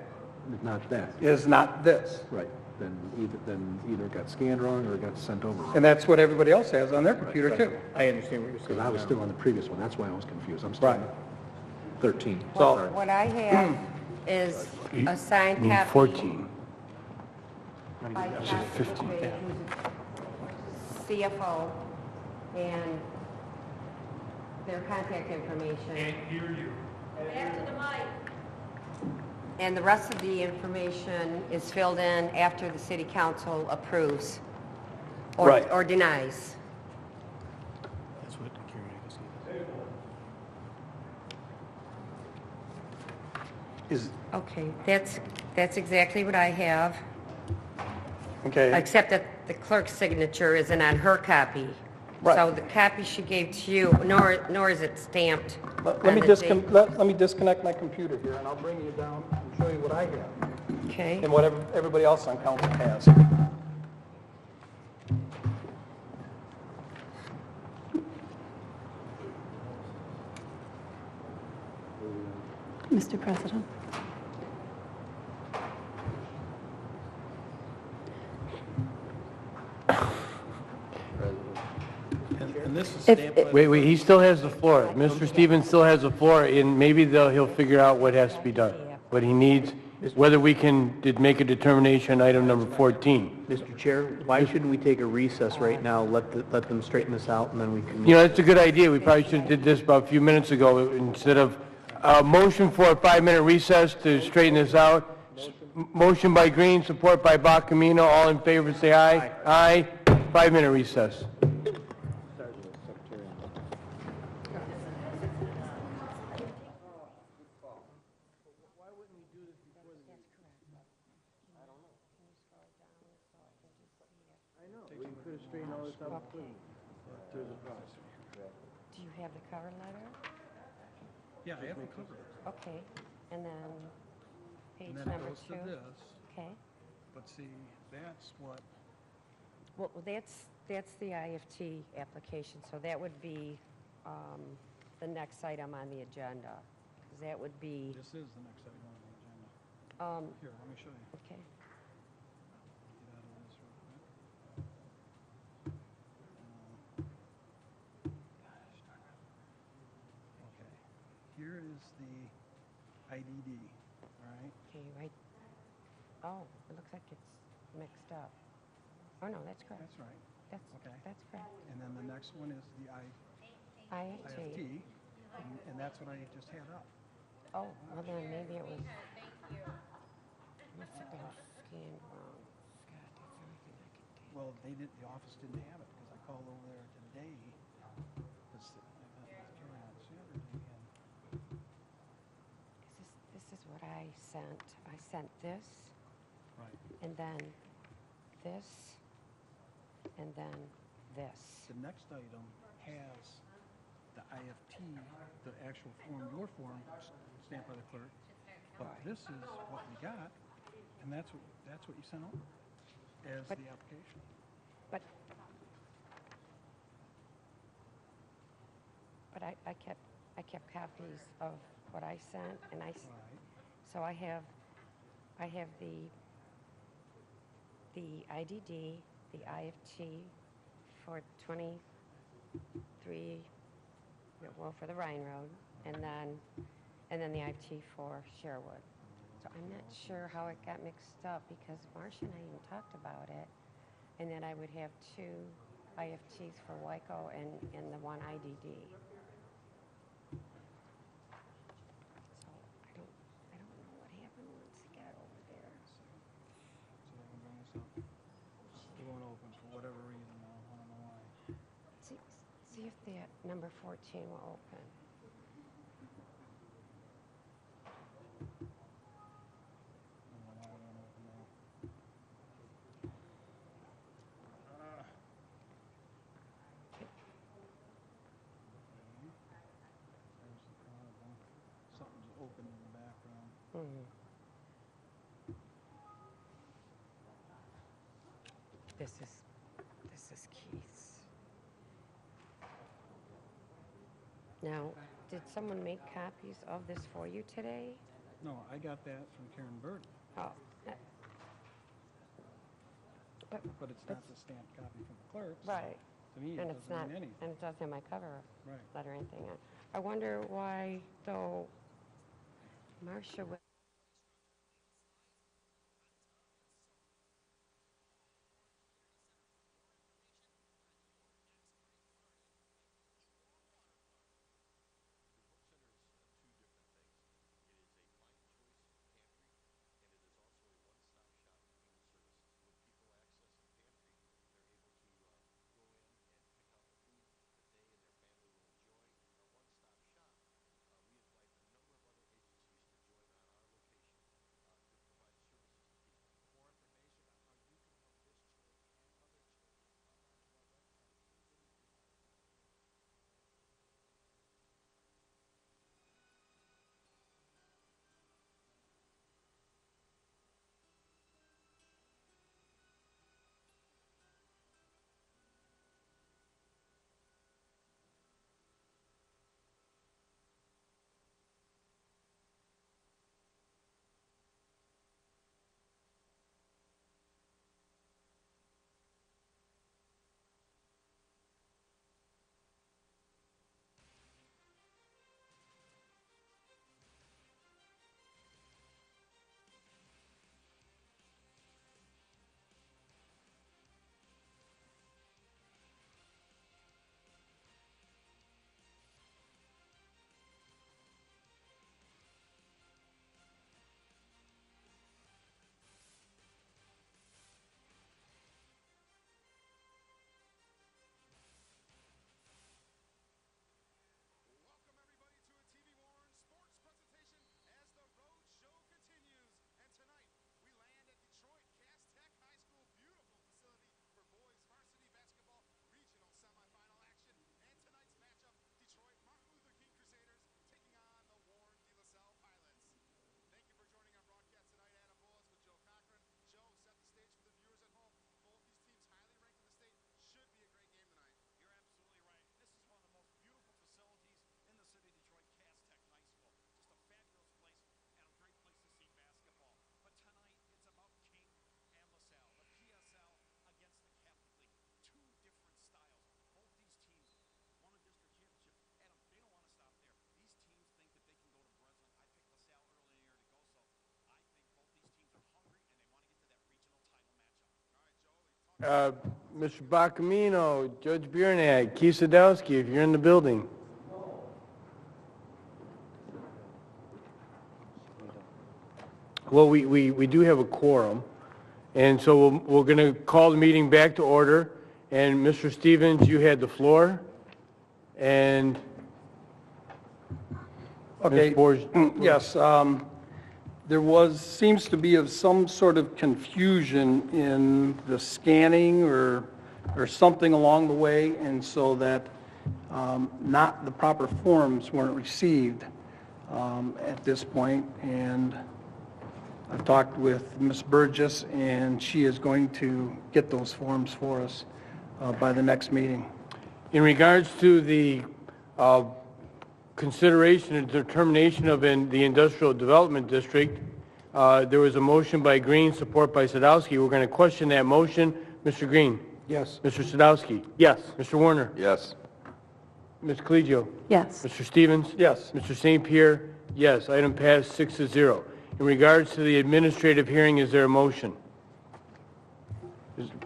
Not that. Is not this. Right. Then either it got scanned wrong or it got sent over. And that's what everybody else has on their computer too. I understand what you're saying. Because I was still on the previous one, that's why I was confused. I'm still Right. on 13. Well, Sorry. what I have is a signed Need copy. 14. by Constance 15. Wade, who's CFO, and their contact information. Can't hear you. After the mic. And the rest of the information is filled in after the city council approves or, Right. or denies. That's what Is, Okay, that's exactly what I have, okay. except that the clerk's signature isn't on her copy. Right. So the copy she gave to you, nor is it stamped. Let on me the let me disconnect my computer here, and I'll bring you down and show you what I have, date. Okay. and what everybody else on council has. Mr. President. And this is If- stamped by... Wait, he still has the floor. Mr. Stevens still has the floor, and maybe he'll figure out what has to be done. What he needs, whether we can make a determination on item number 14. Mr. Chair, why shouldn't we take a recess right now, let them straighten this out, and then we can... You know, that's a good idea. We probably should have did this about a few minutes ago instead of motion for a 5-minute recess to straighten this out. Motion by Green, support by Bacamino. All in favor, say aye. Aye. 5-minute recess. Do you have the cover letter? Yeah, I have the cover. Okay, and then page And then it number goes to 2? this. Okay. But see, that's what... Well, that's the IFT application, so that would be the next item on the agenda. 'Cause that would be, This is the next item on the agenda. Here, let me show you. okay. Get out of this real quick. Okay, here is the IDD, all right? Okay, right. Oh, it looks like it's mixed up. Oh, no, that's correct. That's right. Okay. That's correct. And then the next one is the IFT. IFT, and that's what I just had up. Oh, well then maybe it was... Must have been scanned wrong. Scott, that's the only thing I could do. Well, the office didn't have it, because I called over there today, because I was carrying on Saturday, and This is what I sent. I sent this, right. and then this, and then this. The next item has the IFT, the actual form, your form, stamped by the clerk, but this is what we got, and that's what you sent over as the application. But I kept copies of what I sent, and so I have the IDD, the IFT for 23, well, for the Rhine Road, and then the IFT for Sherwood. So I'm not sure how it got mixed up, because Marcia and I even talked about it, and then I would have 2 IFTs for Wyco and the 1 IDD. So I don't know what happened once it got over there. So I can bring this up. It won't open for whatever reason now. I don't know why. See if the number 14 will open. There's the problem. Something's open in the background. This is Keith's. Now, did someone make copies of this for you today? No, I got that from Karen Burton, Oh, but it's not the stamped copy from the clerk. so right. To me, it And doesn't it's not, mean anything. and it doesn't have my cover Right. letter or anything on. I wonder why, though, Marcia would... Mr. Bacamino, Judge Biernack, Keith Sadowski, if you're in the building. Well, we do have a quorum, and so we're going to call the meeting back to order. And Mr. Stevens, you had the floor, and Okay, Ms. Borges. yes, there seems to be some sort of confusion in the scanning or something along the way, and so that not the proper forms weren't received at this point. And I've talked with Ms. Burgess, and she is going to get those forms for us by the next meeting. In regards to the consideration and determination of the Industrial Development District, there was a motion by Green, support by Sadowski. We're going to question that motion. Mr. Green? Yes. Mr. Sadowski? Yes. Mr. Warner? Yes. Ms. Collegio? Yes. Mr. Stevens? Yes. Mr. St. Pierre? Yes. Item passed 6-0. In regards to the administrative hearing, is there a motion?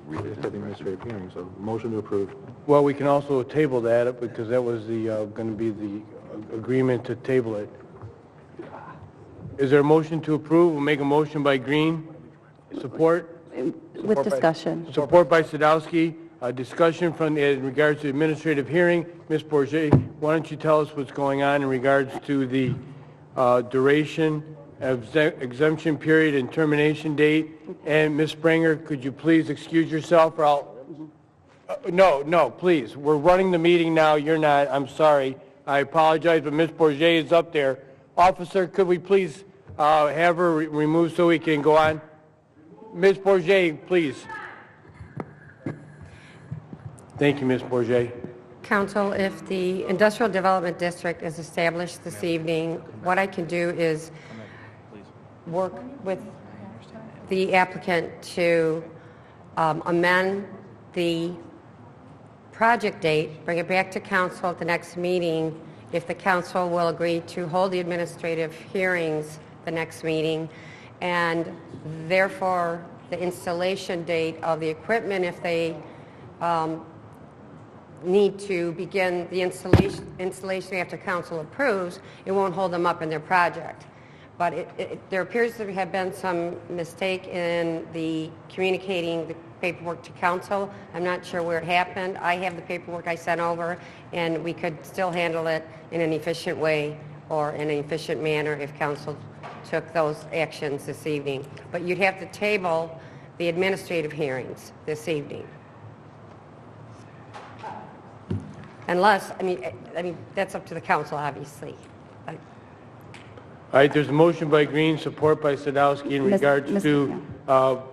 We just had the administrative hearing, so motion to approve. Well, we can also table that because that was going to be the agreement to table it. Is there a motion to approve? We'll make a motion by Green. Support? With discussion. Support by Sadowski. Discussion in regards to the administrative hearing. Ms. Bourget, why don't you tell us what's going on in regards to the duration, exemption period, and termination date? And Ms. Springer, could you please excuse yourself, or I'll... No, please. We're running the meeting now. You're not. I'm sorry. I apologize, but Ms. Bourget is up there. Officer, could we please have her removed so we can go on? Ms. Bourget, please. Thank you, Ms. Bourget. Council, if the Industrial Development District is established this evening, what I can do is work with the applicant to amend the project date, bring it back to council at the next meeting, if the council will agree to hold the administrative hearings the next meeting, and therefore the installation date of the equipment, if they need to begin the installation after council approves, it won't hold them up in their project. But there appears to have been some mistake in the communicating the paperwork to council. I'm not sure where it happened. I have the paperwork I sent over, and we could still handle it in an efficient way or in an efficient manner if council took those actions this evening. But you'd have to table the administrative hearings this evening. Unless, I mean, that's up to the council, obviously. All right, there's a motion by Green, support by Sadowski in regards to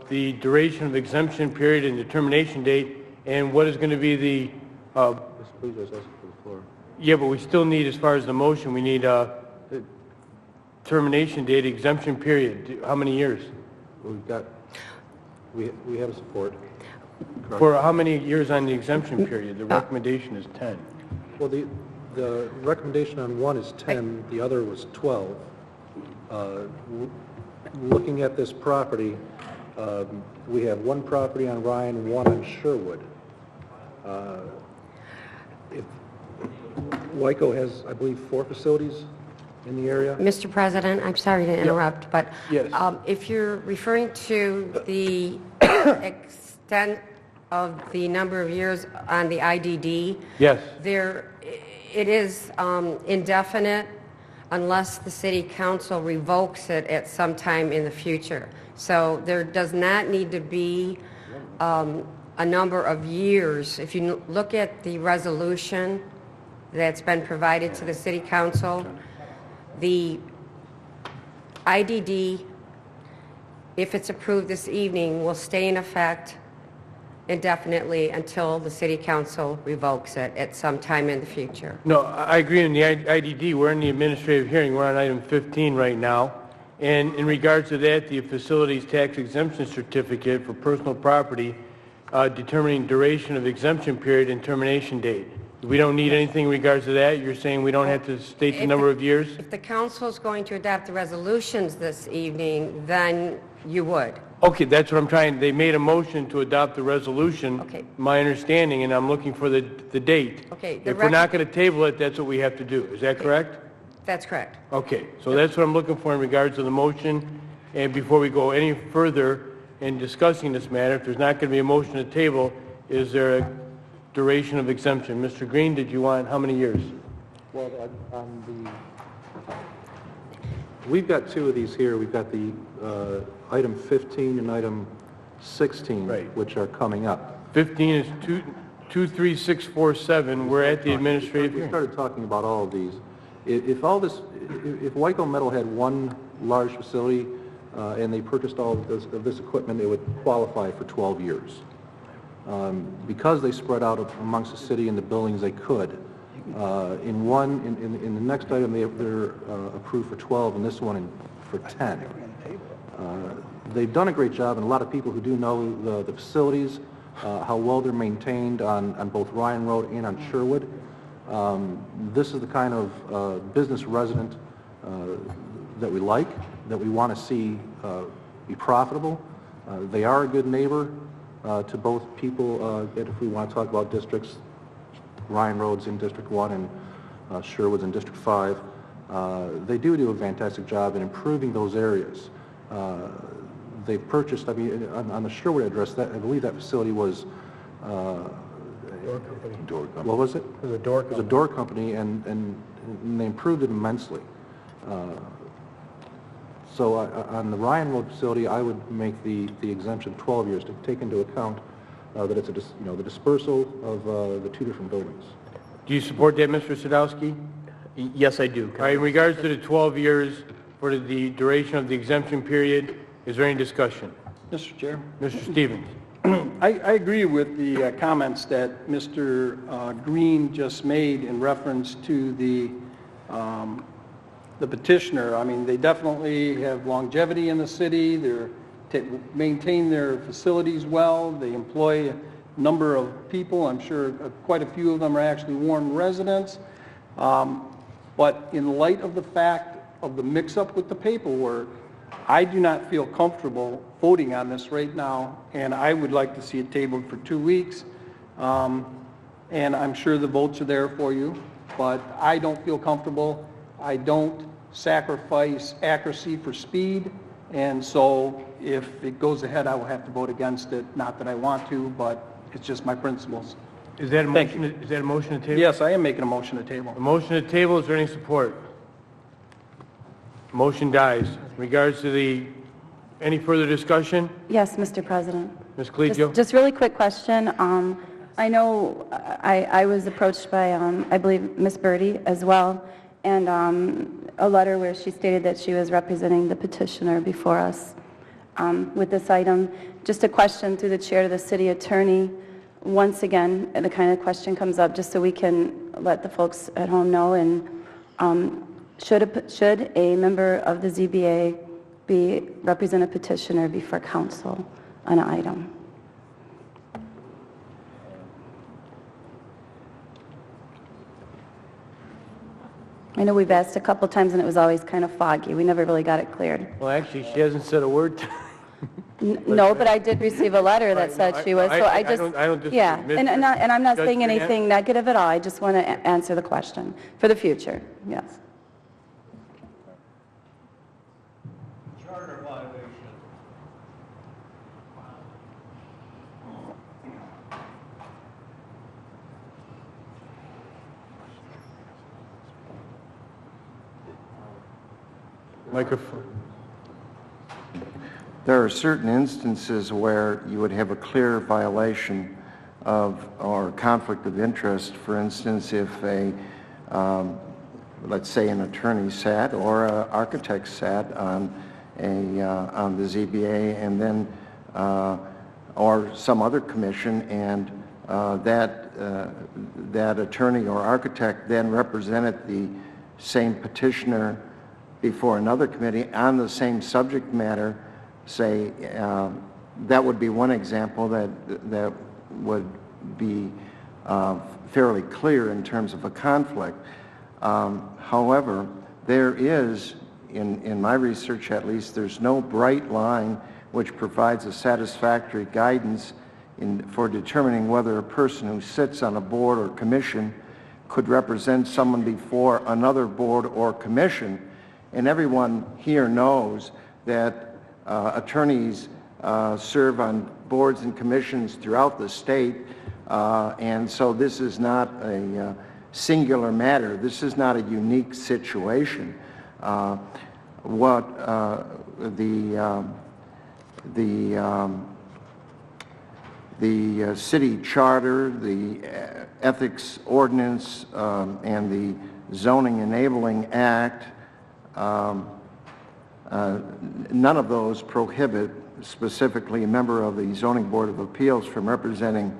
the duration of exemption period and determination date, and what is going to be the... Please, I was asking for the floor. Yeah, but we still need, as far as the motion, we need the termination date, exemption period. How many years? We have support. Correct. For how many years on the exemption period? The recommendation is 10. Well, the recommendation on one is 10, the other was 12. Looking at this property, we have one property on Ryan and one on Sherwood. Wyco has, I believe, 4 facilities in the area. Mr. President, I'm sorry to interrupt, but Yes. if you're referring to the extent of the number of years on the IDD, Yes. it is indefinite unless the city council revokes it at some time in the future. So there does not need to be a number of years. If you look at the resolution that's been provided to the city council, the IDD, if it's approved this evening, will stay in effect indefinitely until the city council revokes it at some time in the future. No, I agree on the IDD. We're in the administrative hearing. We're on item 15 right now. And in regards to that, the facilities tax exemption certificate for personal property determining duration of exemption period and termination date. We don't need anything in regards to that? You're saying we don't have to state the number of years? If the council is going to adopt the resolutions this evening, then you would. Okay, that's what I'm trying, they made a motion to adopt the resolution. Okay. My understanding, and I'm looking for the date. Okay, the If we're not rec- going to table it, that's what we have to do. Is that correct? That's correct. Okay, so that's what I'm looking for in regards to the motion. And before we go any further in discussing this matter, if there's not going to be a motion to table, is there a duration of exemption? Mr. Green, did you want how many years? Well, we've got two of these here. We've got the item 15 and item 16, which are coming up. 15 is 23647. We're at the administrative We hearing. started talking about all of these. If Whiteko Metal had one large facility and they purchased all of this equipment, they would qualify for 12 years. Because they spread out amongst the city and the buildings, they could. In the next item, they're approved for 12, and this one for 10. They've done a great job, and a lot of people who do know the facilities, how well they're maintained on both Ryan Road and on Sherwood. This is the kind of business resident that we like, that we want to see be profitable. They are a good neighbor to both people, if we want to talk about districts. Ryan Road's in District 1 and Sherwood's in District 5. They do a fantastic job in improving those areas. They've purchased, I mean, on the Sherwood address, I believe that facility was, what was it? It was a door company. It was a door company, and they improved it immensely. So on the Ryan Road facility, I would make the exemption 12 years to take into account that it's the dispersal of the two different buildings. Do you support that, Mr. Sadowski? Yes, I do. All right, in regards to the 12 years for the duration of the exemption period, is there any discussion? Mr. Chair. Mr. Stevens. I agree with the comments that Mr. Green just made in reference to the petitioner. I mean, they definitely have longevity in the city. They're maintain their facilities well. They employ a number of people. I'm sure quite a few of them are actually Warren residents. But in light of the fact of the mix-up with the paperwork, I do not feel comfortable voting on this right now, and I would like to see it tabled for 2 weeks. And I'm sure the votes are there for you, but I don't feel comfortable. I don't sacrifice accuracy for speed, and so if it goes ahead, I will have to vote against it. Not that I want to, but it's just my principles. Is that a motion? Is that a motion to table? Yes, I am making a motion to table. A motion to table, is there any support? Motion dies. In regards to any further discussion? Yes, Mr. President. Ms. Clegio? Just really quick question. I know I was approached by, I believe, Ms. Birdie as well, and a letter where she stated that she was representing the petitioner before us with this item. Just a question through the chair to the city attorney. Once again, the kind of question comes up just so we can let the folks at home know. And should a member of the ZBA represent a petitioner before council on an item? I know we've asked a couple times and it was always kind of foggy. We never really got it cleared. Well, actually, she hasn't said a word. No, but I did receive a letter that said she was, so I just, I don't disagree. yeah, and I'm not Judge saying Grant? anything negative at all. I just want to answer the question for the future, yes. Charter violation. Microphone. There are certain instances where you would have a clear violation of or conflict of interest. For instance, if let's say an attorney sat or an architect sat on the ZBA and then or some other commission, and that attorney or architect then represented the same petitioner before another committee on the same subject matter. Say that would be one example that would be fairly clear in terms of a conflict. However, there is in my research at least, there's no bright line which provides a satisfactory guidance for determining whether a person who sits on a board or commission could represent someone before another board or commission. And everyone here knows that attorneys serve on boards and commissions throughout the state, and so this is not a singular matter. This is not a unique situation. The city charter, the ethics ordinance, and the zoning enabling act, none of those prohibit specifically a member of the zoning board of appeals from representing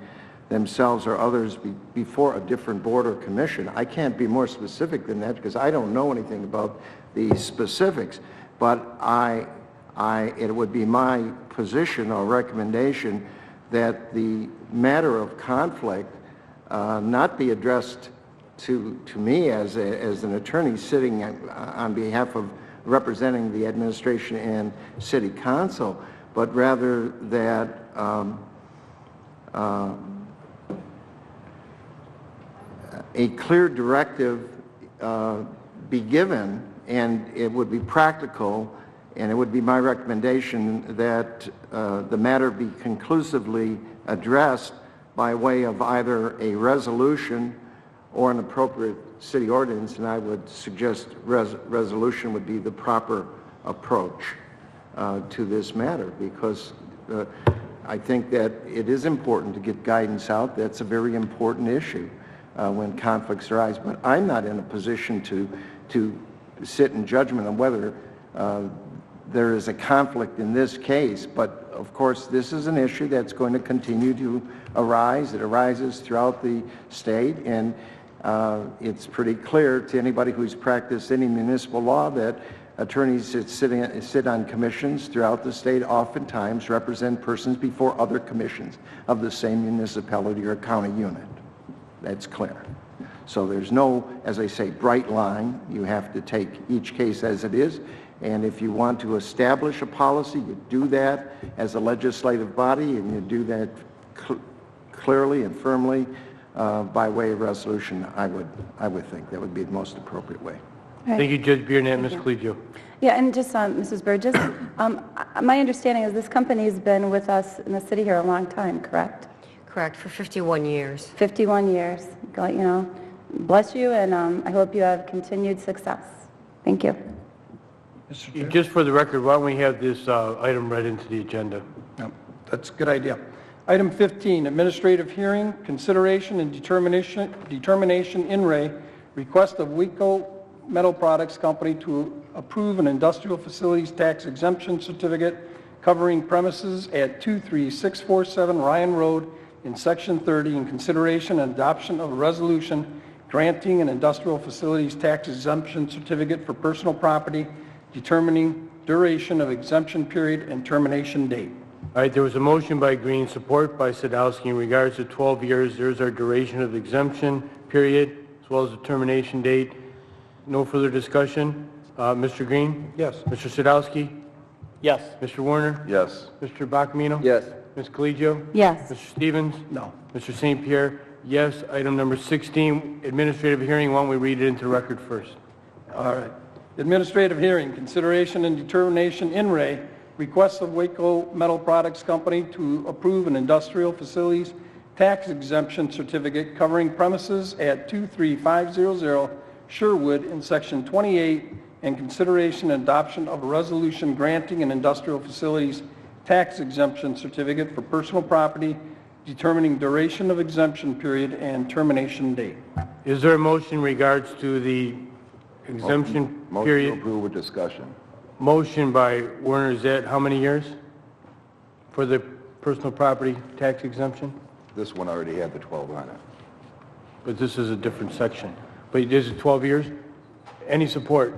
themselves or others before a different board or commission. I can't be more specific than that because I don't know anything about the specifics, but it would be my position or recommendation that the matter of conflict not be addressed to me as an attorney sitting on behalf of representing the administration and city council, but rather that a clear directive be given, and it would be practical, and it would be my recommendation that the matter be conclusively addressed by way of either a resolution or an appropriate city ordinance, and I would suggest resolution would be the proper approach to this matter, because I think that it is important to get guidance out. That's a very important issue when conflicts arise, but I'm not in a position to sit in judgment on whether there is a conflict in this case, but of course this is an issue that's going to continue to arise. It arises throughout the state, and it's pretty clear to anybody who's practiced any municipal law that attorneys that sit on commissions throughout the state oftentimes represent persons before other commissions of the same municipality or county unit. That's clear. So there's no, as I say, bright line. You have to take each case as it is, and if you want to establish a policy, you do that as a legislative body, and you do that clearly and firmly by way of resolution. I would think that would be the most appropriate way. Right. Thank you, Judge Biernatt. Ms. Collegio. Yeah, and just Mrs. Burgess, my understanding is this company's been with us in the city here a long time, correct? Correct, for 51 years. 51 years. God, you know, bless you, and I hope you have continued success. Thank you. Just for the record, why don't we have this item read into the agenda? Yep, that's a good idea. Item 15, administrative hearing, consideration and determination in re, request of WCC Metal Products Company to approve an industrial facilities tax exemption certificate covering premises at 23647 Ryan Road in Section 30 in consideration and adoption of a resolution granting an industrial facilities tax exemption certificate for personal property, determining duration of exemption period and termination date. All right, there was a motion by Green, support by Sadowski in regards to 12 years. There's our duration of the exemption period as well as the termination date. No further discussion. Mr. Green? Yes. Mr. Sadowski? Yes. Mr. Warner? Yes. Mr. Bacamino? Yes. Ms. Collegio? Yes. Mr. Stevens? No. Mr. St. Pierre? Yes. Item number 16, administrative hearing. Why don't we read it into record first? All right. Administrative hearing, consideration and determination in re, request of WCC Metal Products Company to approve an industrial facilities tax exemption certificate covering premises at 23500 Sherwood in Section 28, and consideration and adoption of a resolution granting an industrial facilities tax exemption certificate for personal property, determining duration of exemption period and termination date. Is there a motion in regards to the exemption period? Motion to approve with discussion. Motion by Werner. Is that how many years for the personal property tax exemption? This one already had the 12 on it. But this is a different section. But this is 12 years? Any support?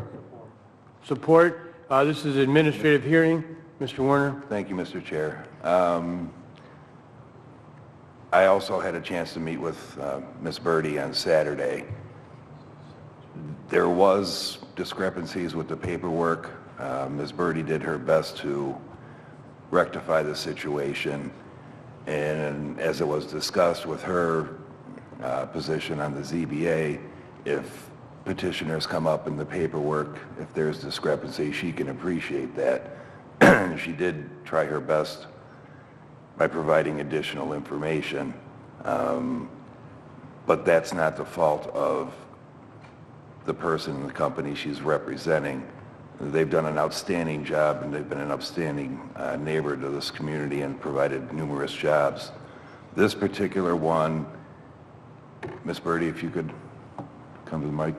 Support. This is administrative hearing. Mr. Werner. Thank you, Mr. Chair. I also had a chance to meet with Ms. Birdie on Saturday. There was discrepancies with the paperwork. Ms. Birdie did her best to rectify the situation, and as it was discussed with her position on the ZBA, if petitioners come up in the paperwork, if there's discrepancy, she can appreciate that. She did try her best by providing additional information, but that's not the fault of the person in the company she's representing. They've done an outstanding job, and they've been an outstanding neighbor to this community and provided numerous jobs. This particular one, Ms. Birdie, if you could come to the mic.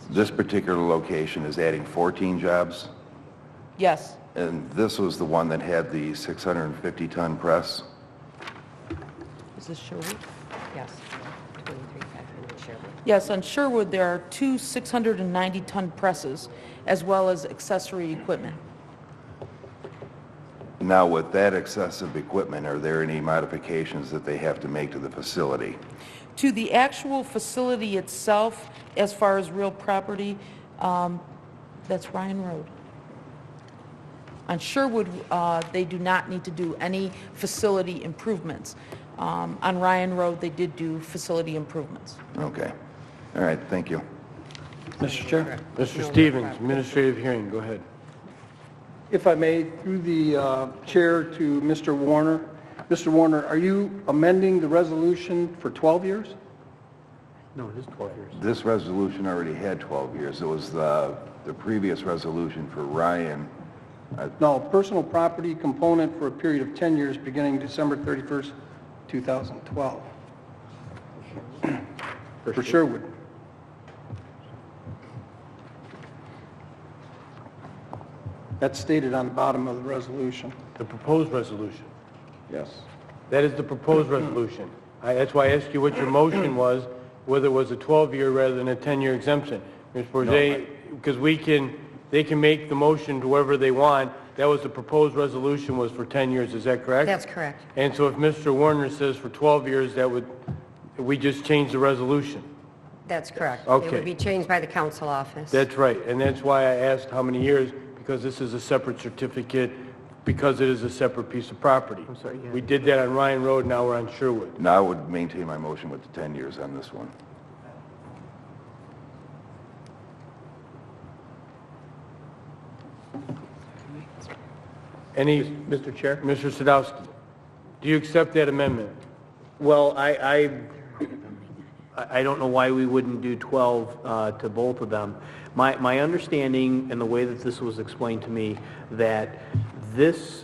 This particular location is adding 14 jobs, Yes. and this was the one that had the 650-ton press. Is this Sherwood? Yes. 23,500 Sherwood. Yes, on Sherwood, there are two 690-ton presses, as well as accessory equipment. Now, with that excessive equipment, are there any modifications that they have to make to the facility? To the actual facility itself, as far as real property, that's Ryan Road. On Sherwood, they do not need to do any facility improvements. On Ryan Road, they did do facility improvements. Okay. All right, thank you. Mr. Chair? Mr. Stevens, administrative hearing, go ahead. If I may, through the chair to Mr. Warner. Mr. Warner, are you amending the resolution for 12 years? No, it is 12 years. This resolution already had 12 years. It was the previous resolution for Ryan. No, personal property component for a period of 10 years beginning December 31st, 2012. For Sherwood. That's stated on the bottom of the resolution. The proposed resolution. Yes. That is the proposed resolution. That's why I asked you what your motion was, whether it was a 12-year rather than a 10-year exemption. Ms. Bourget, because they can make the motion to whoever they want. That was the proposed resolution was for 10 years, is that correct? That's correct. And so if Mr. Warner says for 12 years, we just change the resolution. That's correct. Okay. It would be changed by the council office. That's right, and that's why I asked how many years, because this is a separate certificate, because it is a separate piece of property. I'm sorry, yeah. We did that on Ryan Road, now we're on Sherwood. Now I would maintain my motion with the 10 years on this one. Mr. Chair? Mr. Sadowski, do you accept that amendment? Well, I don't know why we wouldn't do 12 to both of them. My understanding and the way that this was explained to me, that this,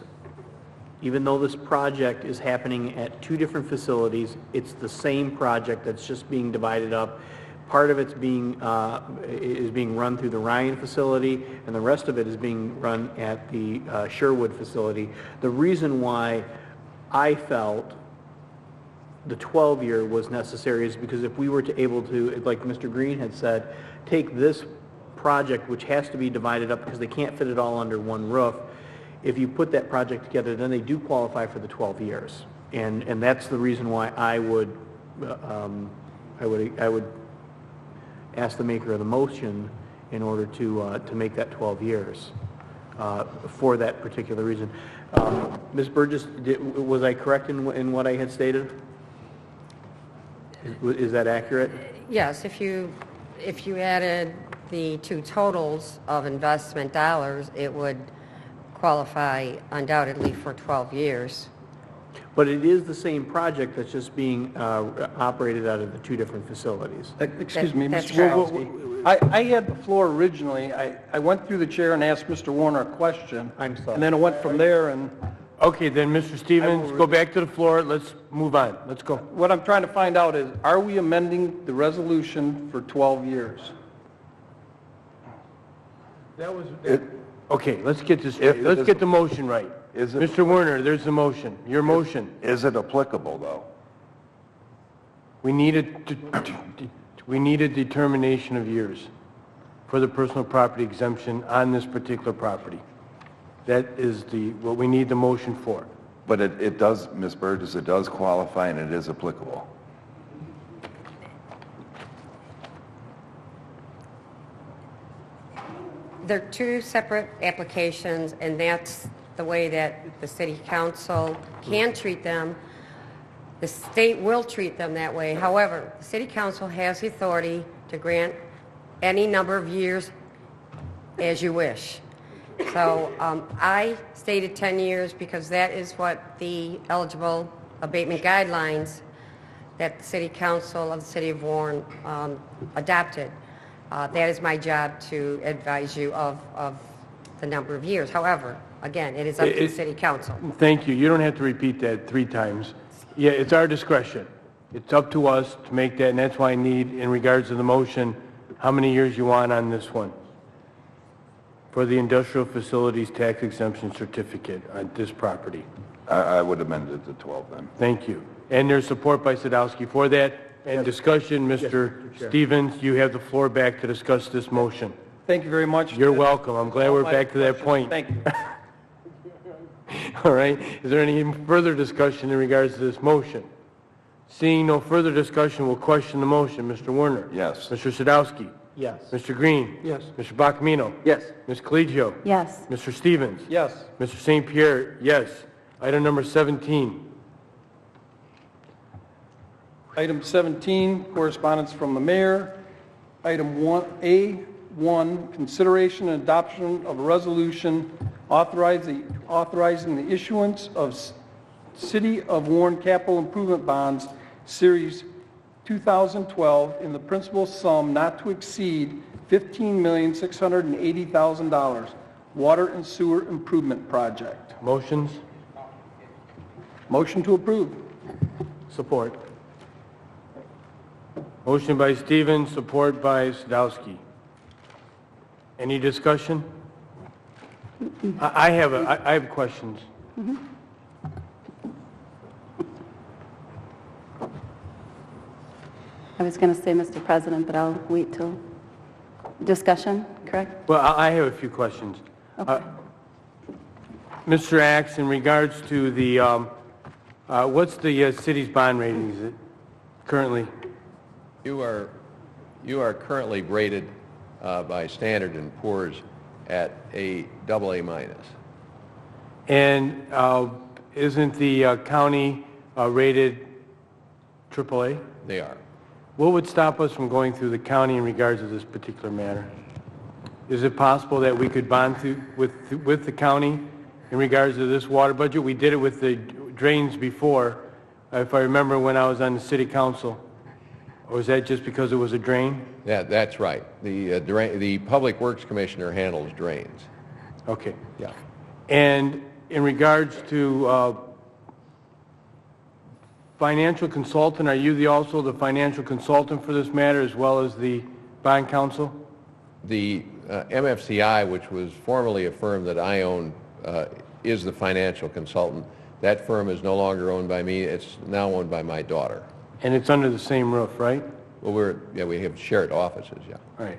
even though this project is happening at two different facilities, it's the same project that's just being divided up. Part of it's being run through the Ryan facility, and the rest of it is being run at the Sherwood facility. The reason why I felt the 12-year was necessary is because if we were to able to, like Mr. Green had said, take this project, which has to be divided up because they can't fit it all under one roof, if you put that project together, then they do qualify for the 12 years. And that's the reason why I would ask the maker of the motion in order to make that 12 years for that particular reason. Ms. Burgess, was I correct in what I had stated? Is that accurate? Yes, if you added the two totals of investment dollars, it would qualify undoubtedly for 12 years. But it is the same project that's just being operated out of the two different facilities. Excuse me, That's Mr. Sadowski. I had the floor originally. I went through the chair and asked Mr. Warner a question. I'm sorry. And then it went from there, and Okay, then, Mr. Stevens, go back to the floor, let's move on, let's go. what I'm trying to find out is, are we amending the resolution for 12 years? That was... Okay, let's get this straight. Let's get the motion right. Mr. Werner, there's the motion, your motion. Is it applicable, though? We need a determination of years for the personal property exemption on this particular property. That is what we need the motion for. But it does, Ms. Burgess, it does qualify and it is applicable. They're two separate applications, and that's the way that the city council can treat them. The state will treat them that way. However, the city council has the authority to grant any number of years as you wish. So I stated 10 years because that is what the eligible abatement guidelines that the city council of the city of Warren adopted. That is my job to advise you of the number of years. However, again, it is up to the city council. Thank you. You don't have to repeat that 3 times. Yeah, it's our discretion. It's up to us to make that, and that's why I need, in regards to the motion, how many years you want on this one for the industrial facilities tax exemption certificate on this property. I would amend it to 12 then. Thank you. And there's support by Sadowski for that. And discussion, Mr. Stevens, you have the floor back to discuss this motion. Thank you very much. You're welcome. I'm glad we're back to that point. Thank you. All right. Is there any further discussion in regards to this motion? Seeing no further discussion, we'll question the motion. Mr. Werner? Yes. Mr. Sadowski? Yes. Mr. Green? Yes. Mr. Bacamino? Yes. Ms. Collegio? Yes. Mr. Stevens? Yes. Mr. St. Pierre? Yes. Item number 17. Item 17, correspondence from the mayor. Item 1A1, consideration and adoption of a resolution authorizing the issuance of City of Warren Capital Improvement Bonds, Series 2012, in the principal sum not to exceed $15,680,000, water and sewer improvement project. Motions? Motion to approve. Support. Motion by Stevens, support by Sadowski. Any discussion? I have questions. I was going to say, Mr. President, but I'll wait till discussion, correct? Well, I have a few questions. Okay. Mr. Axe, in regards to the, what's the city's bond rating? Is it currently? You are currently rated by Standard & Poor's at a AA minus. And isn't the county rated AAA? They are. What would stop us from going through the county in regards to this particular matter? Is it possible that we could bond with the county in regards to this water budget? We did it with the drains before, if I remember when I was on the city council. Or was that just because it was a drain? Yeah, that's right. The Public Works Commissioner handles drains. Okay. Yeah. And in regards to financial consultant, are you also the financial consultant for this matter as well as the bond counsel? The MFCI, which was formerly a firm that I owned, is the financial consultant. That firm is no longer owned by me. It's now owned by my daughter. And it's under the same roof, right? Well, we have shared offices, yeah. Right.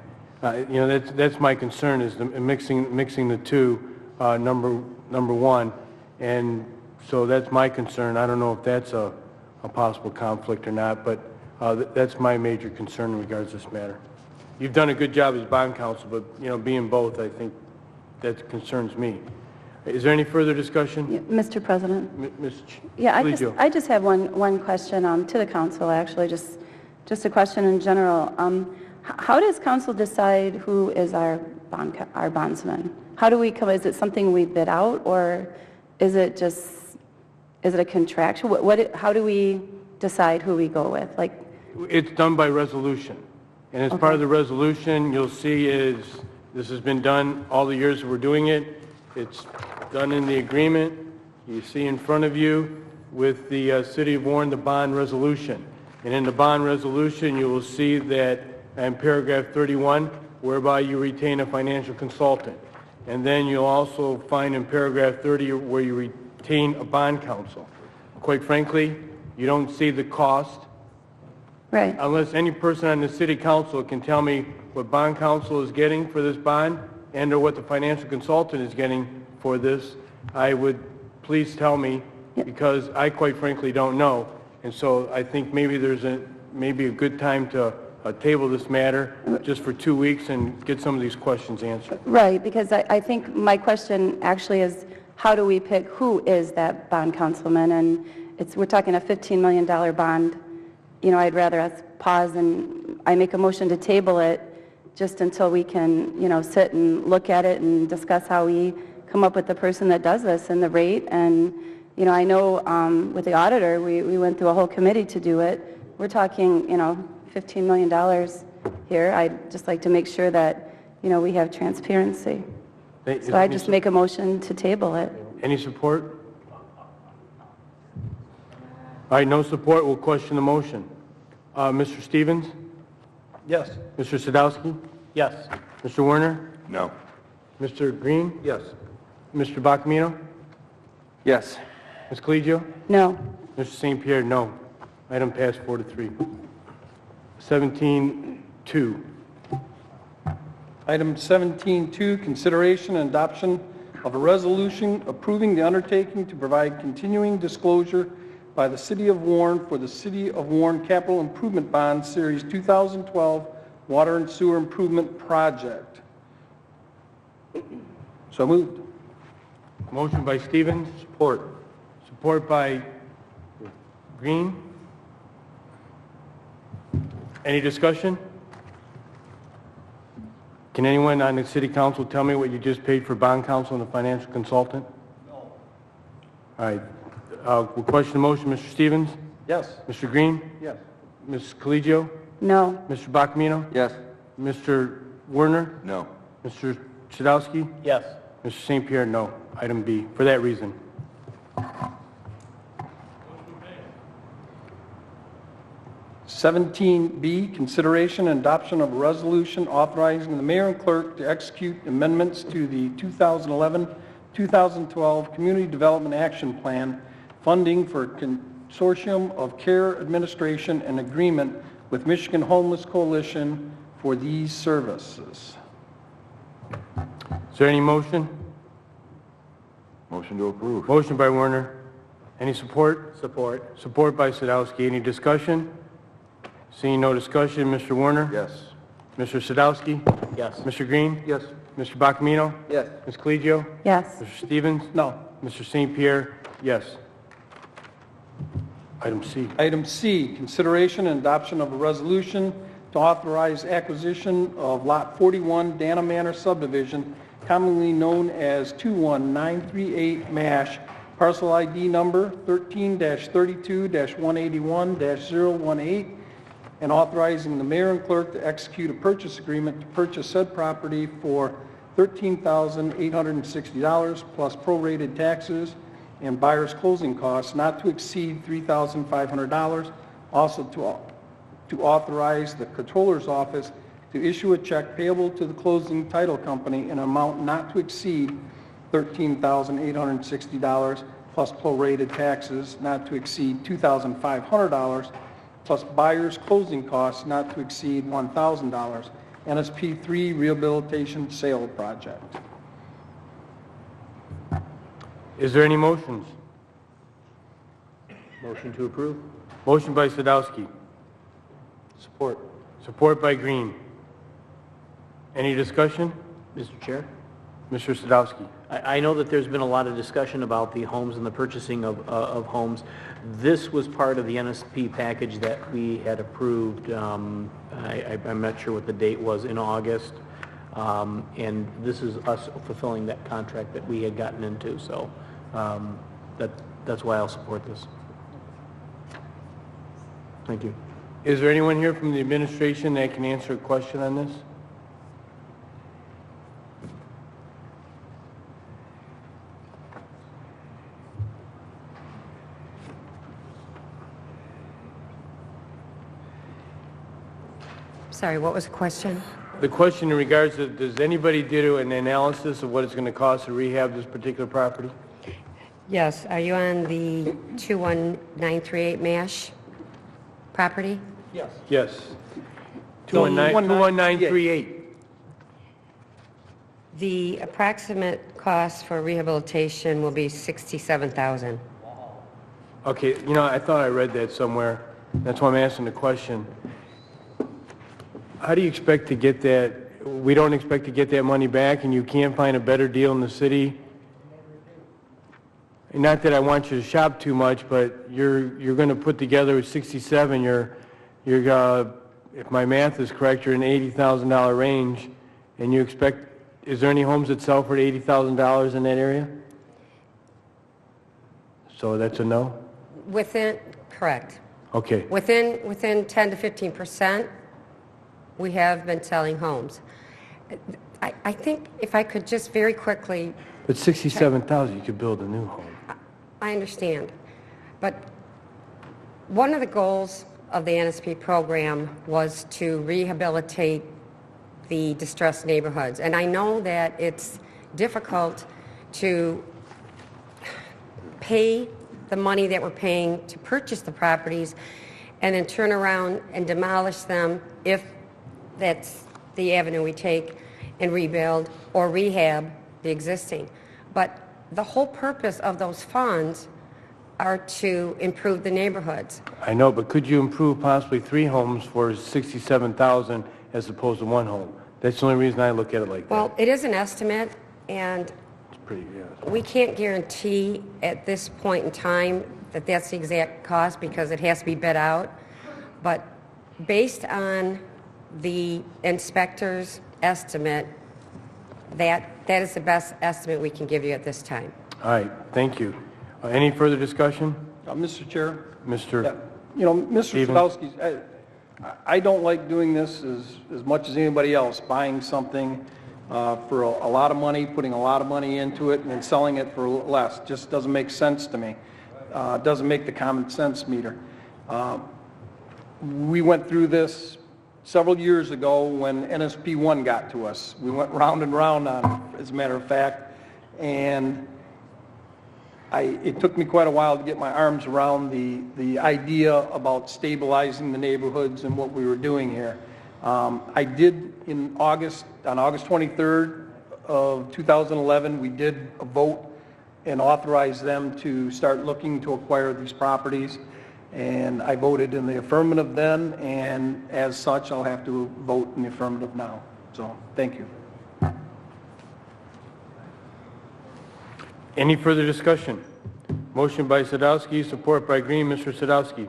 You know, that's my concern is the mixing the two, number one, and so that's my concern. I don't know if that's a possible conflict or not, but that's my major concern in regards to this matter. You've done a good job as bond counsel, but you know, being both, I think that concerns me. Is there any further discussion? Yeah, Mr. President? Ms. Yeah, Collegio. I just have one question to the council, actually, just a question in general. How does council decide who is our bondsman? How do we come? Is it something we bid out, or is it a contractual? How do we decide who we go with? Like, It's done by resolution, and as part of the resolution, you'll see this has been done all the years we're doing it. It's done in the agreement. You see in front of you with the City of Warren, the bond resolution. And in the bond resolution, you will see that in paragraph 31, whereby you retain a financial consultant. And then you'll also find in paragraph 30 where you retain a bond counsel. Quite frankly, you don't see the cost. Right. Unless any person on the city council can tell me what bond counsel is getting for this bond and or what the financial consultant is getting for this, I would please tell me because I quite frankly don't know. And so I think maybe there's maybe a good time to table this matter just for 2 weeks and get some of these questions answered. Right, because I think my question actually is, how do we pick who is that bond councilman? And we're talking a $15 million bond. You know, I'd rather us pause and I make a motion to table it just until we can, you know, sit and look at it and discuss how we come up with the person that does this and the rate. And, you know, I know with the auditor, we went through a whole committee to do it. We're talking, you know, $15 million here. I'd just like to make sure that, you know, we have transparency. So I just make a motion to table it. Any support? All right, no support, we'll question the motion. Mr. Stevens? Yes. Mr. Sadowski? Yes. Mr. Werner? No. Mr. Green? Yes. Mr. Bacamino? Yes. Ms. Collegio? No. Mr. St. Pierre, no. Item passed 4-3. 17-2. Item 17.2, consideration and adoption of a resolution approving the undertaking to provide continuing disclosure by the City of Warren for the City of Warren Capital Improvement Bond Series 2012 Water and Sewer Improvement Project. So moved. Motion by Stevens. Support. Support by Green. Any discussion? Can anyone on the City Council tell me what you just paid for bond counsel and a financial consultant? No. All right. We'll question the motion. Mr. Stevens? Yes. Mr. Green? Yes. Ms. Collegio? No. Mr. Bacamino? Yes. Mr. Werner? No. Mr. Sadowski? Yes. Mr. St. Pierre, no. Item B, for that reason. B, consideration and adoption of a resolution authorizing the mayor and clerk to execute amendments to the 2011-2012 Community Development Action Plan, funding for a consortium of care administration and agreement with Michigan Homeless Coalition for these services. Is there any motion? Motion to approve. Motion by Werner. Any support? Support. Support by Sadowski. Any discussion? Seeing no discussion, Mr. Werner? Yes. Mr. Sadowski? Yes. Mr. Green? Yes. Mr. Bacamino? Yes. Ms. Collegio? Yes. Mr. Stevens? No. Mr. St. Pierre? Yes. Item C. Item C, consideration and adoption of a resolution to authorize acquisition of Lot 41 Dana Manor subdivision, commonly known as 21938 MASH, parcel ID number 13-32-181-018, and authorizing the mayor and clerk to execute a purchase agreement to purchase said property for $13,860 plus prorated taxes and buyer's closing costs not to exceed $3,500. Also to authorize the Comptroller's Office to issue a check payable to the closing title company in an amount not to exceed $13,860 plus prorated taxes not to exceed $2,500 plus buyer's closing costs not to exceed $1,000. NSP 3 Rehabilitation Sale Project. Is there any motions? Motion to approve. Motion by Sadowski. Support. Support by Green. Any discussion? Mr. Chair? Mr. Sadowski. I know that there's been a lot of discussion about the homes and the purchasing of homes. This was part of the NSP package that we had approved, I'm not sure what the date was, in August. And this is us fulfilling that contract that we had gotten into. So that's why I'll support this. Thank you. Is there anyone here from the administration that can answer a question on this? Sorry, what was the question? The question in regards to, does anybody do an analysis of what it's going to cost to rehab this particular property? Yes, are you on the 21938 MASH property? Yes. Yes. 21938. The approximate cost for rehabilitation will be $67,000. Okay, you know, I thought I read that somewhere. That's why I'm asking the question. How do you expect to get that? We don't expect to get that money back, and you can't find a better deal in the city? Not that I want you to shop too much, but you're going to put together with 67. You're if my math is correct, you're in $80,000 range, and you expect. Is there any homes that sell for $80,000 in that area? So that's a no? Correct. Okay. Within 10 to 15%, we have been selling homes. I think if I could just very quickly... But 67,000, you could build a new home. I understand. But one of the goals of the NSP program was to rehabilitate the distressed neighborhoods. And I know that it's difficult to pay the money that we're paying to purchase the properties and then turn around and demolish them if that's the avenue we take and rebuild or rehab the existing. But the whole purpose of those funds are to improve the neighborhoods. I know, but could you improve possibly 3 homes for 67,000 as opposed to 1 home? That's the only reason I look at it like that. Well, it is an estimate, and It's pretty, yeah. we can't guarantee at this point in time that that's the exact cost because it has to be bid out. But based on the inspector's estimate, that is the best estimate we can give you at this time. All right, thank you. Any further discussion? Mr. Chair? Mr. Yeah. You know, Mr. Stevens? Sadowski, I don't like doing this as much as anybody else, buying something for a lot of money, putting a lot of money into it, and then selling it for less. Just doesn't make sense to me. It doesn't make the common sense meter. We went through this several years ago when NSP 1 got to us. We went round and round on it, as a matter of fact, and it took me quite a while to get my arms around the idea about stabilizing the neighborhoods and what we were doing here. I did on August 23rd of 2011, we did a vote and authorized them to start looking to acquire these properties. And I voted in the affirmative then, and as such, I'll have to vote in the affirmative now. So, thank you. Any further discussion? Motion by Sadowski, support by Green. Mr. Sadowski?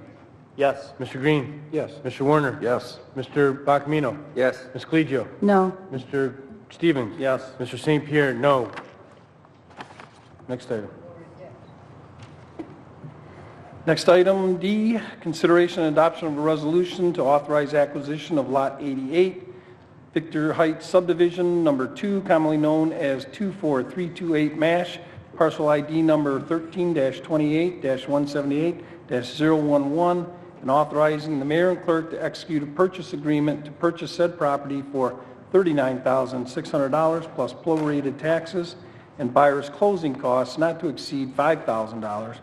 Yes. Mr. Green? Yes. Mr. Warner? Yes. Mr. Bacamino? Yes. Ms. Colegio? No. Mr. Stevens? Yes. Mr. St. Pierre? No. Next item. Next item, D, consideration and adoption of a resolution to authorize acquisition of Lot 88, Victor Heights subdivision number 2, commonly known as 24328 MASH, parcel ID number 13-28-178-011, and authorizing the mayor and clerk to execute a purchase agreement to purchase said property for $39,600 plus prorated taxes and buyer's closing costs not to exceed $5,000,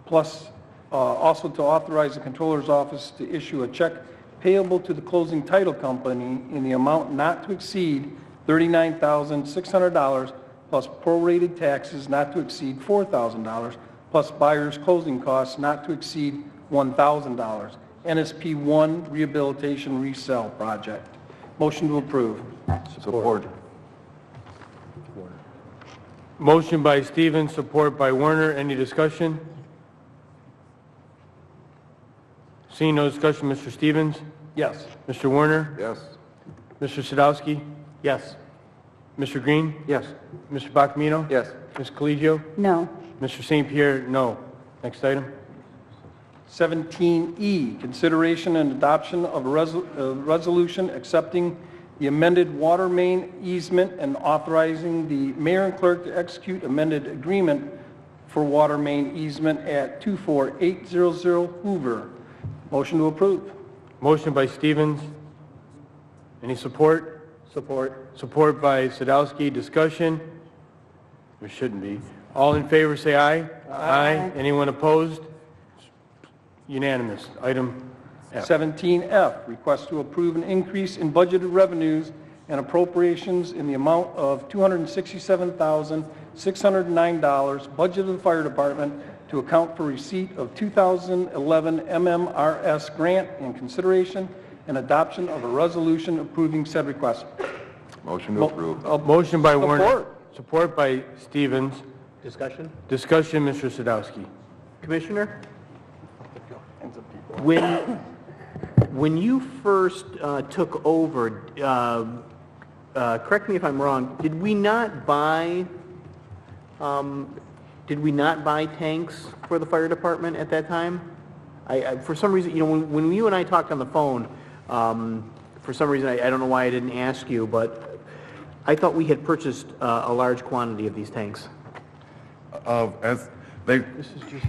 plus also to authorize the Comptroller's Office to issue a check payable to the closing title company in the amount not to exceed $39,600 plus prorated taxes not to exceed $4,000 plus buyer's closing costs not to exceed $1,000. NSP 1 Rehabilitation Resale Project. Motion to approve. Support. Motion by Stevens, support by Werner. Any discussion? Seeing no discussion, Mr. Stevens? Yes. Mr. Werner? Yes. Mr. Sadowski? Yes. Mr. Green? Yes. Mr. Bacamino? Yes. Ms. Colegio? No. Mr. St. Pierre? No. Next item. 17E, consideration and adoption of a resolution accepting the amended water main easement and authorizing the mayor and clerk to execute amended agreement for water main easement at 24800 Hoover. Motion to approve. Motion by Stevens. Any support? Support. Support by Sadowski. Discussion? There shouldn't be. All in favor say aye. Aye. Anyone opposed? Unanimous. Item F. 17F, request to approve an increase in budgeted revenues and appropriations in the amount of $267,609, budget of the fire department, to account for receipt of 2011 MMRS grant and consideration and adoption of a resolution approving said request. Motion to approve. Motion by Warner. Support. Support by Stevens. Discussion? Discussion, Mr. Sadowski. Commissioner? When you first took over, correct me if I'm wrong, did we not buy tanks for the fire department at that time? For some reason, you know, when you and I talked on the phone, for some reason, I don't know why I didn't ask you, but I thought we had purchased a large quantity of these tanks. This is just,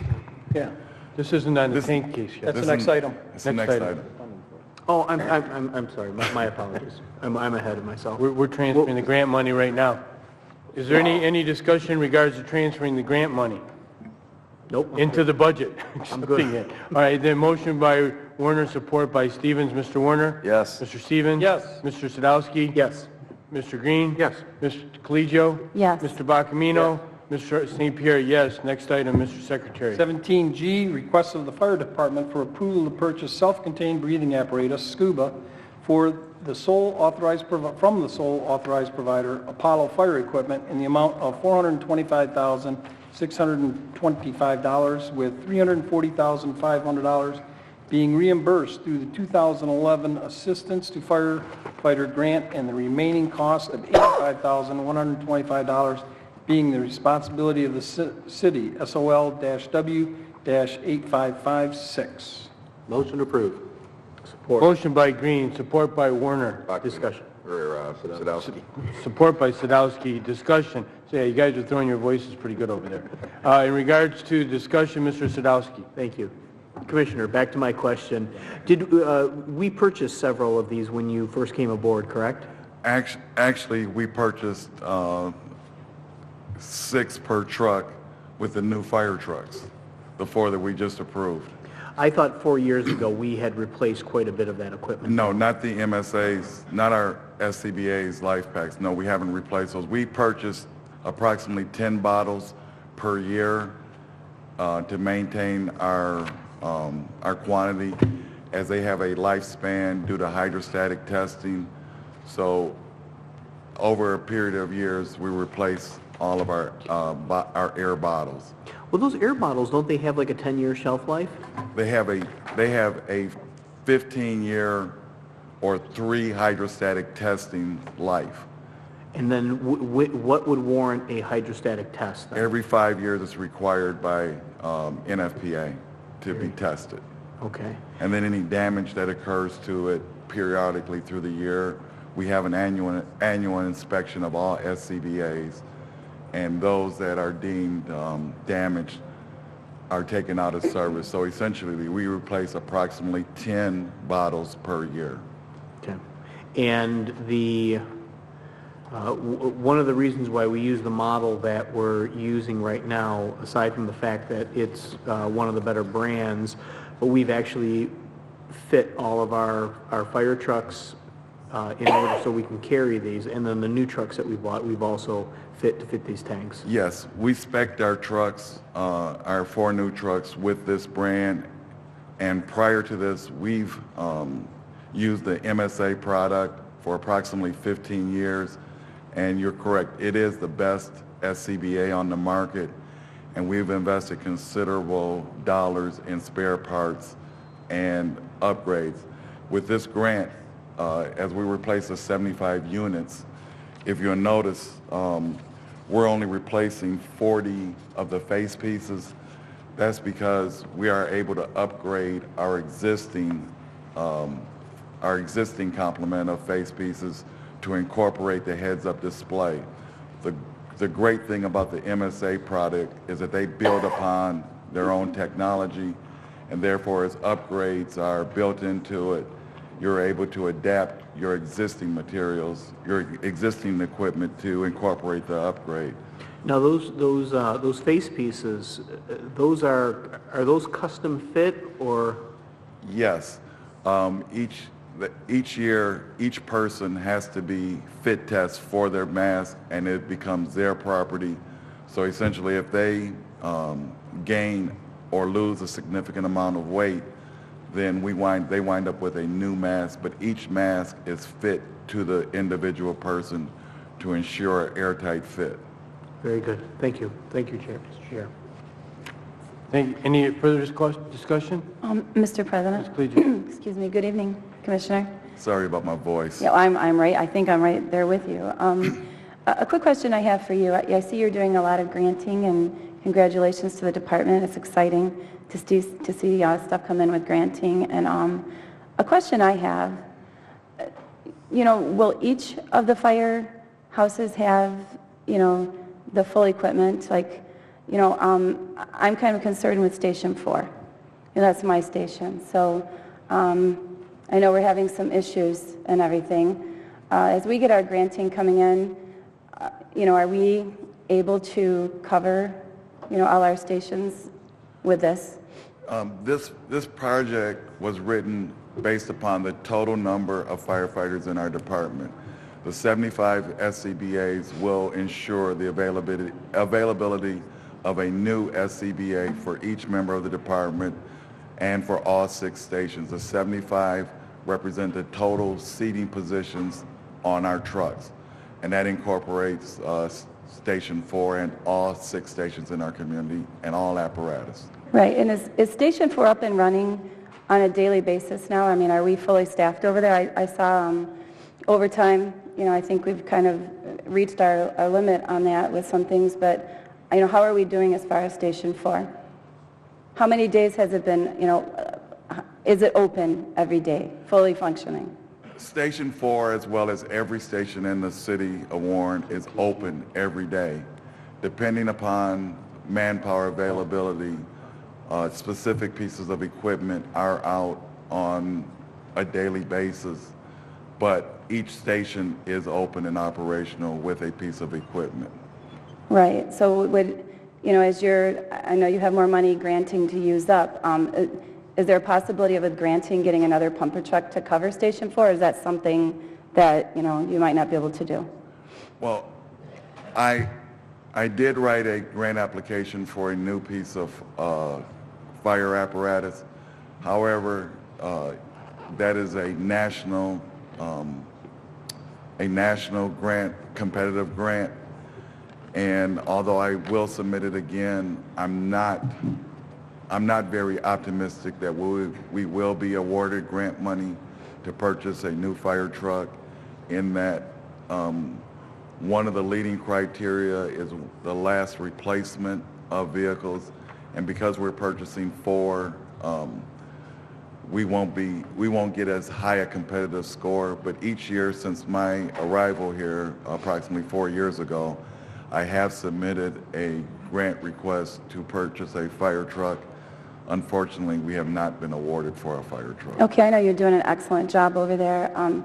yeah. This isn't on the tank case yet. That's the next item. It's the next item. Oh, I'm sorry. My apologies. I'm ahead of myself. We're transferring the grant money right now. Is there any discussion in regards to transferring the grant money? Nope. Into the budget? I'm good. All right, then motion by Warner, support by Stevens. Mr. Warner? Yes. Mr. Stevens? Yes. Mr. Sadowski? Yes. Mr. Green? Yes. Mr. Collegio? Yes. Mr. Bacamino? Mr. St. Pierre, yes. Next item, Mr. Secretary. 17G, request of the fire department for approval to purchase self-contained breathing apparatus, SCUBA, for the sole authorized from the sole authorized provider, Apollo Fire Equipment, in the amount of $425,625, with $340,500 being reimbursed through the 2011 Assistance to Firefighter Grant, and the remaining cost of $85,125 being the responsibility of the city, SOL-W-8556. Motion approved. Support. Motion by Green, support by Warner. Discussion. Sadowski. Support by Sadowski. Discussion. So, yeah, you guys are throwing your voices pretty good over there. In regards to discussion, Mr. Sadowski. Thank you. Commissioner, back to my question. Did we purchase several of these when you first came aboard, correct? Actually, we purchased 6 per truck with the new fire trucks, the 4 that we just approved. I thought 4 years ago we had replaced quite a bit of that equipment. No, not the MSAs, not our SCBA's life packs. No, we haven't replaced those. We purchased approximately 10 bottles per year to maintain our quantity, as they have a lifespan due to hydrostatic testing. So over a period of years, we replace all of our air bottles. Well, those air bottles, don't they have like a 10-year shelf life? They have a 15-year or 3 hydrostatic testing life. And then what would warrant a hydrostatic test then? Every 5 years it's required by NFPA to be tested. Okay. And then any damage that occurs to it periodically through the year, we have an annual inspection of all SCBA's, and those that are deemed damaged are taken out of service. So essentially, we replace approximately 10 bottles per year. Okay. And one of the reasons why we use the model that we're using right now, aside from the fact that it's one of the better brands, but we've actually fit all of our fire trucks in order so we can carry these, and then the new trucks that we bought, we've also fit these tanks. Yes, we spec'd our trucks, our 4 new trucks with this brand, and prior to this, we've used the MSA product for approximately 15 years, and you're correct, it is the best SCBA on the market, and we've invested considerable dollars in spare parts and upgrades. With this grant, as we replace the 75 units, if you'll notice, we're only replacing 40 of the face pieces. That's because we are able to upgrade our existing complement of face pieces to incorporate the heads-up display. The great thing about the MSA product is that they build upon their own technology, and therefore as upgrades are built into it, you're able to adapt your existing materials, your existing equipment to incorporate the upgrade. Now those face pieces, are those custom fit or? Yes. Each year, each person has to be fit test for their mask, and it becomes their property. So essentially, if they gain or lose a significant amount of weight, then they wind up with a new mask, but each mask is fit to the individual person to ensure an airtight fit. Very good. Thank you. Thank you, Chair. Mr. Chair. Thank you. Any further discussion? Mr. President? Please, Claudia. Excuse me. Good evening, Commissioner. Sorry about my voice. Yeah, I'm right. I think I'm right there with you. A quick question I have for you. I see you're doing a lot of granting, and congratulations to the department. It's exciting to see stuff come in with granting. And a question I have, will each of the firehouses have, the full equipment? Like, I'm kind of concerned with Station 4. That's my station. So I know we're having some issues and everything. As we get our granting coming in, are we able to cover, all our stations with this? This project was written based upon the total number of firefighters in our department. The 75 SCBAs will ensure the availability of a new SCBA for each member of the department and for all 6 stations. The 75 represent the total seating positions on our trucks, and that incorporates Station 4 and all 6 stations in our community and all apparatus. Right, and is Station 4 up and running on a daily basis now? I mean, are we fully staffed over there? I saw overtime, I think we've kind of reached our limit on that with some things, but, how are we doing as far as Station 4? How many days has it been, is it open every day, fully functioning? Station 4, as well as every station in the city of Warren, is open every day. Depending upon manpower availability, specific pieces of equipment are out on a daily basis, but each station is open and operational with a piece of equipment. Right, so would, as I know you have more money granting to use up, is there a possibility of with granting getting another pumper truck to cover Station 4, or is that something that, you might not be able to do? Well, I did write a grant application for a new piece of fire apparatus. However, that is a national grant, competitive grant, and although I will submit it again, I'm not very optimistic that we will be awarded grant money to purchase a new fire truck, in that one of the leading criteria is the last replacement of vehicles, and because we're purchasing 4, we won't get as high a competitive score. But each year since my arrival here approximately 4 years ago, I have submitted a grant request to purchase a fire truck. Unfortunately, we have not been awarded for a fire truck. Okay, I know you're doing an excellent job over there. I'm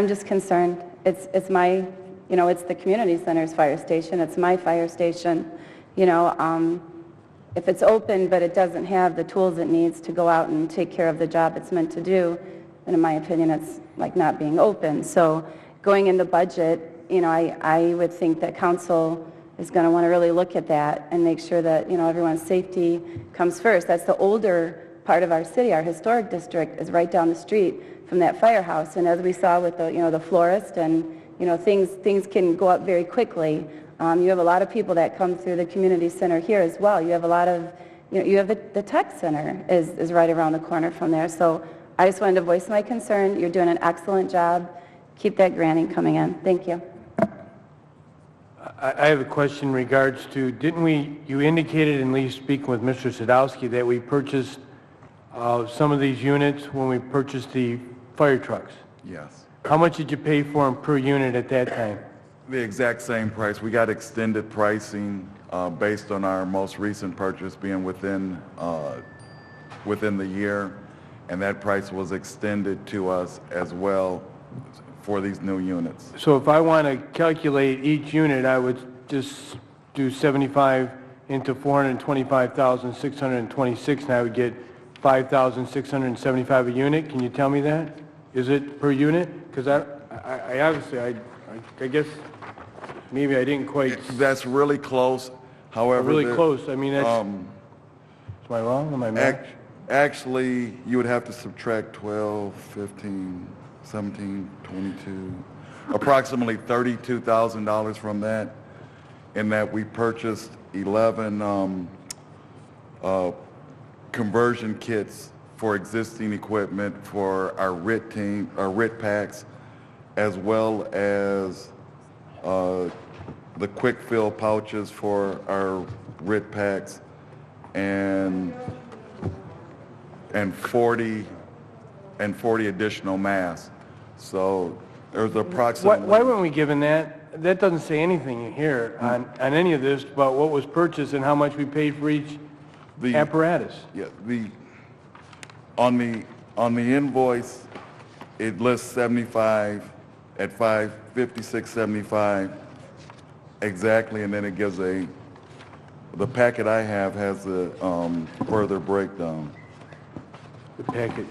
just concerned. It's my, it's the community center's fire station. It's my fire station. If it's open but it doesn't have the tools it needs to go out and take care of the job it's meant to do, then in my opinion, it's like not being open. So going in the budget, I would think that council is going to want to really look at that and make sure that, everyone's safety comes first. That's the older part of our city. Our historic district is right down the street from that firehouse. And as we saw with the, the florist and, things can go up very quickly. You have a lot of people that come through the community center here as well. You have a lot of, you have the tech center is right around the corner from there. So I just wanted to voice my concern. You're doing an excellent job. Keep that granting coming in. Thank you. I have a question in regards to, you indicated in least speaking with Mr. Sadowski that we purchased some of these units when we purchased the fire trucks. Yes. How much did you pay for them per unit at that time? The exact same price. We got extended pricing based on our most recent purchase being within the year, and that price was extended to us as well for these new units. So if I want to calculate each unit, I would just do 75 into 425,626, and I would get 5,675 a unit. Can you tell me that? Is it per unit? Because I obviously, I guess maybe I didn't quite. That's really close. However, really there- close. I mean, that's, am I wrong? Am I math? Actually, you would have to subtract 12, 15, 17, 22, approximately $32,000 from that, in that we purchased 11 conversion kits for existing equipment for our RIT team, our RIT packs, as well as the quick fill pouches for our RIT packs, and 40 additional masks. So there's approximately. Why weren't we given that? That doesn't say anything here on any of this about what was purchased and how much we paid for each apparatus. Yeah, on the invoice, it lists 75 at 556.75 exactly, and then it gives the packet I have has a further breakdown. The packet.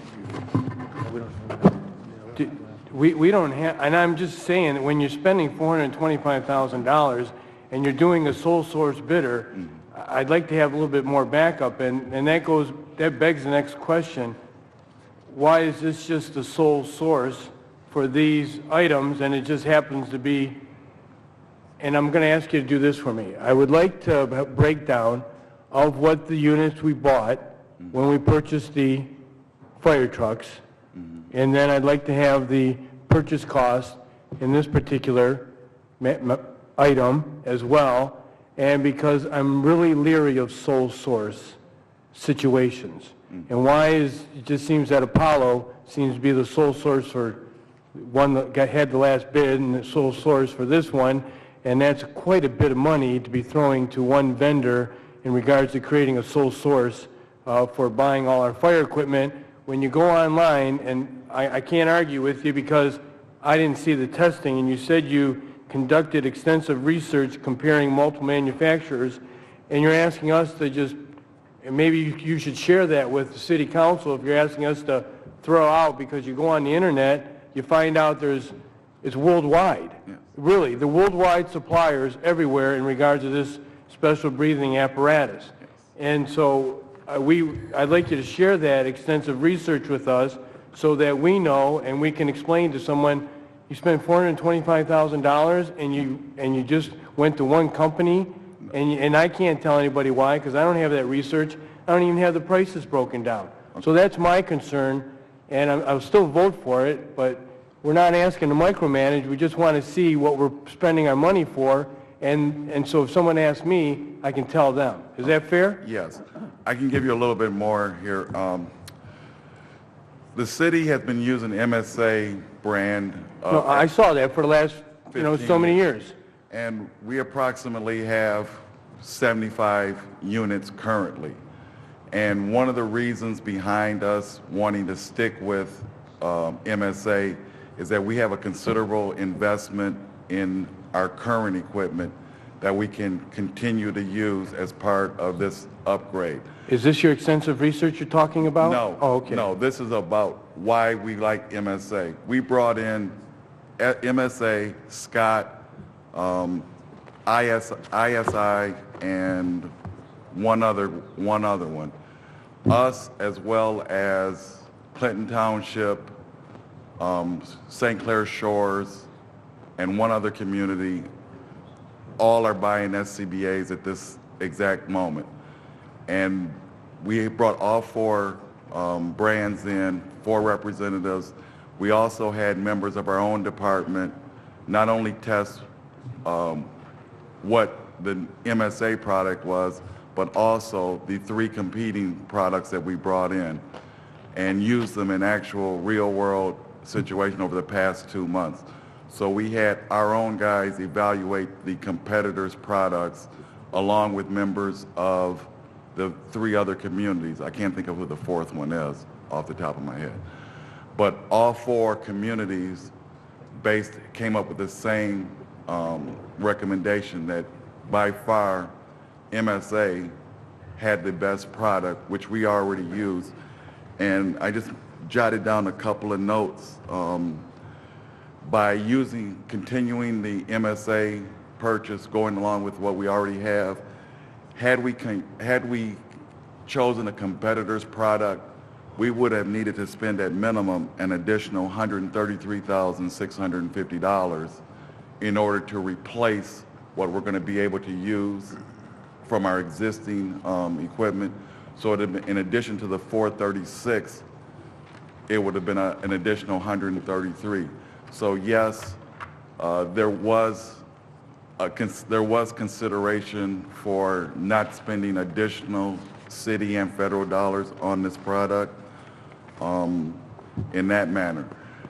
We don't have, and I'm just saying that when you're spending $425,000 and you're doing a sole source bidder, I'd like to have a little bit more backup, and that begs the next question. Why is this just the sole source for these items, and it just happens to be, and I'm going to ask you to do this for me. I would like to have a breakdown of what the units we bought when we purchased the fire trucks, and then I'd like to have the purchase cost in this particular item as well, and because I'm really leery of sole source situations. And why is, it just seems that Apollo seems to be the sole source for one that had the last bid and the sole source for this one, and that's quite a bit of money to be throwing to one vendor in regards to creating a sole source for buying all our fire equipment. When you go online, and I can't argue with you because I didn't see the testing, and you said you conducted extensive research comparing multiple manufacturers, and you're asking us to just, and maybe you should share that with the city council if you're asking us to throw out, because you go on the internet, you find out it's worldwide. Yes. Really, the worldwide suppliers everywhere in regards to this special breathing apparatus. Yes. And so I'd like you to share that extensive research with us so that we know and we can explain to someone, you spent $425,000 and you just went to one company, and I can't tell anybody why because I don't have that research. I don't even have the prices broken down. Okay. So that's my concern, and I'll still vote for it, but we're not asking to micromanage. We just want to see what we're spending our money for, and so if someone asks me, I can tell them. Is that fair? Yes. I can give you a little bit more here. The city has been using MSA brand. No, I saw that for the last, so many years. And we approximately have 75 units currently. And one of the reasons behind us wanting to stick with MSA is that we have a considerable investment in our current equipment that we can continue to use as part of this upgrade. Is this your extensive research you're talking about? No. Oh, okay. No, this is about why we like MSA. We brought in MSA, Scott, ISI, and one other one. Us, as well as Clinton Township, St. Clair Shores, and one other community, all are buying SCBAs at this exact moment. And we brought all four brands in, 4 representatives. We also had members of our own department not only test what the MSA product was, but also the 3 competing products that we brought in and use them in actual real-world situation over the past 2 months. So we had our own guys evaluate the competitors' products along with members of the 3 other communities. I can't think of who the 4th one is off the top of my head. But all 4 communities came up with the same recommendation that by far MSA had the best product, which we already used. And I just jotted down a couple of notes. By continuing the MSA purchase, going along with what we already have, Had we chosen a competitor's product, we would have needed to spend at minimum an additional $133,650 in order to replace what we're going to be able to use from our existing equipment. So in addition to the 436, it would have been an additional 133. So yes, there was consideration for not spending additional city and federal dollars on this product in that manner.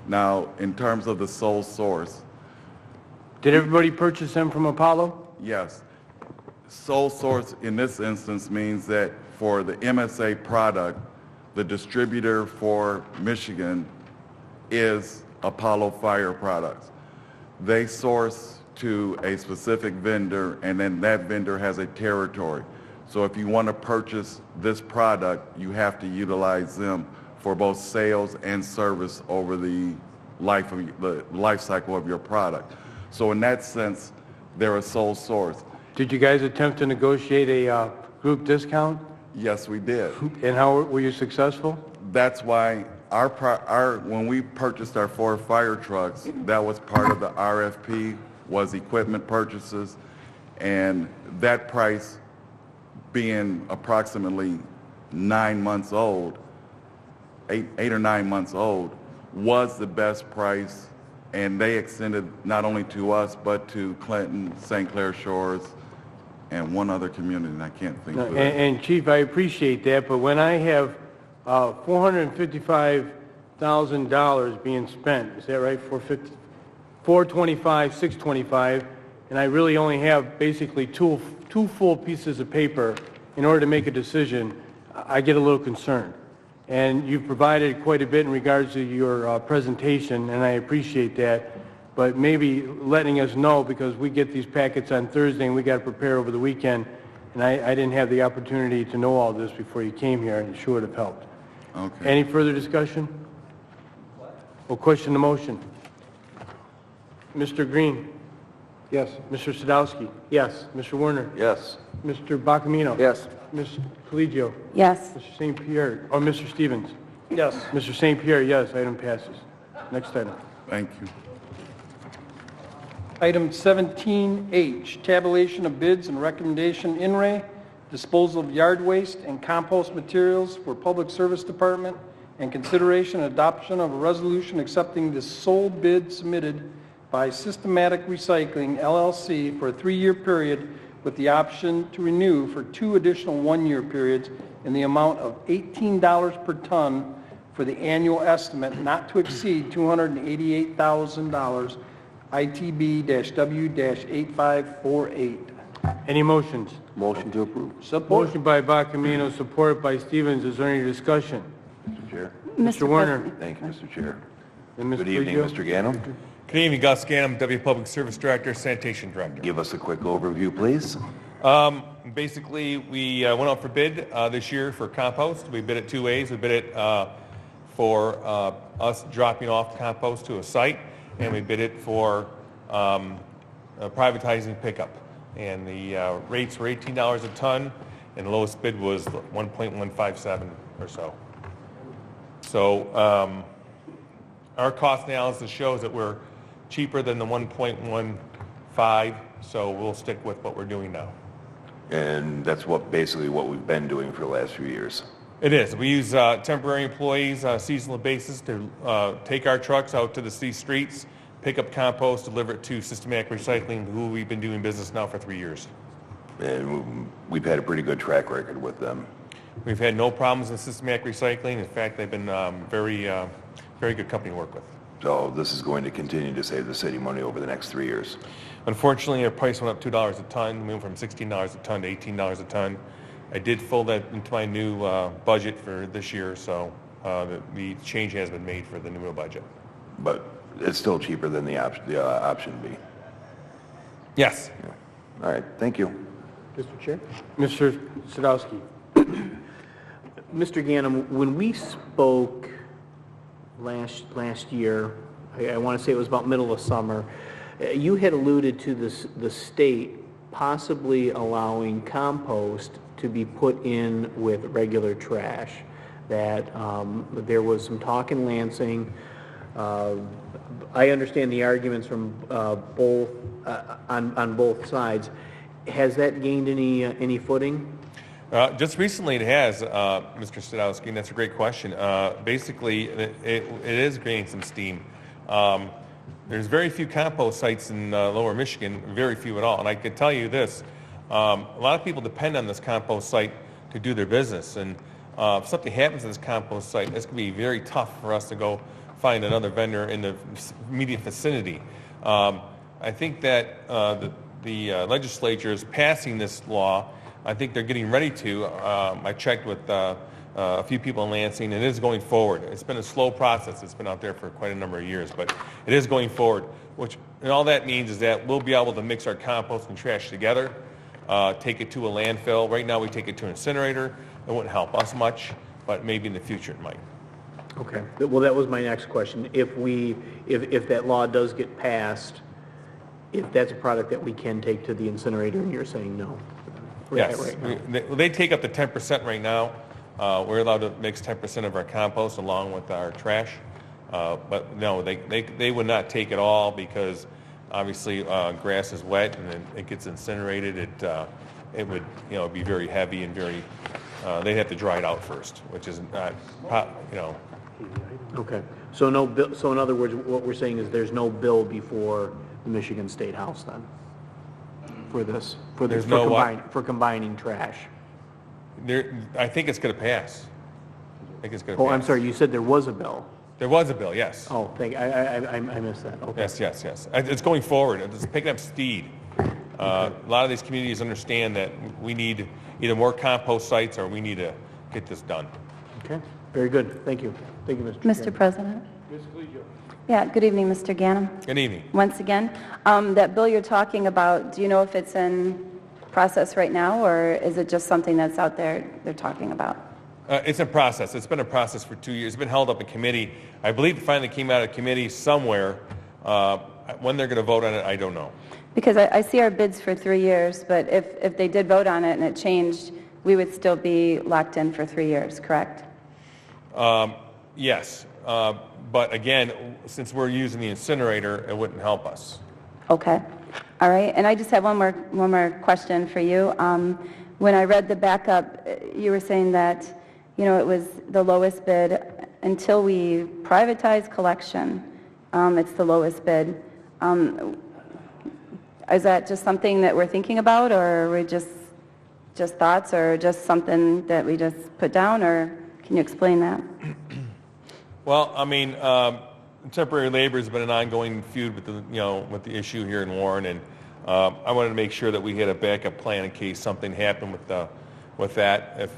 Now, in terms of the sole source. Did everybody purchase them from Apollo? Yes. Sole source in this instance means that for the MSA product, the distributor for Michigan is Apollo Fire Products. They source to a specific vendor, and then that vendor has a territory. So if you want to purchase this product, you have to utilize them for both sales and service over the life cycle of your product. So in that sense, they're a sole source. Did you guys attempt to negotiate a group discount? Yes, we did. And how were you successful? That's why when we purchased our 4 fire trucks, that was part of the RFP, was equipment purchases, and that price being approximately 9 months old, eight or 9 months old, was the best price, and they extended not only to us, but to Clinton, St. Clair Shores, and one other community, and I can't think of it. And Chief, I appreciate that, but when I have $455,000 being spent, is that right? 425, 625, and I really only have basically two full pieces of paper in order to make a decision, I get a little concerned. And you've provided quite a bit in regards to your presentation, and I appreciate that. But maybe letting us know, because we get these packets on Thursday and we got to prepare over the weekend, and I didn't have the opportunity to know all this before you came here, and it sure would have helped. Okay. Any further discussion? Or question the motion? Mr. Green? Yes. Mr. Sadowski? Yes. Mr. Werner? Yes. Mr. Bacamino? Yes. Ms. Collegio? Yes. Mr. St. Pierre? Or Mr. Stevens? Yes. Mr. St. Pierre, yes, item passes. Next item. Thank you. Item 17H, tabulation of bids and recommendation in re, disposal of yard waste and compost materials for Public Service Department, and consideration and adoption of a resolution accepting the sole bid submitted by Systematic Recycling, LLC, for a 3-year period with the option to renew for 2 additional 1-year periods in the amount of $18 per ton for the annual estimate not to exceed $288,000, ITB-W-8548. Any motions? Motion to approve. Support. Motion by Bacamino, supported by Stevens. Is there any discussion? Mr. Chair. Mr. Werner? Thank you, Mr. Chair. And Ms. Good evening, Collegio? Mr. Ganem. Good evening, Gus Ganem, W Public Service Director, Sanitation Director. Give us a quick overview, please. Basically, we went out for bid this year for compost. We bid it 2 ways. We bid it for us dropping off compost to a site, and we bid it for privatizing pickup. And the rates were $18 a ton, and the lowest bid was 1.157 or so. So our cost analysis shows that we're cheaper than the 1.15, so we'll stick with what we're doing now. And that's basically what we've been doing for the last few years. It is. We use temporary employees on a seasonal basis to take our trucks out to the city streets, pick up compost, deliver it to Systematic Recycling, who we've been doing business now for 3 years. And we've had a pretty good track record with them. We've had no problems with Systematic Recycling. In fact, they've been very good company to work with. So this is going to continue to save the city money over the next 3 years. Unfortunately, our price went up $2 a ton. We went from $16 a ton to $18 a ton. I did fold that into my new budget for this year, so the change has been made for the new budget. But it's still cheaper than the option B. Yes. Yeah. All right. Thank you. Mr. Chair? Mr. Sadowski? Mr. Ganem, when we spoke last year, I want to say it was about middle of summer, you had alluded to the state possibly allowing compost to be put in with regular trash. That there was some talk in Lansing. I understand the arguments from both on both sides. Has that gained any footing? Just recently it has, Mr. Sadowski, and that's a great question. Basically, it is gaining some steam. There's very few compost sites in lower Michigan, very few at all. And I can tell you this, a lot of people depend on this compost site to do their business. And if something happens to this compost site, it's going to be very tough for us to go find another vendor in the immediate vicinity. I think that the legislature is passing this law. I think they're getting ready to. I checked with a few people in Lansing, and it is going forward. It's been a slow process. It's been out there for quite a number of years, but it is going forward. And all that means is that we'll be able to mix our compost and trash together, take it to a landfill. Right now we take it to an incinerator. It wouldn't help us much, but maybe in the future it might. Okay. Well, that was my next question. If that law does get passed, if that's a product that we can take to the incinerator, and you're saying no? Yes. Right now. They take up to 10% right now. We're allowed to mix 10% of our compost along with our trash. But no, they would not take it all because obviously grass is wet and then it gets incinerated. It would be very heavy and very. They'd have to dry it out first, which is not Okay. So no bill. So in other words, what we're saying is there's no bill before the Michigan State House then for this for combining trash. I think it's going to pass. I think it's going to pass. I'm sorry. You said there was a bill. There was a bill, yes. Oh, I missed that. Okay. Yes. It's going forward. It's picking up speed. A lot of these communities understand that we need either more compost sites or we need to get this done. Okay. Very good. Thank you. Thank you, Mr. Mr. President. Ms. Collegio. Yeah, good evening, Mr. Ganem. Good evening. Once again, that bill you're talking about, do you know if it's in process right now, or is it just something that's out there they're talking about? It's in process. It's been a process for 2 years. It's been held up in committee. I believe it finally came out of committee somewhere. When they're going to vote on it, I don't know. Because I see our bids for 3 years, but if they did vote on it and it changed, we would still be locked in for 3 years, correct? Yes. But again, since we're using the incinerator, it wouldn't help us. Okay. All right. And I just have one more question for you. When I read the backup, you were saying that, it was the lowest bid until we privatize collection. It's the lowest bid. Is that just something that we're thinking about, or are we just thoughts, or just something that we just put down, or can you explain that? Well, I mean, temporary labor has been an ongoing feud with the issue here in Warren, and I wanted to make sure that we had a backup plan in case something happened with that.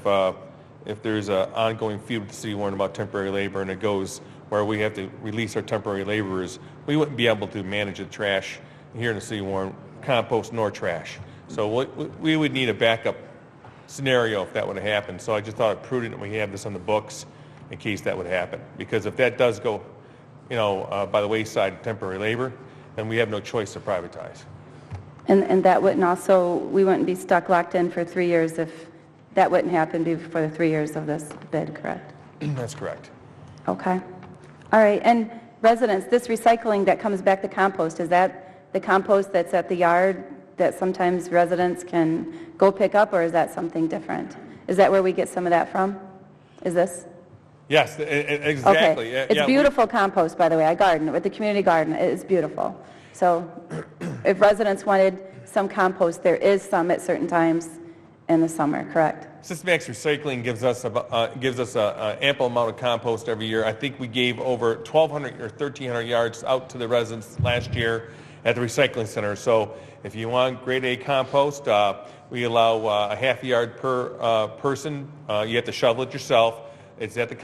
If there's an ongoing feud with the city of Warren about temporary labor, and it goes where we have to release our temporary laborers, we wouldn't be able to manage the trash here in the city of Warren, compost nor trash. So we would need a backup scenario if that would have happened. So I just thought it prudent that we have this on the books in case that would happen. Because if that does go, by the wayside, temporary labor, then we have no choice to privatize. And that wouldn't also, we wouldn't be stuck locked in for 3 years if that wouldn't happen before the 3 years of this bid, correct? That's correct. Okay. All right. And residents, this recycling that comes back to compost, is that the compost that's at the yard that sometimes residents can go pick up, or is that something different? Is that where we get some of that from? Is this? Yes, exactly. Okay. It's beautiful compost, by the way. I garden with the community garden. It is beautiful. So if residents wanted some compost, there is some at certain times in the summer, correct? Systemax Recycling gives us an ample amount of compost every year. I think we gave over 1,200 or 1,300 yards out to the residents last year at the recycling center. So if you want grade A compost, we allow a half yard per person. You have to shovel it yourself. It's at the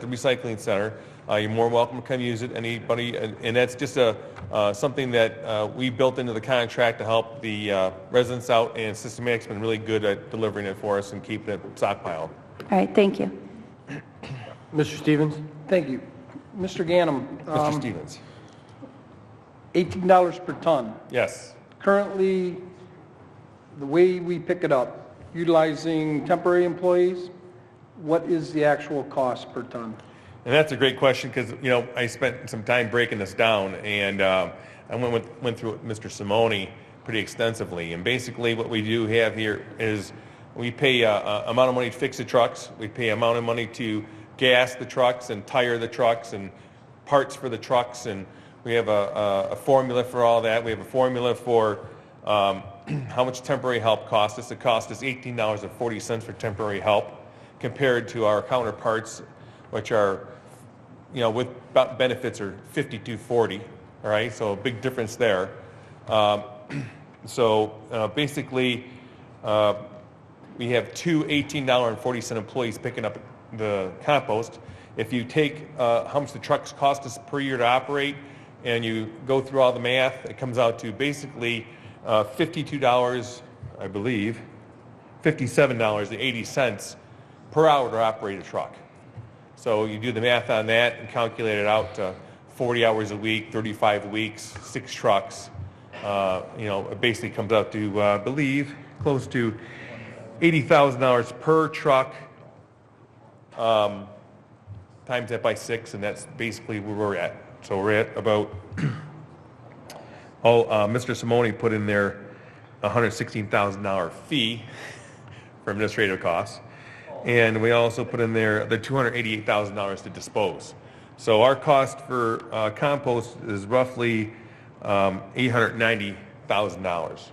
recycling center. You're more welcome to come use it. Anybody, and that's just something that we built into the contract to help the residents out. And Systematic's been really good at delivering it for us and keeping it stockpiled. All right, thank you. Mr. Stevens? Thank you. Mr. Ganem. Mr. Stevens. $18 per ton. Yes. Currently, the way we pick it up, utilizing temporary employees, what is the actual cost per ton? And that's a great question because, I spent some time breaking this down, and I went through it with Mr. Simone pretty extensively. And basically what we do have here is we pay amount of money to fix the trucks. We pay amount of money to gas the trucks and tire the trucks and parts for the trucks. And we have a formula for all that. We have a formula for how much temporary help costs us. It costs us $18.40 for temporary help compared to our counterparts, which are, with benefits are $52.40. All right, so a big difference there. Basically, we have two $18.40 employees picking up the compost. If you take how much the trucks cost us per year to operate and you go through all the math, it comes out to basically $52, I believe, $57.80 per hour to operate a truck. So you do the math on that and calculate it out to 40 hours a week, 35 weeks, 6 trucks. It basically comes out to, I believe, close to $80,000 per truck, times that by 6, and that's basically where we're at. So we're at about, Mr. Simone put in there a $116,000 fee for administrative costs. And we also put in there the $288,000 to dispose. So our cost for compost is roughly $890,000.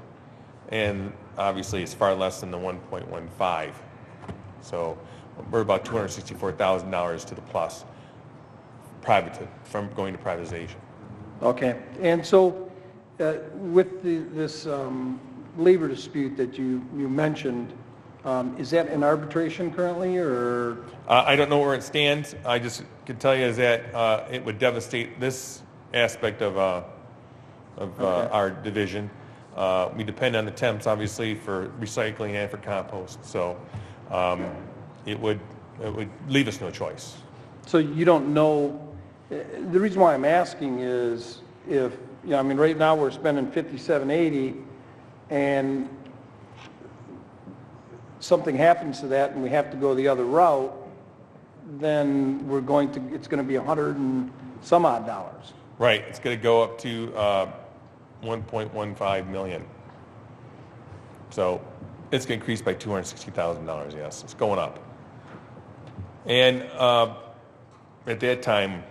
And obviously it's far less than the 1.15. So we're about $264,000 to the plus from going to privatization. Okay, and so with this labor dispute that you mentioned, is that in arbitration currently, or? I don't know where it stands. I just can tell you is that it would devastate this aspect of our division. We depend on the temps, obviously, for recycling and for compost. So it would leave us no choice. So you don't know. The reason why I'm asking is if, right now we're spending $57.80, and something happens to that and we have to go the other route, then it's going to be $100 and some odd dollars. Right, it's going to go up to 1.15 million. So it's going to increase by $260,000, yes, it's going up. And at that time...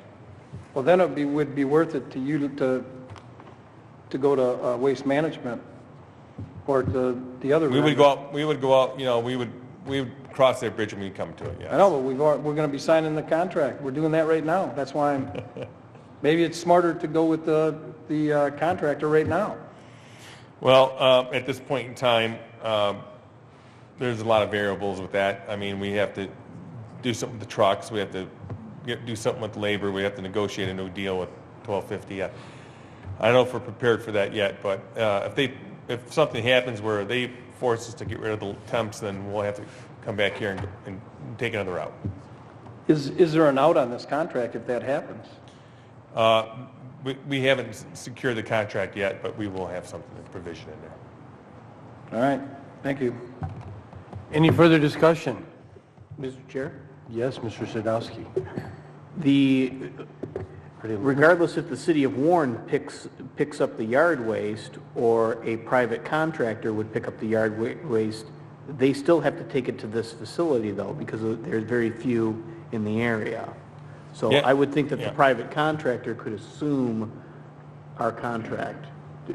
Well, then it would be worth it to you to go to waste management or to the other... We would go out, we would cross that bridge when we come to it, yes. I know, but we're going to be signing the contract. We're doing that right now. That's why maybe it's smarter to go with the contractor right now. Well, at this point in time, there's a lot of variables with that. I mean, we have to do something with the trucks. We have to do something with labor. We have to negotiate a new deal with 1250. I don't know if we're prepared for that yet, but if something happens where they force us to get rid of the temps, then we'll have to come back here and take another route. Is there an out on this contract if that happens? We haven't secured the contract yet, but we will have something, a provision in there. All right, thank you. Any further discussion? Mr. Chair? Yes, Mr. Sadowski. Regardless if the city of Warren picks up the yard waste or a private contractor would pick up the yard waste, they still have to take it to this facility though, because there's very few in the area. So Yeah. I would think that the private contractor could assume our contract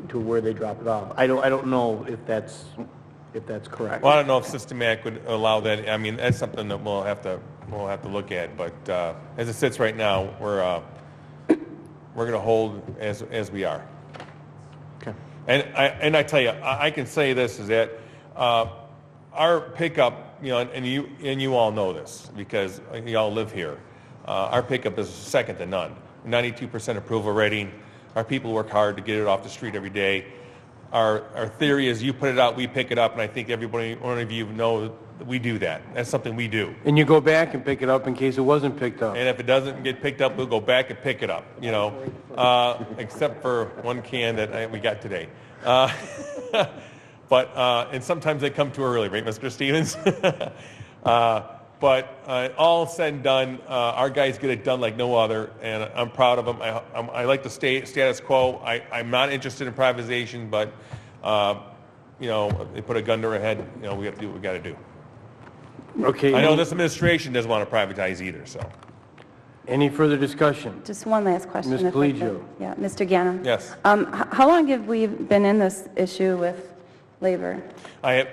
to where they drop it off. I don't know if that's correct. Well, I don't know if Systematic would allow that. I mean, that's something that we'll have to look at. But as it sits right now, we're going to hold as we are. Okay. And I tell you, I can say this is that our pickup, and you all know this because you all live here. Our pickup is second to none. 92% approval rating. Our people work hard to get it off the street every day. Our theory is you put it out, we pick it up, and I think one of you know that we do that. That's something we do. And you go back and pick it up in case it wasn't picked up. And if it doesn't get picked up, we'll go back and pick it up, except for one can that we got today. But But, and sometimes they come too early, right, Mr. Stevens? But all said and done, our guys get it done like no other, and I'm proud of them. I like the status quo. I'm not interested in privatization, but, you know, they put a gun to our head. You know, we have to do what we got to do. Okay. I know this administration doesn't want to privatize either, so. Any further discussion? Just one last question. Ms. if I could. Collegio. Yeah, Mr. Gannon. Yes. How long have we been in this issue with labor? I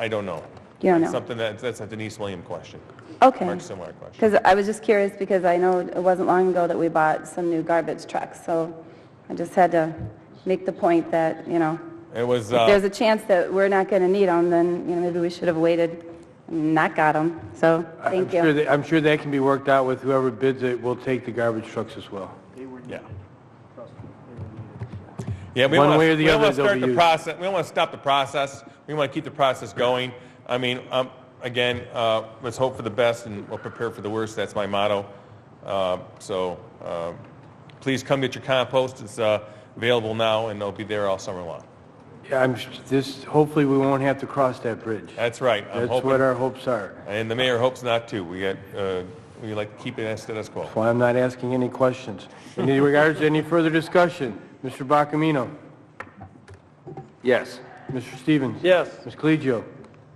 don't know. You don't know? Something that's a Denise William question. Okay. Much similar question. Because I was just curious because I know it wasn't long ago that we bought some new garbage trucks, so I just had to make the point that, you know, It was. if there's a chance that we're not going to need them, then, you know, maybe we should have waited and not got them. So, thank you. I'm sure that can be worked out with whoever bids it will take the garbage trucks as well. Yeah. Yeah, we One want way or the to other, start they'll be the used. process. We don't want to stop the process. We want to keep the process going. I mean, again, let's hope for the best and we'll prepare for the worst. That's my motto. Please come get your compost. It's available now, and it'll be there all summer long. Yeah, hopefully we won't have to cross that bridge. That's right. That's what our hopes are. And the mayor hopes not too. We like to keep it as status quo. That's why I'm not asking any questions. In regards to any further discussion, Mr. Bacamino? Yes. Mr. Stevens? Yes. Ms. Collegio?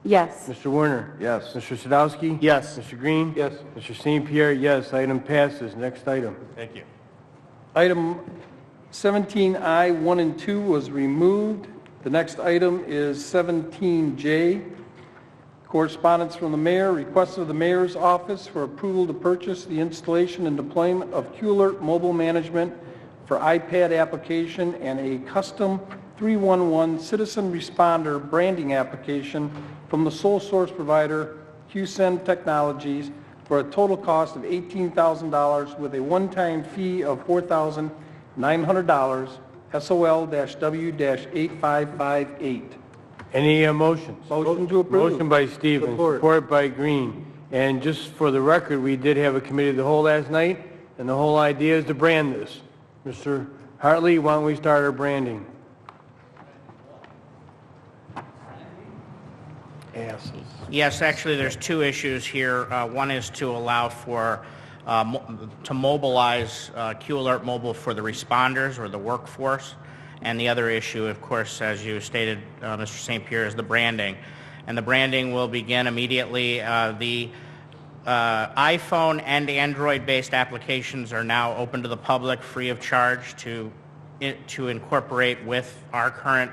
Yes. Mr. Werner? Yes. Mr. Sadowski? Yes. Mr. Green? Yes. Mr. St. Pierre, yes. Item passes. Next item. Thank you. Item 17I, 1 and 2 was removed. The next item is 17J, correspondence from the mayor, request of the mayor's office for approval to purchase the installation and deployment of QAlert mobile management for iPad application and a custom 311 citizen responder branding application from the sole source provider QSend Technologies for a total cost of $18,000 with a one-time fee of $4,900, SOL-W-8558. Any motions? Motion to approve. Motion by Stevens, support by Green. And just for the record, we did have a committee of the whole last night, and the whole idea is to brand this. Mr. Hartley, why don't we start our branding? Asses. Yes, actually, there's two issues here. One is to allow for, to mobilize QAlert Mobile for the responders or the workforce. And the other issue, of course, as you stated, Mr. St. Pierre, is the branding. And the branding will begin immediately. The iPhone and Android-based applications are now open to the public free of charge to incorporate with our current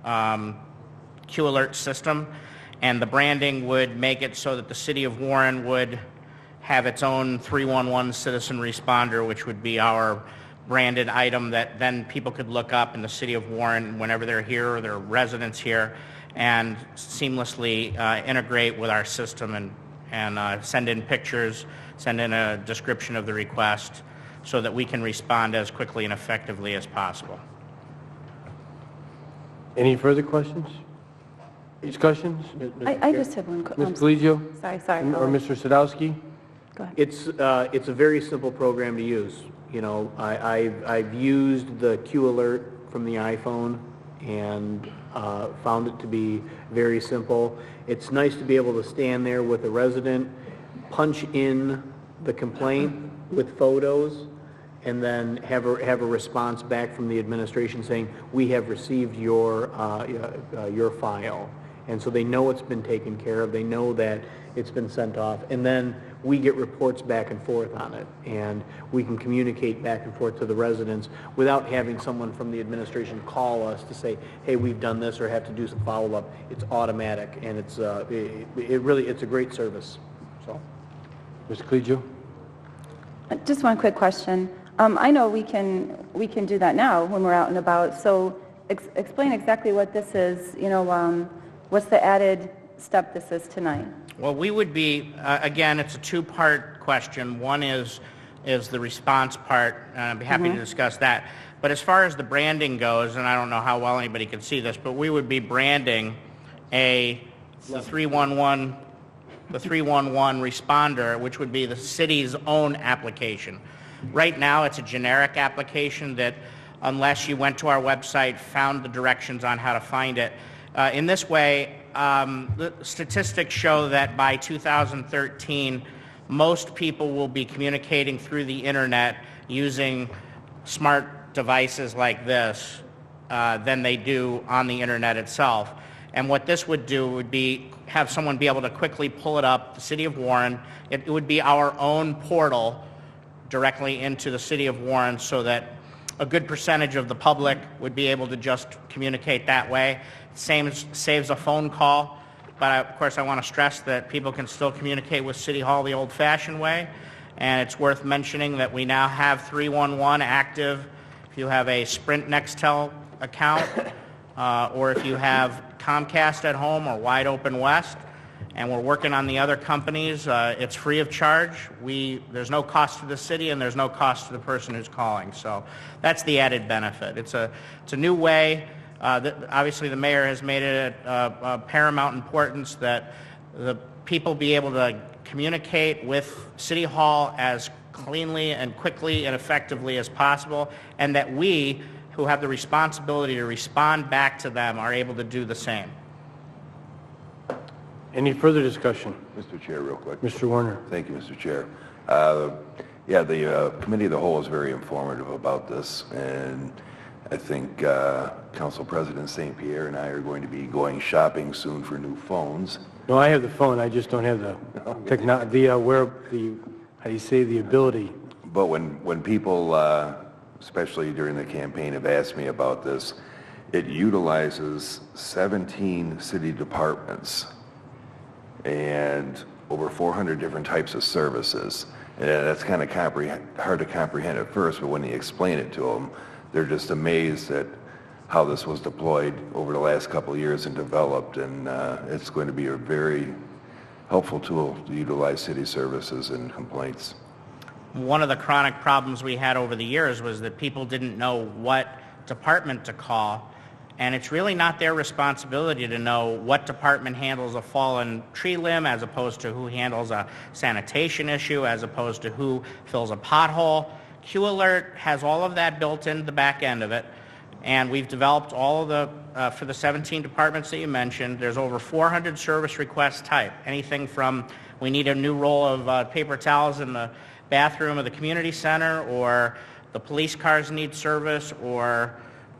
QAlert system. And the branding would make it so that the city of Warren would have its own 311 citizen responder, which would be our branded item that then people could look up in the city of Warren whenever they're here or they're residents here and seamlessly integrate with our system and send in pictures, send in a description of the request so that we can respond as quickly and effectively as possible. Any further questions? Discussions? I just have one question. Ms. Collegio? Sorry. Or Mr. Sadowski? Go ahead. It's a very simple program to use. You know, I've used the QAlert from the iPhone and found it to be very simple. It's nice to be able to stand there with a resident, punch in the complaint with photos, and then have a response back from the administration saying, we have received your file. And so they know it's been taken care of, they know that it's been sent off, and then we get reports back and forth on it, and we can communicate back and forth to the residents without having someone from the administration call us to say, hey, we've done this, or have to do some follow-up. It's automatic, and it's it's a great service. So, Ms. Collegio? Just one quick question. I know we can do that now when we're out and about, so explain exactly what this is, you know, what's the added step this is tonight? Well, we would be, again, it's a two-part question. One is the response part, and I'd be happy to discuss that. But as far as the branding goes, and I don't know how well anybody can see this, but we would be branding the 311 responder, which would be the city's own application. Right now, it's a generic application that, unless you went to our website, found the directions on how to find it, In this way, the statistics show that by 2013, most people will be communicating through the internet using smart devices like this than they do on the internet itself. And what this would do would be have someone be able to quickly pull it up, the City of Warren. It would be our own portal directly into the City of Warren, so that a good percentage of the public would be able to just communicate that way. Saves a phone call, but of course I want to stress that people can still communicate with City Hall the old-fashioned way, and it's worth mentioning that we now have 311 active if you have a Sprint Nextel account, or if you have Comcast at home or Wide Open West, and we're working on the other companies. It's free of charge. There's no cost to the city, and there's no cost to the person who's calling. So that's the added benefit. It's a new way. Obviously, the mayor has made it a paramount importance that the people be able to communicate with City Hall as cleanly and quickly and effectively as possible, and that we, who have the responsibility to respond back to them, are able to do the same. Any further discussion? Mr. Chair, real quick. Mr. Warner. Thank you, Mr. Chair. Yeah, the Committee of the Whole is very informative about this, and I think Council President St. Pierre and I are going to be going shopping soon for new phones. No, I have the phone. I just don't have the how do you say, the ability. But when people, especially during the campaign, have asked me about this, it utilizes 17 city departments and over 400 different types of services. And that's kind of hard to comprehend at first, but when you explain it to them, they're just amazed at how this was deployed over the last couple of years and developed, and it's going to be a very helpful tool to utilize city services and complaints. One of the chronic problems we had over the years was that people didn't know what department to call, and it's really not their responsibility to know what department handles a fallen tree limb as opposed to who handles a sanitation issue, as opposed to who fills a pothole. Q Alert has all of that built into the back end of it, and we've developed all of the, for the 17 departments that you mentioned, there's over 400 service requests typed. Anything from we need a new roll of paper towels in the bathroom of the community center, or the police cars need service, or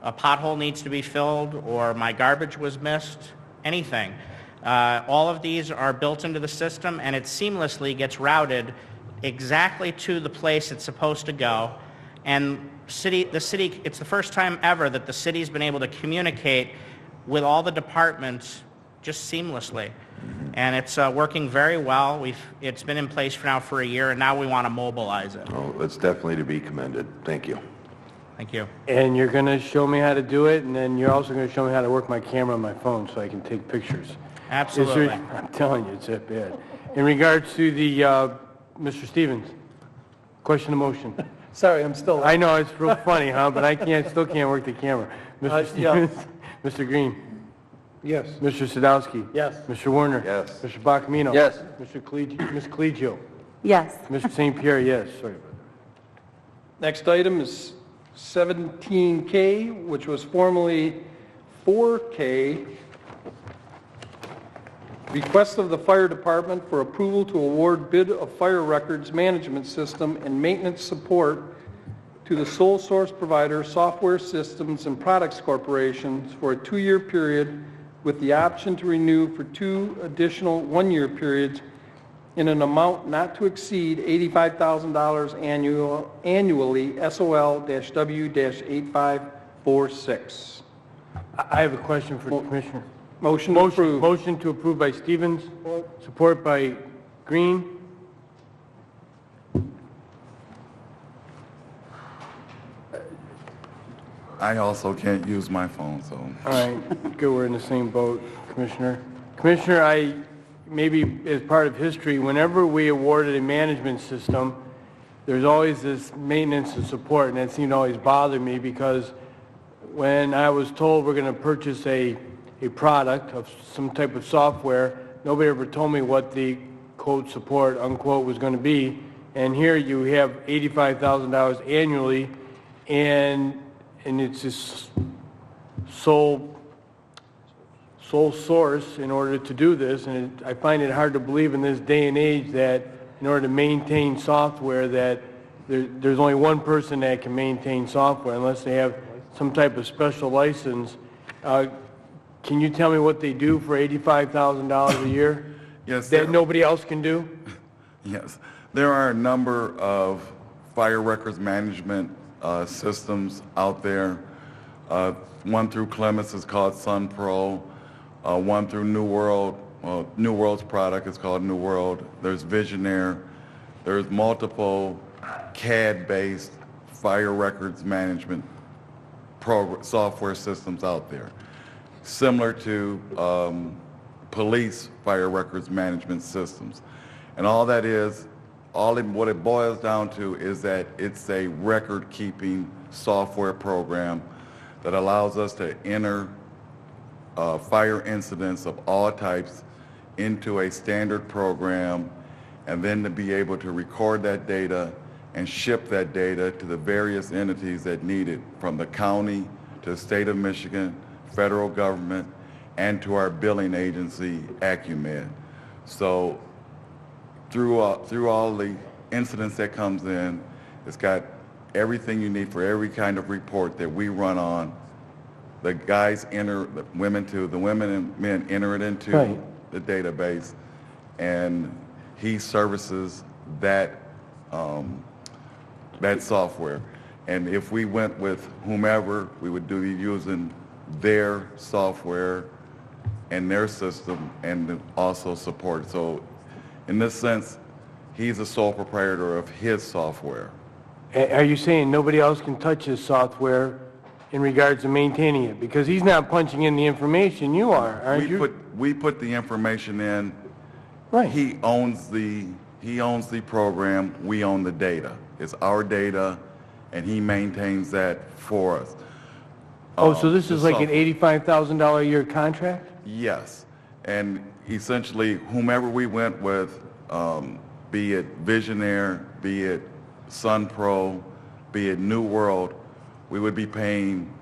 a pothole needs to be filled, or my garbage was missed, anything. All of these are built into the system, and it seamlessly gets routed exactly to the place it's supposed to go. And the city, it's the first time ever that the city's been able to communicate with all the departments just seamlessly. And it's working very well. It's been in place now for a year, and now we want to mobilize it. Oh, it's definitely to be commended. Thank you. Thank you. And you're going to show me how to do it, and then you're also going to show me how to work my camera on my phone so I can take pictures. Absolutely. I'm telling you, it's that bad. In regards to the, Mr. Stevens, question to motion. Sorry, I'm still... I know, it's real funny, huh? But I still can't work the camera. Mr. Stevens? Mr. Green? Yes. Mr. Sadowski? Yes. Mr. Warner? Yes. Mr. Bacamino? Yes. Ms. Collegio? Yes. Mr. St. Pierre, yes. Sorry about that. Next item is 17K, which was formerly 4K. Request of the Fire Department for approval to award bid of fire records management system and maintenance support to the sole source provider Software Systems and Products Corporation for a 2-year period with the option to renew for 2 additional 1-year periods in an amount not to exceed $85,000 annually, SOL-W-8546. I have a question for the Commissioner. Motion approved. Motion to approve by Stevens, support by Green. I also can't use my phone, so. All right, good, we're in the same boat, Commissioner. Commissioner, maybe as part of history, whenever we awarded a management system, there's always this maintenance and support, and that seemed to always bother me because when I was told we're going to purchase a product of some type of software, nobody ever told me what the quote support unquote was going to be, and here you have $85,000 annually, and it's just sole sole source in order to do this, and I find it hard to believe in this day and age that in order to maintain software that there's only one person that can maintain software unless they have some type of special license. Can you tell me what they do for $85,000 a year? Yes, that nobody else can do? Yes. There are a number of fire records management systems out there. One through Clemens is called SunPro. One through New World, New World's product is called New World. There's Visionaire. There's multiple CAD-based fire records management software systems out there, similar to police fire records management systems. And all that is, what it boils down to is that it's a record-keeping software program that allows us to enter fire incidents of all types into a standard program, and then to be able to record that data and ship that data to the various entities that need it, from the county to the state of Michigan, federal government, and to our billing agency, Acumed. So through all the incidents that comes in, it's got everything you need for every kind of report that we run on. The guys enter, the women and men enter it into the database, and he services that that software. And if we went with whomever, we would be using their software and their system, and also support. So in this sense, he's a sole proprietor of his software. Are you saying nobody else can touch his software in regards to maintaining it? Because he's not punching in the information, you are, aren't you? We put the information in. Right. He owns the program, we own the data. It's our data, and he maintains that for us. Oh, so this is like an $85,000 a year contract? Yes, and essentially whomever we went with, be it Visionaire, be it SunPro, be it New World, we would be paying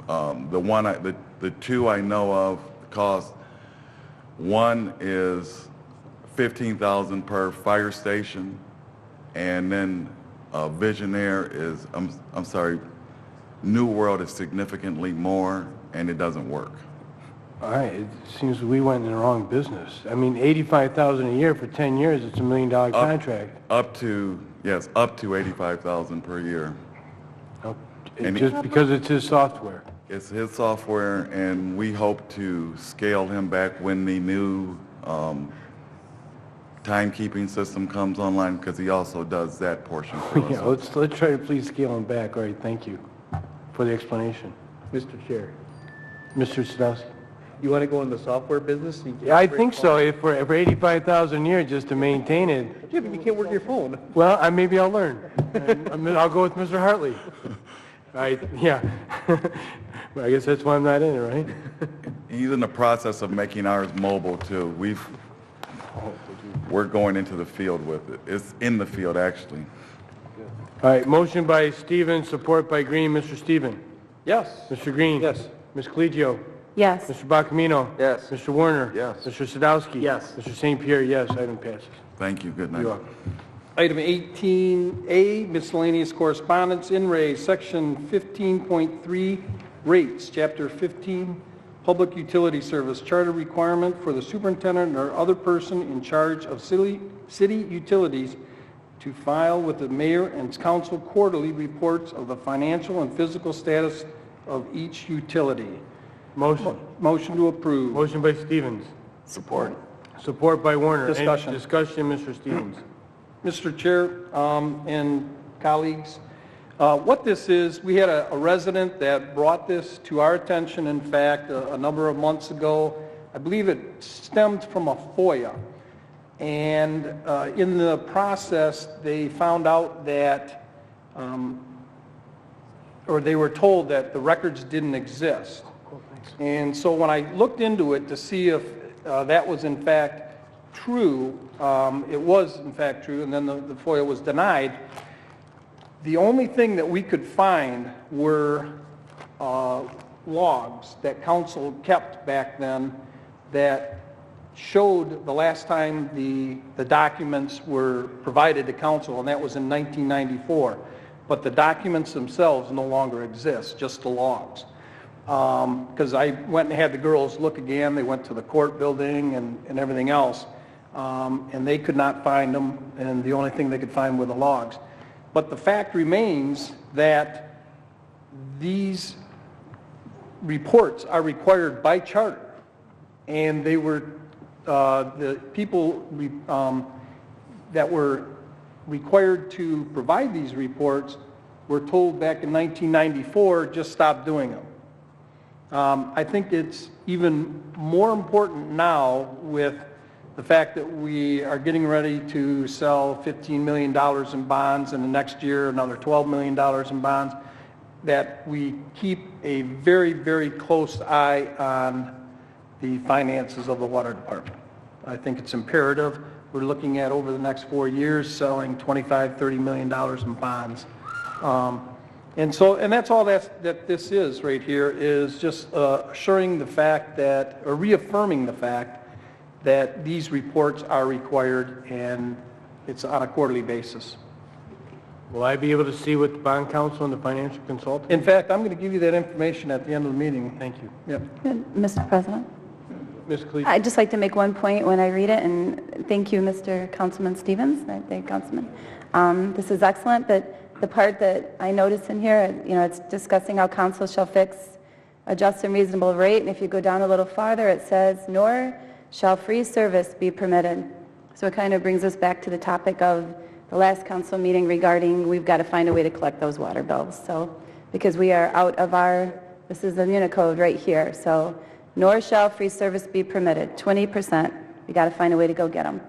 the two I know of cost. One is $15,000 per fire station, and then Visionaire is, I'm sorry, New World is significantly more, and it doesn't work. All right, it seems we went in the wrong business. I mean, $85,000 a year for 10 years, it's $1 million contract. Up to $85,000 per year. And just because it's his software. It's his software, and we hope to scale him back when the new timekeeping system comes online, because he also does that portion for us. Yeah, let's try to please scale him back. All right, thank you for the explanation. Mr. Chair, Mr. Sadowski. you want to go in the software business? Yeah, I think so. If for $85,000 a year just to maintain it. Yeah, but you can't work your phone. Well, maybe I'll learn. I'll go with Mr. Hartley. Right? Yeah. Well, I guess that's why I'm not in it, right? He's in the process of making ours mobile too. We're going into the field with it. It's in the field, actually. All right, motion by Stevens, support by Green. Mr. Steven. Yes. Mr. Green. Yes. Ms. Collegio. Yes. Mr. Bacamino. Yes. Mr. Warner. Yes. Mr. Sadowski. Yes. Mr. St. Pierre, yes. Item passes. Thank you. Good night. You're welcome. Item 18A, miscellaneous correspondence, in re, section 15.3, rates, chapter 15, public utility service, charter requirement for the superintendent or other person in charge of city utilities to file with the mayor and council quarterly reports of the financial and physical status of each utility. Motion. Motion to approve. Motion by Stevens. Support. Support by Warner. Discussion. Any discussion, Mr. Stevens. Mr. Chair and colleagues, what this is, we had a resident that brought this to our attention, in fact, a number of months ago. I believe it stemmed from a FOIA. And in the process, they found out that, or they were told that the records didn't exist. And so when I looked into it to see if that was in fact true, it was in fact true, and then the FOIA was denied. The only thing that we could find were logs that council kept back then that showed the last time the documents were provided to council, and that was in 1994. But the documents themselves no longer exist, just the logs. Because I went and had the girls look again. They went to the court building and everything else, and they could not find them, and the only thing they could find were the logs. But the fact remains that these reports are required by charter, and they were the people that were required to provide these reports were told back in 1994, just stop doing them. I think it's even more important now with the fact that we are getting ready to sell $15 million in bonds, and the next year another $12 million in bonds, that we keep a very, very close eye on the finances of the water department. I think it's imperative. We're looking at, over the next 4 years, selling $25, $30 million in bonds. And that's all that this is right here, is just assuring the fact that, or reaffirming the fact that these reports are required, and it's on a quarterly basis. Will I be able to see what the bond counsel and the financial consultant? In fact, I'm going to give you that information at the end of the meeting. Thank you. Yep. Mr. President? Ms. Cleese? I'd just like to make one point when I read it, and thank you, Mr. Councilman Stevens, Councilman. This is excellent, but the part that I notice in here, it's discussing how council shall fix a just and reasonable rate, and if you go down a little farther, it says, nor shall free service be permitted. So it kind of brings us back to the topic of the last council meeting regarding we've got to find a way to collect those water bills. So, because we are out of this is the Unicode right here, so nor shall free service be permitted, 20%. We got to find a way to go get them.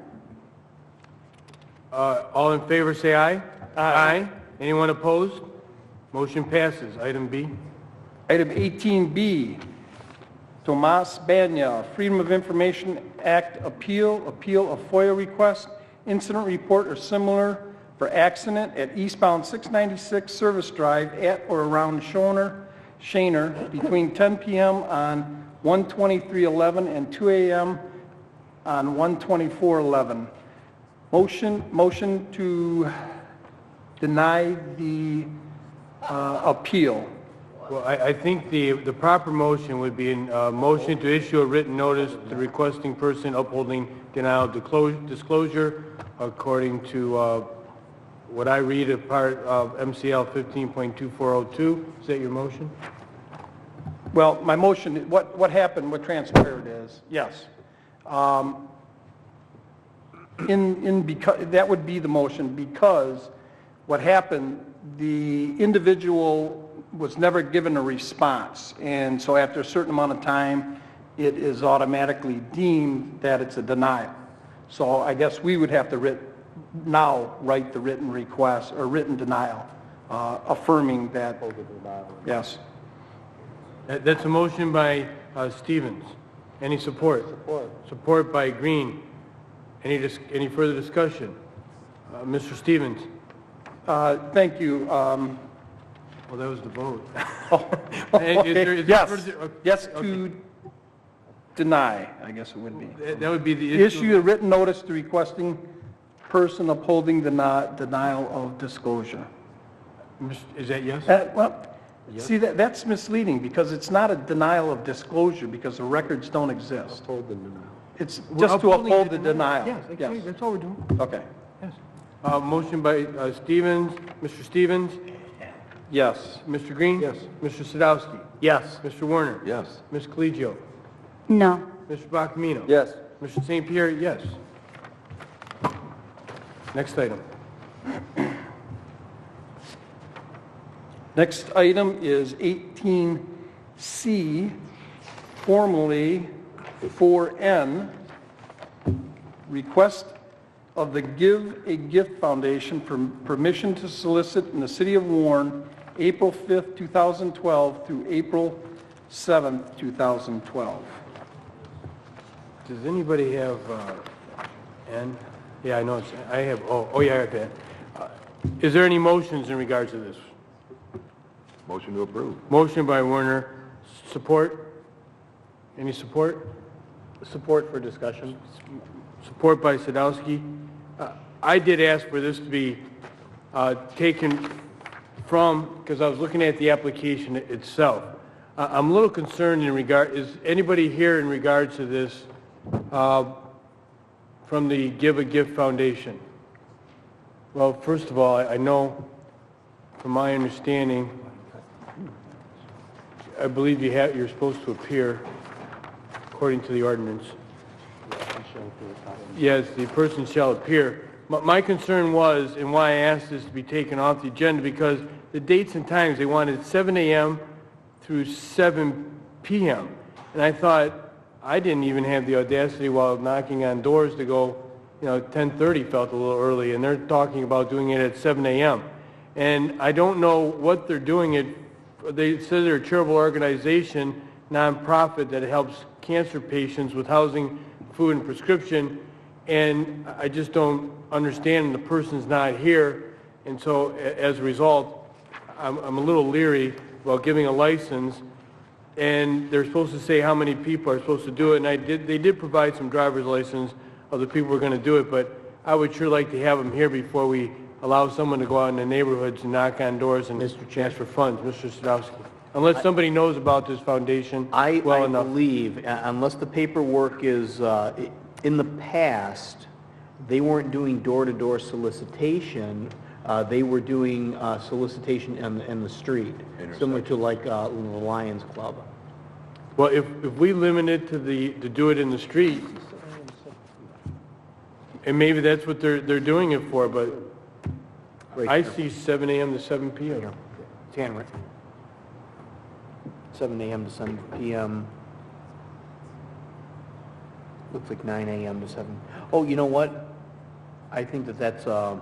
All in favor say aye. Aye. Anyone opposed? Motion passes. Item B. Item 18B, Tomas Banya, Freedom of Information Act appeal of FOIA request, incident report or similar for accident at eastbound 696 Service Drive at or around Shaner between 10 p.m. on 1/23/11 and 2 a.m. on 1/24/11. Motion to deny the appeal. Well, I think the proper motion would be a motion to issue a written notice to the requesting person upholding denial of disclosure according to what I read as part of MCL 15.2402. Is that your motion? Well, my motion, what happened, what transpired is, yes. Because that would be the motion, because what happened, the individual was never given a response, and so after a certain amount of time, it is automatically deemed that it's a denial. So I guess we would have to write the written request or written denial, affirming that. Yes. That's a motion by Stevens. Any support? Support by Green. Any further discussion? Mr. Stevens. Thank you. Well, that was the vote. Okay. Yes, to deny, I guess it would be. That would be the issue a written notice to requesting person upholding the denial of disclosure. Is that yes? Yes. See, that's misleading, because it's not a denial of disclosure, because the records don't exist. Uphold the denial. It's just to uphold the denial. Yes, that's all we're doing. Okay. Yes. Motion by Stevens. Mr. Stevens? Yes. Mr. Green? Yes. Mr. Sadowski? Yes. Mr. Werner? Yes. Ms. Collegio? No. Mr. Bacamino? Yes. Mr. St. Pierre? Yes. Next item. Next item is 18C, formerly 4N, request of the Give a Gift Foundation for permission to solicit in the city of Warren, April 5th, 2012 through April 7th, 2012. Does anybody have N? Yeah, I know it's, I have, oh yeah, I have N. Is there any motions in regards to this? Motion to approve. Motion by Werner. Support? Any support? Support for discussion. Support by Sadowski. I did ask for this to be taken from, because I was looking at the application itself. I'm a little concerned in regard, is anybody here in regards to this from the Give a Gift Foundation? Well, first of all, I know, from my understanding, I believe you're supposed to appear according to the ordinance. Yes, the person shall appear. My concern was, and why I asked this to be taken off the agenda, because the dates and times, they wanted 7 a.m. through 7 p.m. And I thought, I didn't even have the audacity while knocking on doors to go, 10:30 felt a little early, and they're talking about doing it at 7 a.m. And I don't know what they're doing it. They said they're a charitable organization, nonprofit, that helps cancer patients with housing, food, and prescription. And I just don't understand, the person's not here. And so as a result, I'm a little leery about giving a license. And they're supposed to say how many people are supposed to do it. And they did provide some driver's license of the people who are going to do it. But I would sure like to have them here before we allow someone to go out in the neighborhoods and knock on doors and ask for funds. Mr. Sadowski. Unless somebody knows about this foundation well enough. I believe, unless the paperwork is, in the past, they weren't doing door-to-door solicitation. They were doing solicitation in the street, similar to like the Lions Club. Well, if we limit it to do it in the street, and maybe that's what they're doing it for, but I see 7 a.m. to 7 p.m. 7 a.m. to 7 p.m. Looks like 9 a.m. to 7. Oh, you know what? I think that's, I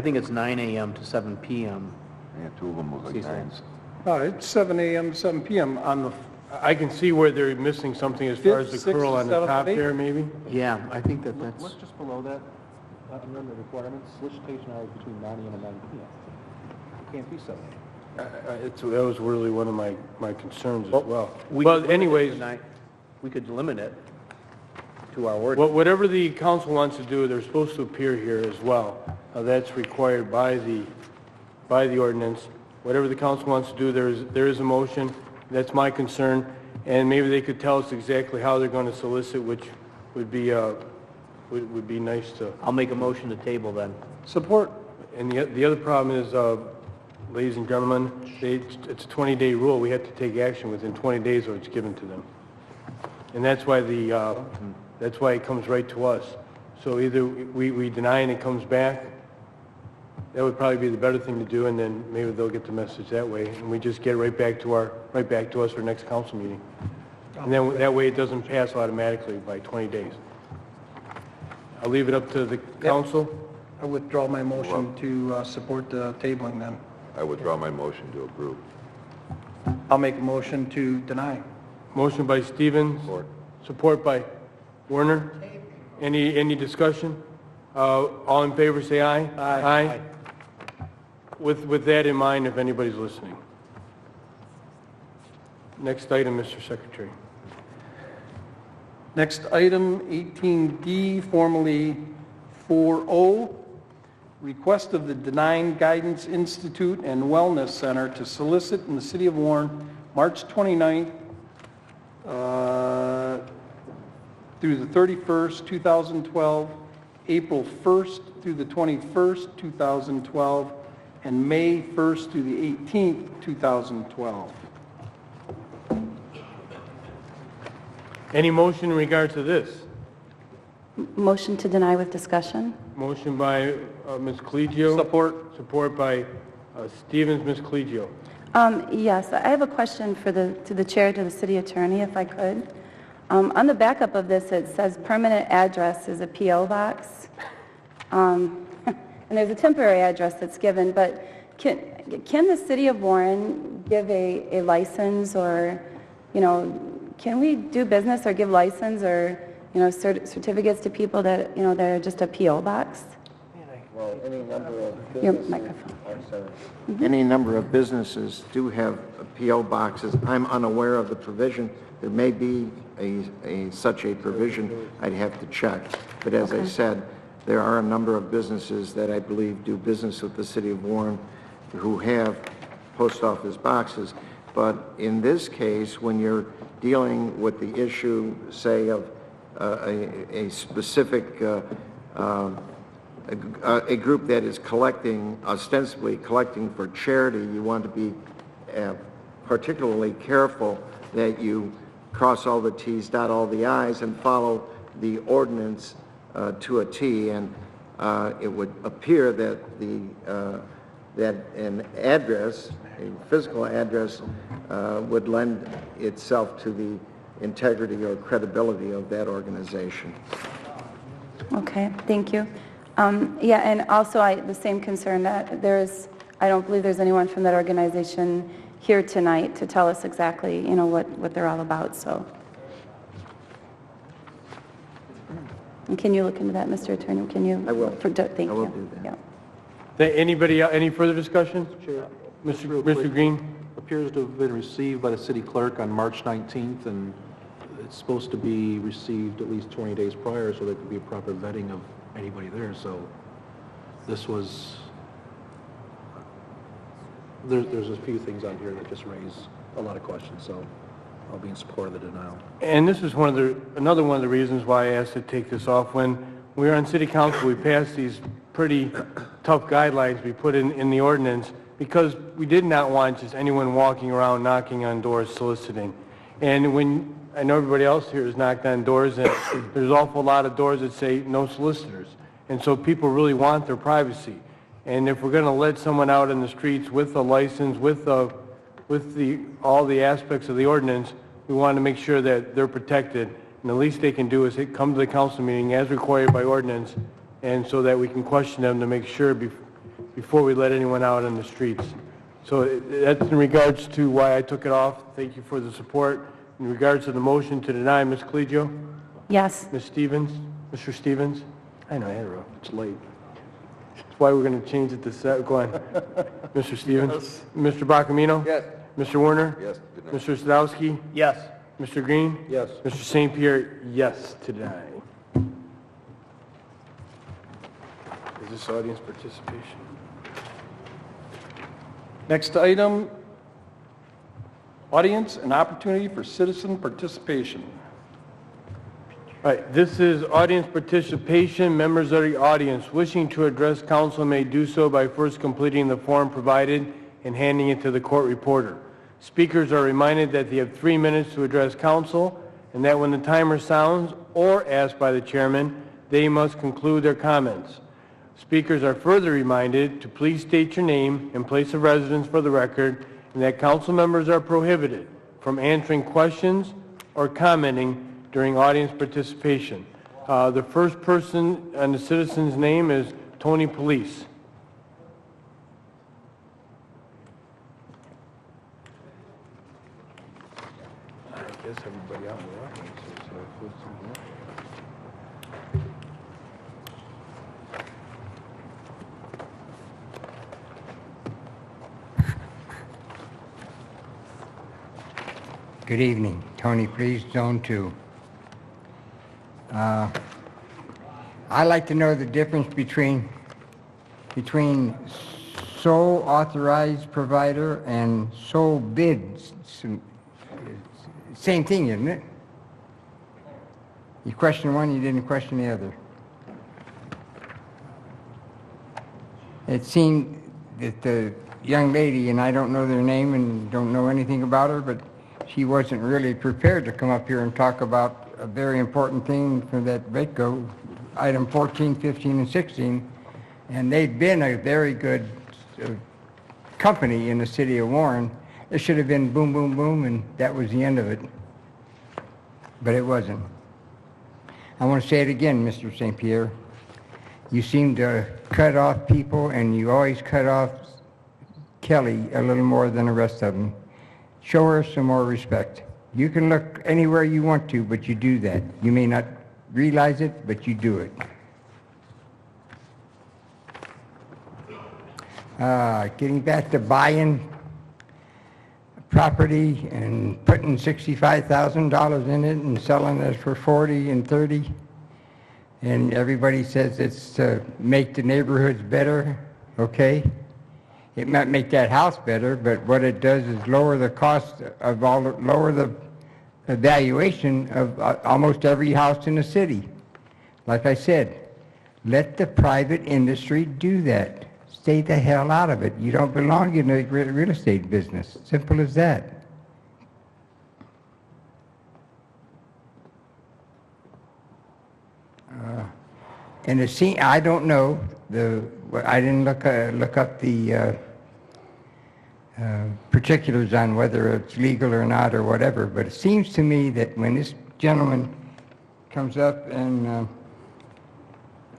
think it's 9 a.m. to 7 p.m. Yeah, two of them look like nines. It's 7 a.m. to 7 p.m. on the... I can see where they're missing something as far as the curl on the top there, maybe. Yeah, I think that's... What's just below that, under the requirements, solicitation hours between 9 a.m. and 9 p.m. It can't be 7 a.m. That was really one of my concerns as well. But anyways, we could limit it to our ordinance. whatever the council wants to do, they're supposed to appear here as well. That's required by the ordinance. Whatever the council wants to do, there is a motion. That's my concern, and maybe they could tell us exactly how they're going to solicit, which would be nice to. I'll make a motion to table then. Support. And the other problem is, ladies and gentlemen, it's a 20-day rule. We have to take action within 20 days, or it's given to them, and that's why it comes right to us. So either we deny and it comes back. That would probably be the better thing to do, and then maybe they'll get the message that way, and we just get right back to us for next council meeting. And then that way it doesn't pass automatically by 20 days. I'll leave it up to the council. I withdraw my motion to support the tabling then. I withdraw my motion to approve. I'll make a motion to deny. Motion by Stevens. Support by Werner. Any discussion? All in favor, say aye. Aye. With that in mind, if anybody's listening. Next item, Mr. Secretary. Next item, 18D, formerly 4O, request of the Denying Guidance Institute and Wellness Center to solicit in the City of Warren, March 29th through the 31st, 2012, April 1st through the 21st, 2012, and May 1st through the 18th, 2012. Any motion in regard to this? Motion to deny with discussion. Motion by Ms. Colegio. Support by Stevens. Ms. Colegio. Yes, I have a question to the chair, to the city attorney, if I could. On the backup of this, it says permanent address is a P.O. box. And there's a temporary address that's given, but can the city of Warren give a license, or, can we do business or give license or, certificates to people that, that are just a P.O. box? Well, any number of Your businesses, microphone. any number of businesses do have P.O. boxes. I'm unaware of the provision. There may be such a provision, I'd have to check. But as I said, there are a number of businesses that I believe do business with the city of Warren who have post office boxes. But in this case, when you're dealing with the issue, say, of a specific a group that is collecting, ostensibly collecting for charity, you want to be particularly careful that you cross all the T's, dot all the I's, and follow the ordinance to a T. And it would appear that that an address, a physical address, would lend itself to the integrity or credibility of that organization. Okay, thank you. Yeah, and also the same concern that I don't believe there's anyone from that organization here tonight to tell us exactly, what they're all about, so. And can you look into that, Mr. Attorney? Can you? I will. Thank you. I will do that. Yeah. Anybody, any further discussion? Chair. Mr. Green? Appears to have been received by the city clerk on March 19th, and it's supposed to be received at least 20 days prior, so there could be a proper vetting of anybody there. So this was, there's a few things on here that just raise a lot of questions, so I'll be in support of the denial. And this is another one of the reasons why I asked to take this off. When we were on city council, we passed these pretty tough guidelines we put in the ordinance because we did not want just anyone walking around knocking on doors soliciting. And when I know everybody else here has knocked on doors, and there's an awful lot of doors that say no solicitors. And so people really want their privacy. And if we're going to let someone out in the streets with a license, with all the aspects of the ordinance, we want to make sure that they're protected. And the least they can do is come to the council meeting as required by ordinance, and so that we can question them to make sure before we let anyone out in the streets. So that's in regards to why I took it off. Thank you for the support. In regards to the motion to deny, Ms. Collegio? Yes. Ms. Stevens? Mr. Stevens? I know, I interrupt. It's late. That's why we're going to change it to go on. Mr. Stevens? Yes. Mr. Bacamino? Yes. Mr. Warner? Yes. Mr. Sadowski? Yes. Mr. Green? Yes. Mr. St. Pierre, yes to deny. Is this audience participation? Next item, audience and opportunity for citizen participation. All right, this is audience participation. Members of the audience wishing to address council may do so by first completing the form provided and handing it to the court reporter. Speakers are reminded that they have 3 minutes to address council, and that when the timer sounds or asked by the chairman, they must conclude their comments. Speakers are further reminded to please state your name and place of residence for the record, and that council members are prohibited from answering questions or commenting during audience participation. The first person on the citizen's name is Tony Police. I guess everybody out in the audience is Good evening. Tony, please, Zone 2. I'd like to know the difference between sole authorized provider and sole bids. Same thing, isn't it? You question one, you didn't question the other. It seemed that the young lady, and I don't know their name and don't know anything about her, but she wasn't really prepared to come up here and talk about a very important thing for that VETCO, item 14, 15, and 16. And they've been a very good company in the city of Warren. It should have been boom, boom, boom, and that was the end of it. But it wasn't. I want to say it again, Mr. St. Pierre. You seem to cut off people, and you always cut off Kelly a little more than the rest of them. Show her some more respect. You can look anywhere you want to, but you do that. You may not realize it, but you do it. Getting back to buying property and putting $65,000 in it and selling it for 40 and 30. And everybody says it's to make the neighborhoods better, okay? It might make that house better, but what it does is lower the cost of lower the valuation of almost every house in the city. Like I said, let the private industry do that. Stay the hell out of it. You don't belong in the real estate business. Simple as that. And I don't know I didn't look up the particulars on whether it's legal or not or whatever. But it seems to me that when this gentleman comes up and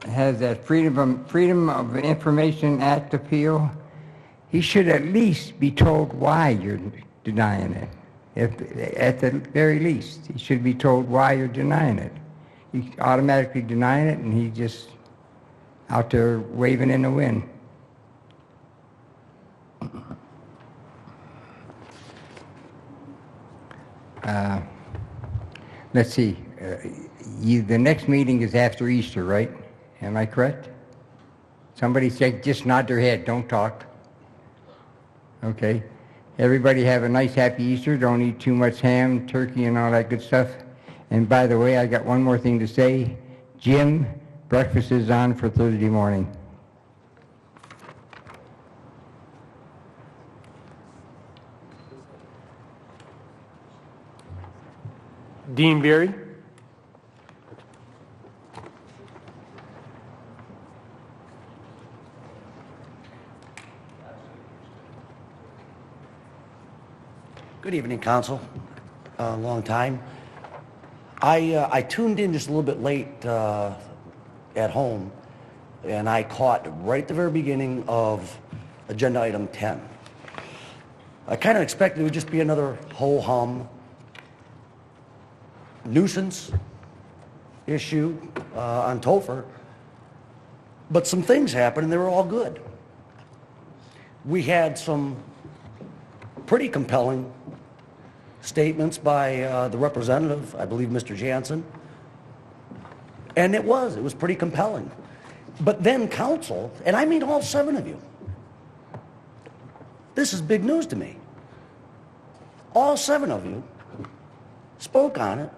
has that Freedom of Information Act appeal, he should at least be told why you're denying it. At the very least, he should be told why you're denying it. He's automatically denying it, and he's just out there waving in the wind. Let's see. The next meeting is after Easter, right? Am I correct? Somebody say, just nod their head, don't talk. Okay. Everybody have a nice, happy Easter. Don't eat too much ham, turkey, and all that good stuff. And by the way, I got one more thing to say. Jim, breakfast is on for Thursday morning. Dean Berry. Good evening, Council. Long time. I tuned in just a little bit late at home, and I caught right at the very beginning of agenda item 10. I kind of expected it would just be another ho-hum nuisance issue on Topher, but some things happened and they were all good. We had some pretty compelling statements by the representative, I believe Mr. Jansen, and it was pretty compelling. But then council, and I mean all 7 of you, this is big news to me. All 7 of you spoke on it,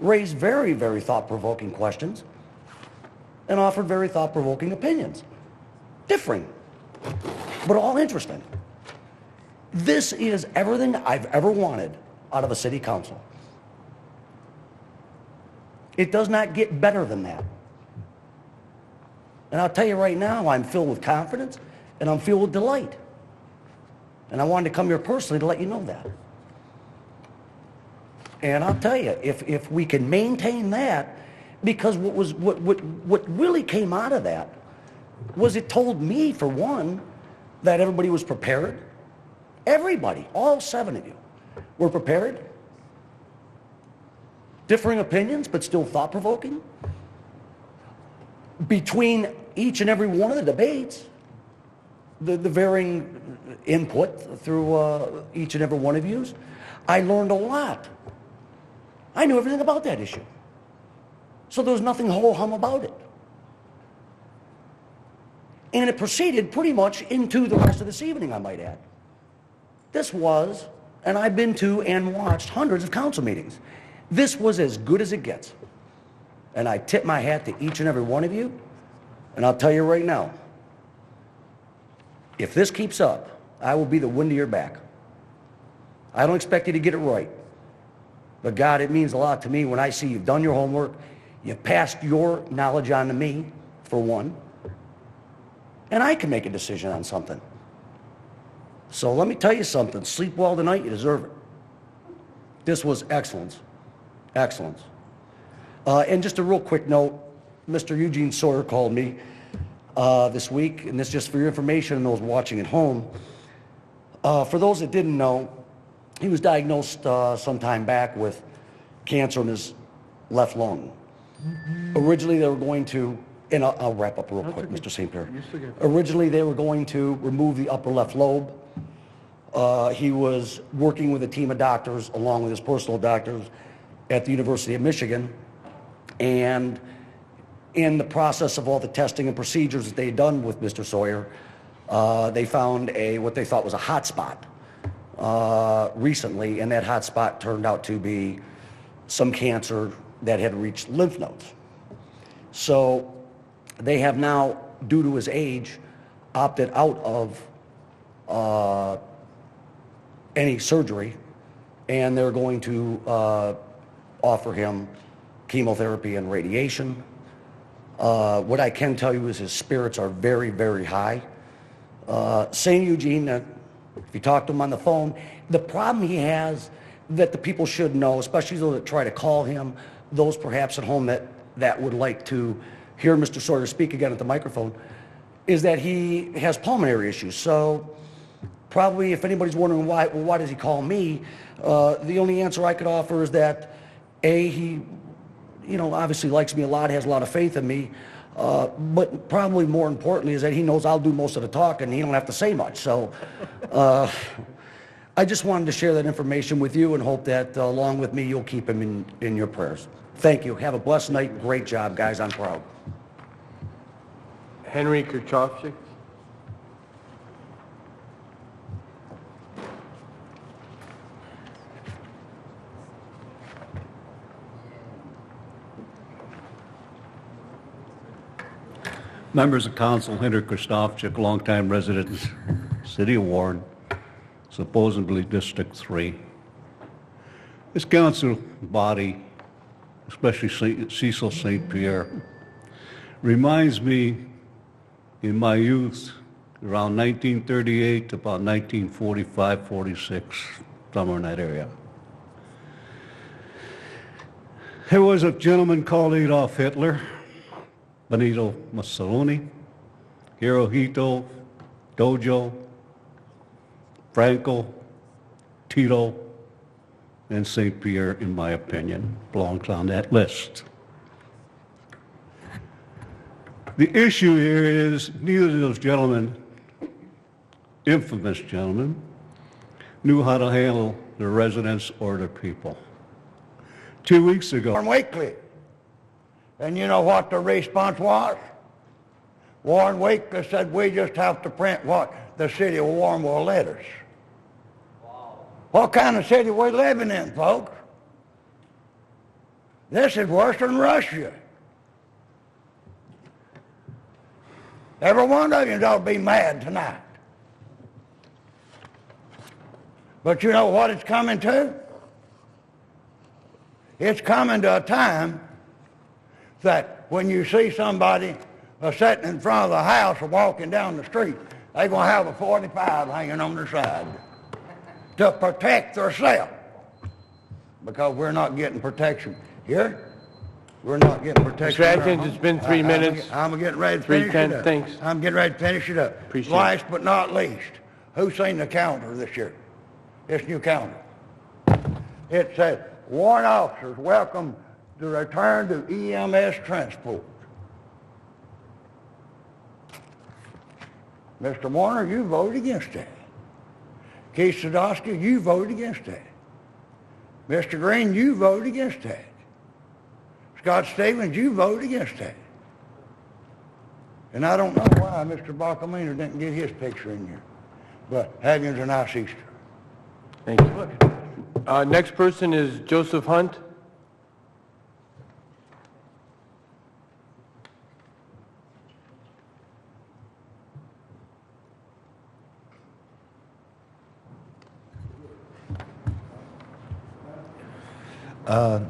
raised very, very thought-provoking questions, and offered very thought-provoking opinions. Differing, but all interesting. This is everything I've ever wanted out of a city council. It does not get better than that. And I'll tell you right now, I'm filled with confidence and I'm filled with delight. And I wanted to come here personally to let you know that. And I'll tell you, if we can maintain that, because what really came out of that was it told me, for one, that everybody was prepared. Everybody, all 7 of you, were prepared. Differing opinions, but still thought-provoking. Between each and every one of the debates, the varying input through each and every one of you, I learned a lot. I knew everything about that issue. So there was nothing ho-hum about it. And it proceeded pretty much into the rest of this evening, I might add. This was, and I've been to and watched hundreds of council meetings. This was as good as it gets. And I tip my hat to each and every one of you. And I'll tell you right now, if this keeps up, I will be the wind to your back. I don't expect you to get it right. But God, it means a lot to me when I see you've done your homework, you've passed your knowledge on to me, for one, and I can make a decision on something. So let me tell you something. Sleep well tonight. You deserve it. This was excellence. Excellence. And just a real quick note, Mr. Eugene Sawyer called me this week, and this just for your information and those watching at home. For those that didn't know, he was diagnosed some time back with cancer in his left lung. Originally, they were going to, and I'll wrap up real quick, Mr. St. Pierre. Originally, they were going to remove the upper left lobe. He was working with a team of doctors, along with his personal doctors, at the University of Michigan. And in the process of all the testing and procedures that they had done with Mr. Sawyer, they found what they thought was a hot spot recently, and that hot spot turned out to be some cancer that had reached lymph nodes. So they have now, due to his age, opted out of any surgery, and they're going to offer him chemotherapy and radiation. What I can tell you is his spirits are very, very high. St. Eugene, if you talk to him on the phone, the problem he has that the people should know, especially those that try to call him, those perhaps at home that would like to hear Mr. Sawyer speak again at the microphone, is that he has pulmonary issues. So probably if anybody's wondering why does he call me, the only answer I could offer is that he, obviously likes me a lot, has a lot of faith in me, but probably more importantly is that he knows I'll do most of the talking and he don't have to say much. So I just wanted to share that information with you and hope that along with me you'll keep him in your prayers. Thank you. Have a blessed night. Great job, guys. I'm proud. Henry Kirchhoffsky. Members of Council, Henry Kristofchik, longtime resident, City of Warren, supposedly District 3. This council body, especially Cecil St. Pierre, reminds me in my youth, around 1938 to about 1945, 46, somewhere in that area. There was a gentleman called Adolf Hitler, Benito Mussolini, Hirohito, Dojo, Franco, Tito, and St. Pierre, in my opinion, belongs on that list. The issue here is neither of those gentlemen, infamous gentlemen, knew how to handle their residents or their people. 2 weeks ago, Warren Wakely. And you know what the response was? Warren Wakely said, we just have to print what the city of Warren will let us. Wow. What kind of city we living in, folks? This is worse than Russia. Every one of you ought to be mad tonight. But you know what it's coming to? It's coming to a time that when you see somebody sitting in front of the house or walking down the street, they're going to have a 45 hanging on their side to protect themselves, because we're not getting protection here. We're not getting protection. Mr. Atkins, it's been 3 minutes. I'm getting ready to finish it up. Thanks. I'm getting ready to finish it up. Appreciate it. Last but not least, who's seen the calendar this year? This new calendar. It says, warrant officers welcome the return to EMS transport. Mr. Warner, you voted against that. Keith Sadowski, you voted against that. Mr. Green, you voted against that. Scott Stevens, you voted against that. And I don't know why Mr. Bockelmeiner didn't get his picture in here. But have you a nice Easter. Thank you. Next person is Joseph Hunt.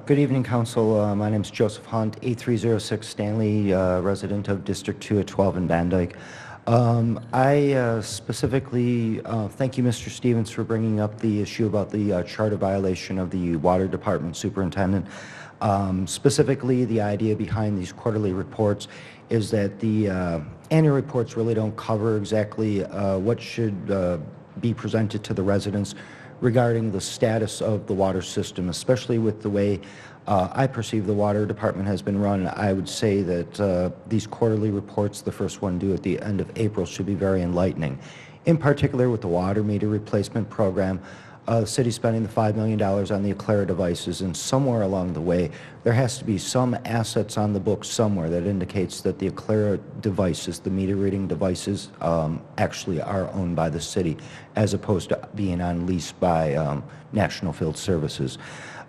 Good evening, Council. My name is Joseph Hunt, 8306 Stanley, resident of District 2 at 12 in Van Dyke. I specifically thank you, Mr. Stevens, for bringing up the issue about the charter violation of the Water Department Superintendent. Specifically, the idea behind these quarterly reports is that the annual reports really don't cover exactly what should be presented to the residents regarding the status of the water system, especially with the way I perceive the water department has been run. I would say that these quarterly reports, the first one due at the end of April, should be very enlightening. In particular, with the water meter replacement program, the city's spending the $5 million on the Eclair devices, and somewhere along the way, there has to be some assets on the books somewhere that indicates that the Eclair devices, the meter reading devices, actually are owned by the city, as opposed to being on lease by National Field Services.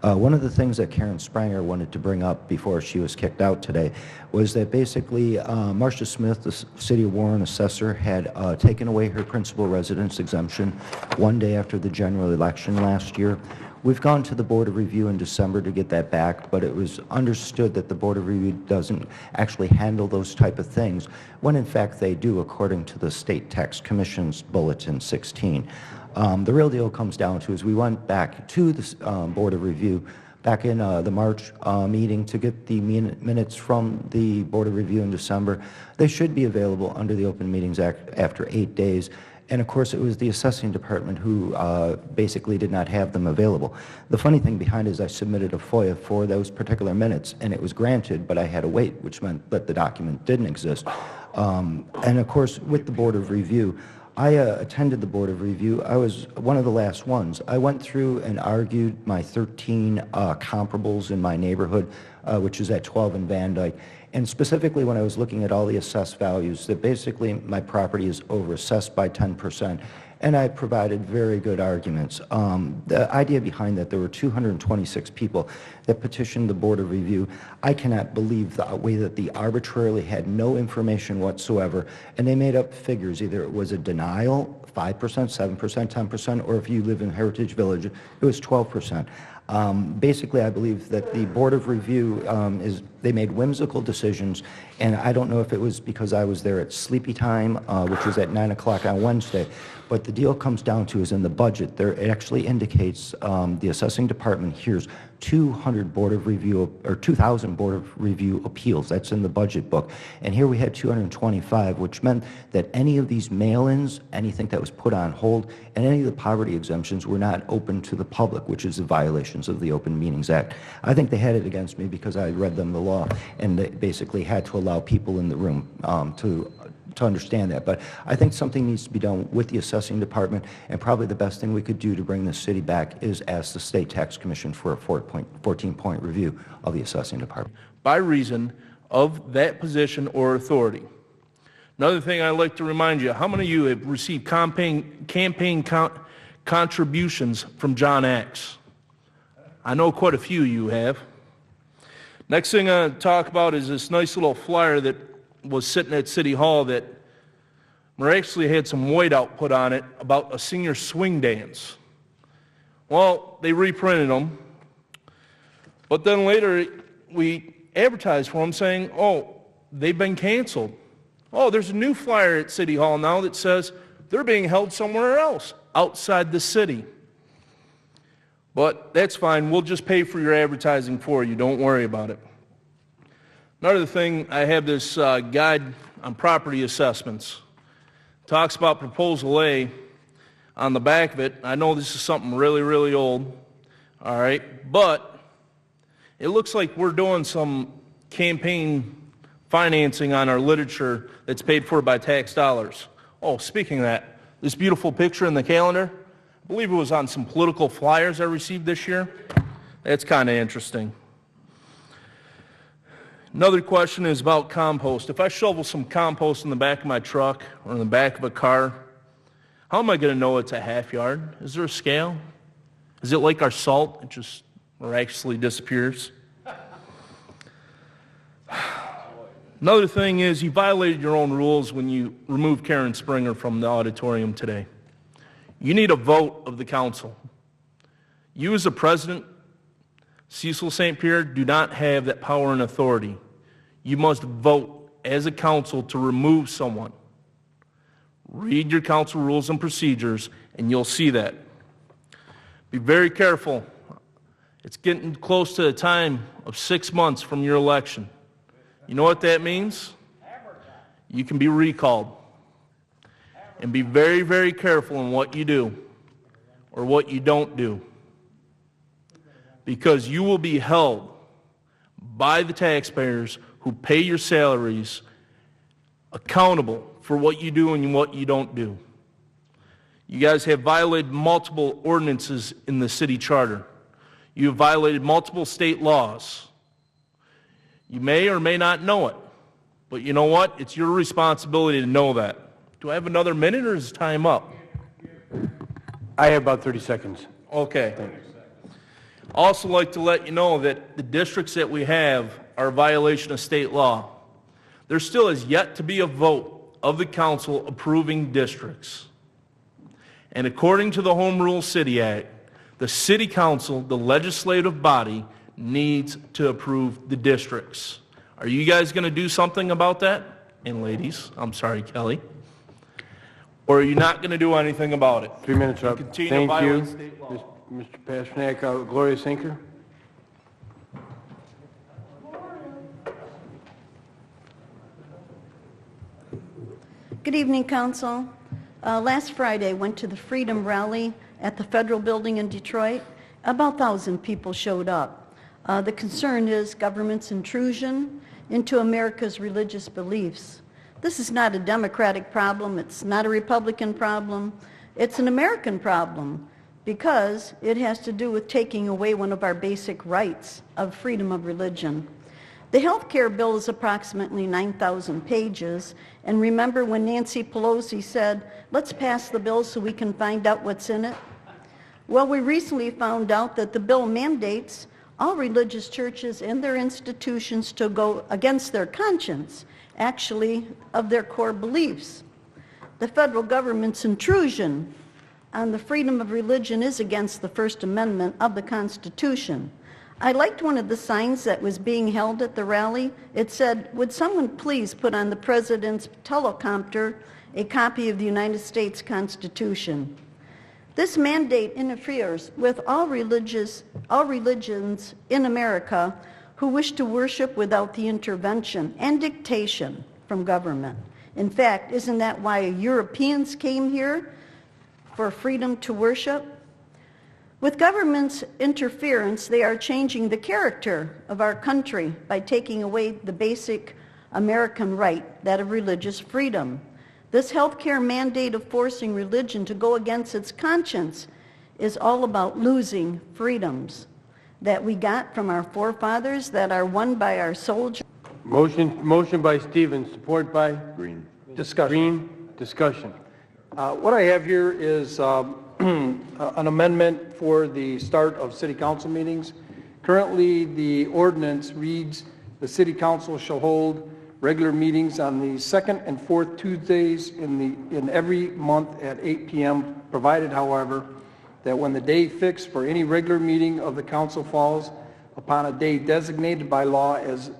One of the things that Karen Spranger wanted to bring up before she was kicked out today was that basically Marcia Smith, the City of Warren assessor, had taken away her principal residence exemption one day after the general election last year. We've gone to the Board of Review in December to get that back, but it was understood that the Board of Review doesn't actually handle those type of things, when in fact they do, according to the State Tax Commission's Bulletin 16. The real deal comes down to is we went back to the Board of Review back in the March meeting to get the minutes from the Board of Review in December. They should be available under the Open Meetings Act after 8 days. And of course, it was the assessing department who basically did not have them available. The funny thing behind it is I submitted a FOIA for those particular minutes, and it was granted, but I had to wait, which meant that the document didn't exist. And of course, with the Board of Review, I attended the Board of Review. I was one of the last ones. I went through and argued my 13 comparables in my neighborhood, which is at 12 and Van Dyke. And specifically when I was looking at all the assessed values, that basically my property is overassessed by 10%. And I provided very good arguments. The idea behind that, there were 226 people that petitioned the Board of Review. I cannot believe the way that they arbitrarily had no information whatsoever, and they made up figures. Either it was a denial, 5%, 7%, 10%, or if you live in Heritage Village, it was 12%. Basically, I believe that the Board of Review they made whimsical decisions, and I don't know if it was because I was there at sleepy time, which was at 9 o'clock on Wednesday, but the deal comes down to is in the budget, there it actually indicates the assessing department hears 200 Board of Review, or 2,000 Board of Review appeals. That's in the budget book. And here we had 225, which meant that any of these mail-ins, anything that was put on hold, and any of the poverty exemptions were not open to the public, which is the violations of the Open Meetings Act. I think they had it against me because I read them the law, and they basically had to allow people in the room to understand that. But I think something needs to be done with the assessing department, and probably the best thing we could do to bring the city back is ask the State Tax Commission for a 14-point review of the assessing department. By reason of that position or authority. Another thing I'd like to remind you, how many of you have received campaign contributions from John Axe? I know quite a few of you have. Next thing I want to talk about is this nice little flyer that was sitting at City Hall that miraculously had some whiteout put on it about a senior swing dance. Well, they reprinted them, but then later we advertised for them saying, oh, they've been canceled. Oh, there's a new flyer at City Hall now that says they're being held somewhere else, outside the city. But that's fine, we'll just pay for your advertising for you, don't worry about it. Another thing, I have this guide on property assessments. Talks about Proposal A on the back of it. I know this is something really, really old, all right, but it looks like we're doing some campaign financing on our literature that's paid for by tax dollars. Oh, speaking of that, this beautiful picture in the calendar, I believe it was on some political flyers I received this year. That's kind of interesting. Another question is about compost. If I shovel some compost in the back of my truck or in the back of a car, how am I going to know it's a half yard? Is there a scale? Is it like our salt? It just miraculously disappears. Another thing is you violated your own rules when you removed Karen Springer from the auditorium today. You need a vote of the council. You as the president, Cecil St. Pierre, do not have that power and authority. You must vote as a council to remove someone. Read your council rules and procedures, and you'll see that. Be very careful. It's getting close to the time of 6 months from your election. You know what that means? You can be recalled. And be very, very careful in what you do or what you don't do. Because you will be held by the taxpayers who pay your salaries accountable for what you do and what you don't do. You guys have violated multiple ordinances in the city charter. You have violated multiple state laws. You may or may not know it, but you know what? It's your responsibility to know that. Do I have another minute or is time up? I have about 30 seconds. Okay. Also like to let you know that the districts that we have are a violation of state law. There still is yet to be a vote of the council approving districts. And according to the Home Rule City Act, the city council, the legislative body, needs to approve the districts. Are you guys going to do something about that? And ladies, I'm sorry, Kelly. Or are you not going to do anything about it? 3 minutes up. Continue Thank to you. violate state law. Mr. Pasternak, Gloria Sinker. Good evening, Council. Last Friday, I went to the Freedom Rally at the Federal Building in Detroit. About 1,000 people showed up. The concern is government's intrusion into America's religious beliefs. This is not a Democratic problem. It's not a Republican problem. It's an American problem because it has to do with taking away one of our basic rights of freedom of religion. The health care bill is approximately 9,000 pages, and remember when Nancy Pelosi said, let's pass the bill so we can find out what's in it? Well, we recently found out that the bill mandates all religious churches and their institutions to go against their conscience, actually of their core beliefs. The federal government's intrusion on the freedom of religion is against the First Amendment of the Constitution. I liked one of the signs that was being held at the rally. It said, would someone please put on the president's teleprompter a copy of the United States Constitution? This mandate interferes with all religions in America who wish to worship without the intervention and dictation from government. In fact, isn't that why Europeans came here? For freedom to worship? With government's interference, they are changing the character of our country by taking away the basic American right, that of religious freedom. This healthcare mandate of forcing religion to go against its conscience is all about losing freedoms that we got from our forefathers, that are won by our soldiers. Motion by Stevens, support by? Green. Discussion. Green. Discussion. What I have here is an amendment for the start of city council meetings. Currently, the ordinance reads, the city council shall hold regular meetings on the second and fourth Tuesdays in every month at 8 p.m., provided, however, that when the day fixed for any regular meeting of the council falls upon a day designated by law as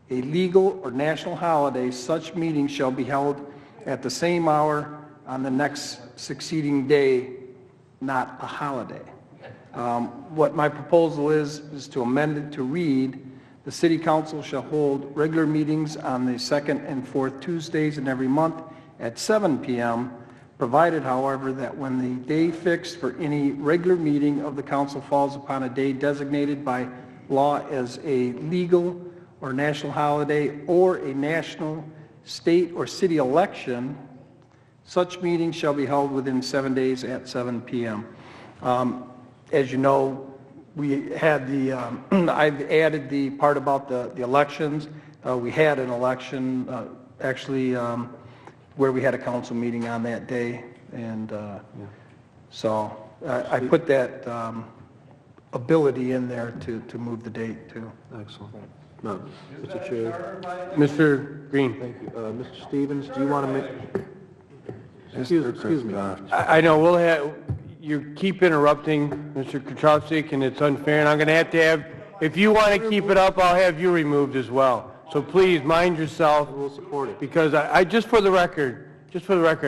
a legal or national holiday, such meeting shall be held at the same hour on the next succeeding day, not a holiday. What my proposal is to amend it to read, the city council shall hold regular meetings on the second and fourth Tuesdays in every month at 7 p.m., provided, however, that when the day fixed for any regular meeting of the council falls upon a day designated by law as a legal or national holiday or a national, state, or city election, such meeting shall be held within 7 days at 7 p.m. As you know, we had the, I've added the part about the elections. We had an election, actually, where we had a council meeting on that day. And so I put that ability in there to move the date too. Excellent. No, Mr. Chair. Mr. Green. Thank you. Mr. Stevens, do you want to make... Excuse me. I know, we'll have, you keep interrupting, Mr. Kotrovsky, and it's unfair, and I'm going to have, if you want to keep it up, I'll have you removed as well. So please, mind yourself. We'll support it. Because I just for the record,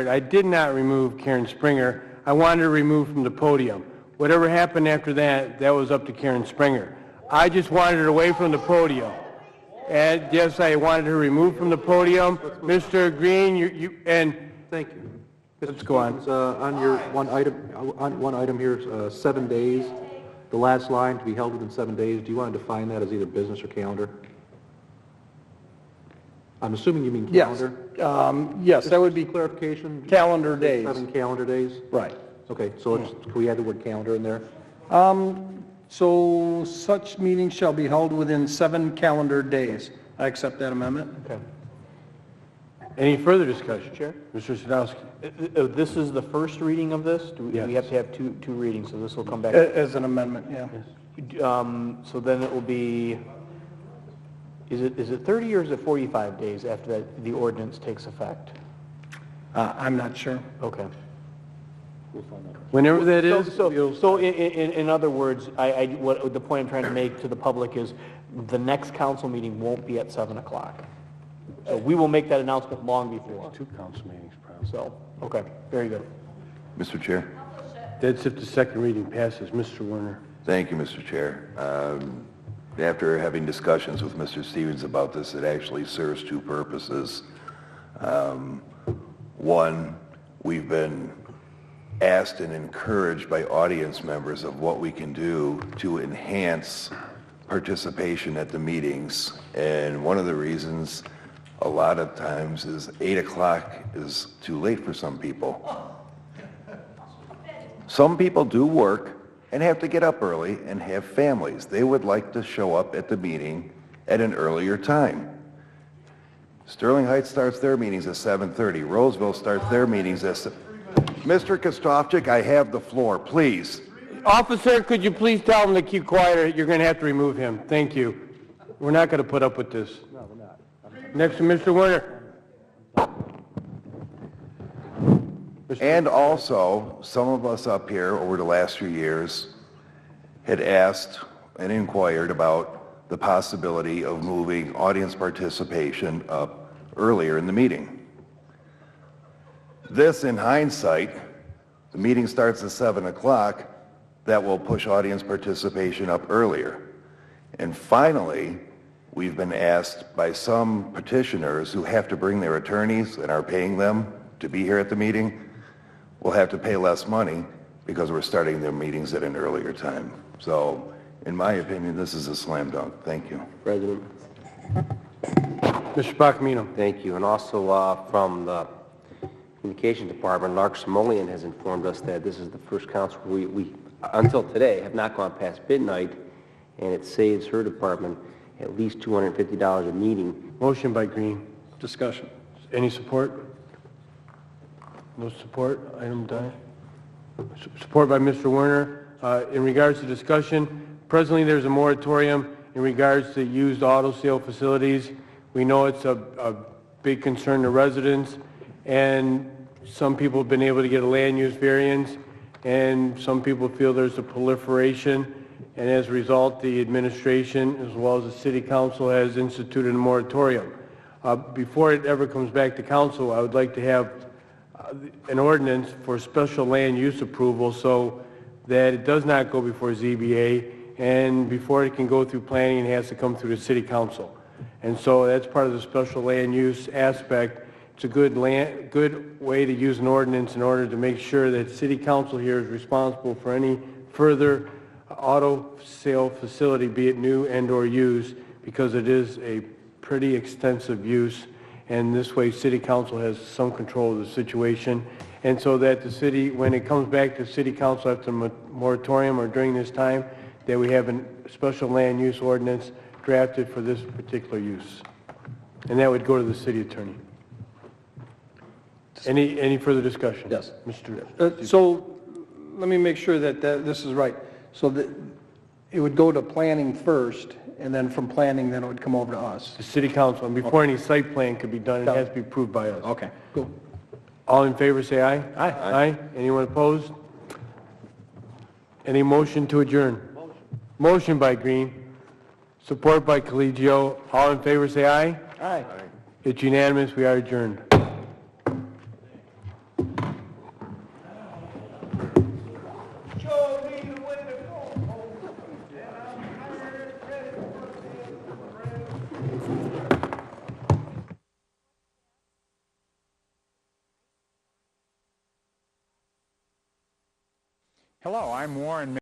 I did not remove Karen Springer. I wanted her removed from the podium. Whatever happened after that, that was up to Karen Springer. I just wanted her away from the podium. And yes, I wanted her removed from the podium. Mr. Green, and... Thank you. Let's go on. On your one item here, 7 days, the last line to be held within 7 days, do you want to define that as either business or calendar? I'm assuming you mean Yes. calendar? Yes, that would be Clarification? calendar days. 7 calendar days? Right. Okay, so can we add the word calendar in there? So such meetings shall be held within 7 calendar days. I accept that amendment. Okay. Any further discussion? Chair? Mr. Sadowski? This is the first reading of this? Do we Yes. have to have two readings, so this will come back? As an amendment, yeah. So then it will be, is it 30 or is it 45 days after that the ordinance takes effect? I'm not sure. Okay. Whenever that is, So in other words, what the point I'm trying to make to the public is the next council meeting won't be at 7 o'clock. So we will make that announcement long before. 2 council meetings, probably. So, okay, very good. Mr. Chair? That's if the second reading passes. Mr. Werner? Thank you, Mr. Chair. After having discussions with Mr. Stevens about this, it actually serves 2 purposes. One, we've been asked and encouraged by audience members of what we can do to enhance participation at the meetings. And one of the reasons a lot of times is 8 o'clock is too late for some people. Some people do work and have to get up early and have families. They would like to show up at the meeting at an earlier time. Sterling Heights starts their meetings at 7:30. Roseville starts their meetings at... Mr. Kostovchik, I have the floor, please. Officer, could you please tell him to keep quiet? You're going to have to remove him. Thank you. We're not going to put up with this. No, we're not. Next to Mr. Werner. And also, some of us up here over the last few years had asked and inquired about the possibility of moving audience participation up earlier in the meeting. This, in hindsight, the meeting starts at 7 o'clock, that will push audience participation up earlier. And finally, we've been asked by some petitioners who have to bring their attorneys and are paying them to be here at the meeting, will have to pay less money because we're starting their meetings at an earlier time. So, in my opinion, this is a slam dunk. Thank you. President. Mr. Bachmino. Thank you. And also from the Communications Department, Lark Simolian has informed us that this is the first council we until today, have not gone past midnight, and it saves her department at least $250 a meeting. Motion by Green. Discussion. Any support? No support? Item done. Support by Mr. Werner. In regards to discussion, presently there's a moratorium in regards to used auto sale facilities. We know it's a big concern to residents, and some people have been able to get a land use variance, and some people feel there's a proliferation, and as a result, the administration as well as the city council has instituted a moratorium. Before it ever comes back to council, I would like to have an ordinance for special land use approval so that it does not go before ZBA, and before it can go through planning, it has to come through the city council. And so that's part of the special land use aspect. It's a good way to use an ordinance in order to make sure that city council here is responsible for any further auto sale facility, be it new and or used, because it is a pretty extensive use, and this way city council has some control of the situation, and so that the city, when it comes back to city council after the moratorium or during this time, that we have a special land use ordinance drafted for this particular use, and that would go to the city attorney. Any further discussion? Yes. Mr. So let me make sure that this is right. So that it would go to planning first, and then from planning, then it would come over to us. The city council, and before any site plan could be done, it has to be approved by us. Okay, cool. All in favor, say aye. Aye. Aye. Anyone opposed? Any motion to adjourn? Motion by Green. Support by Collegio. All in favor, say aye. Aye. It's unanimous. We are adjourned. Hello, I'm Warren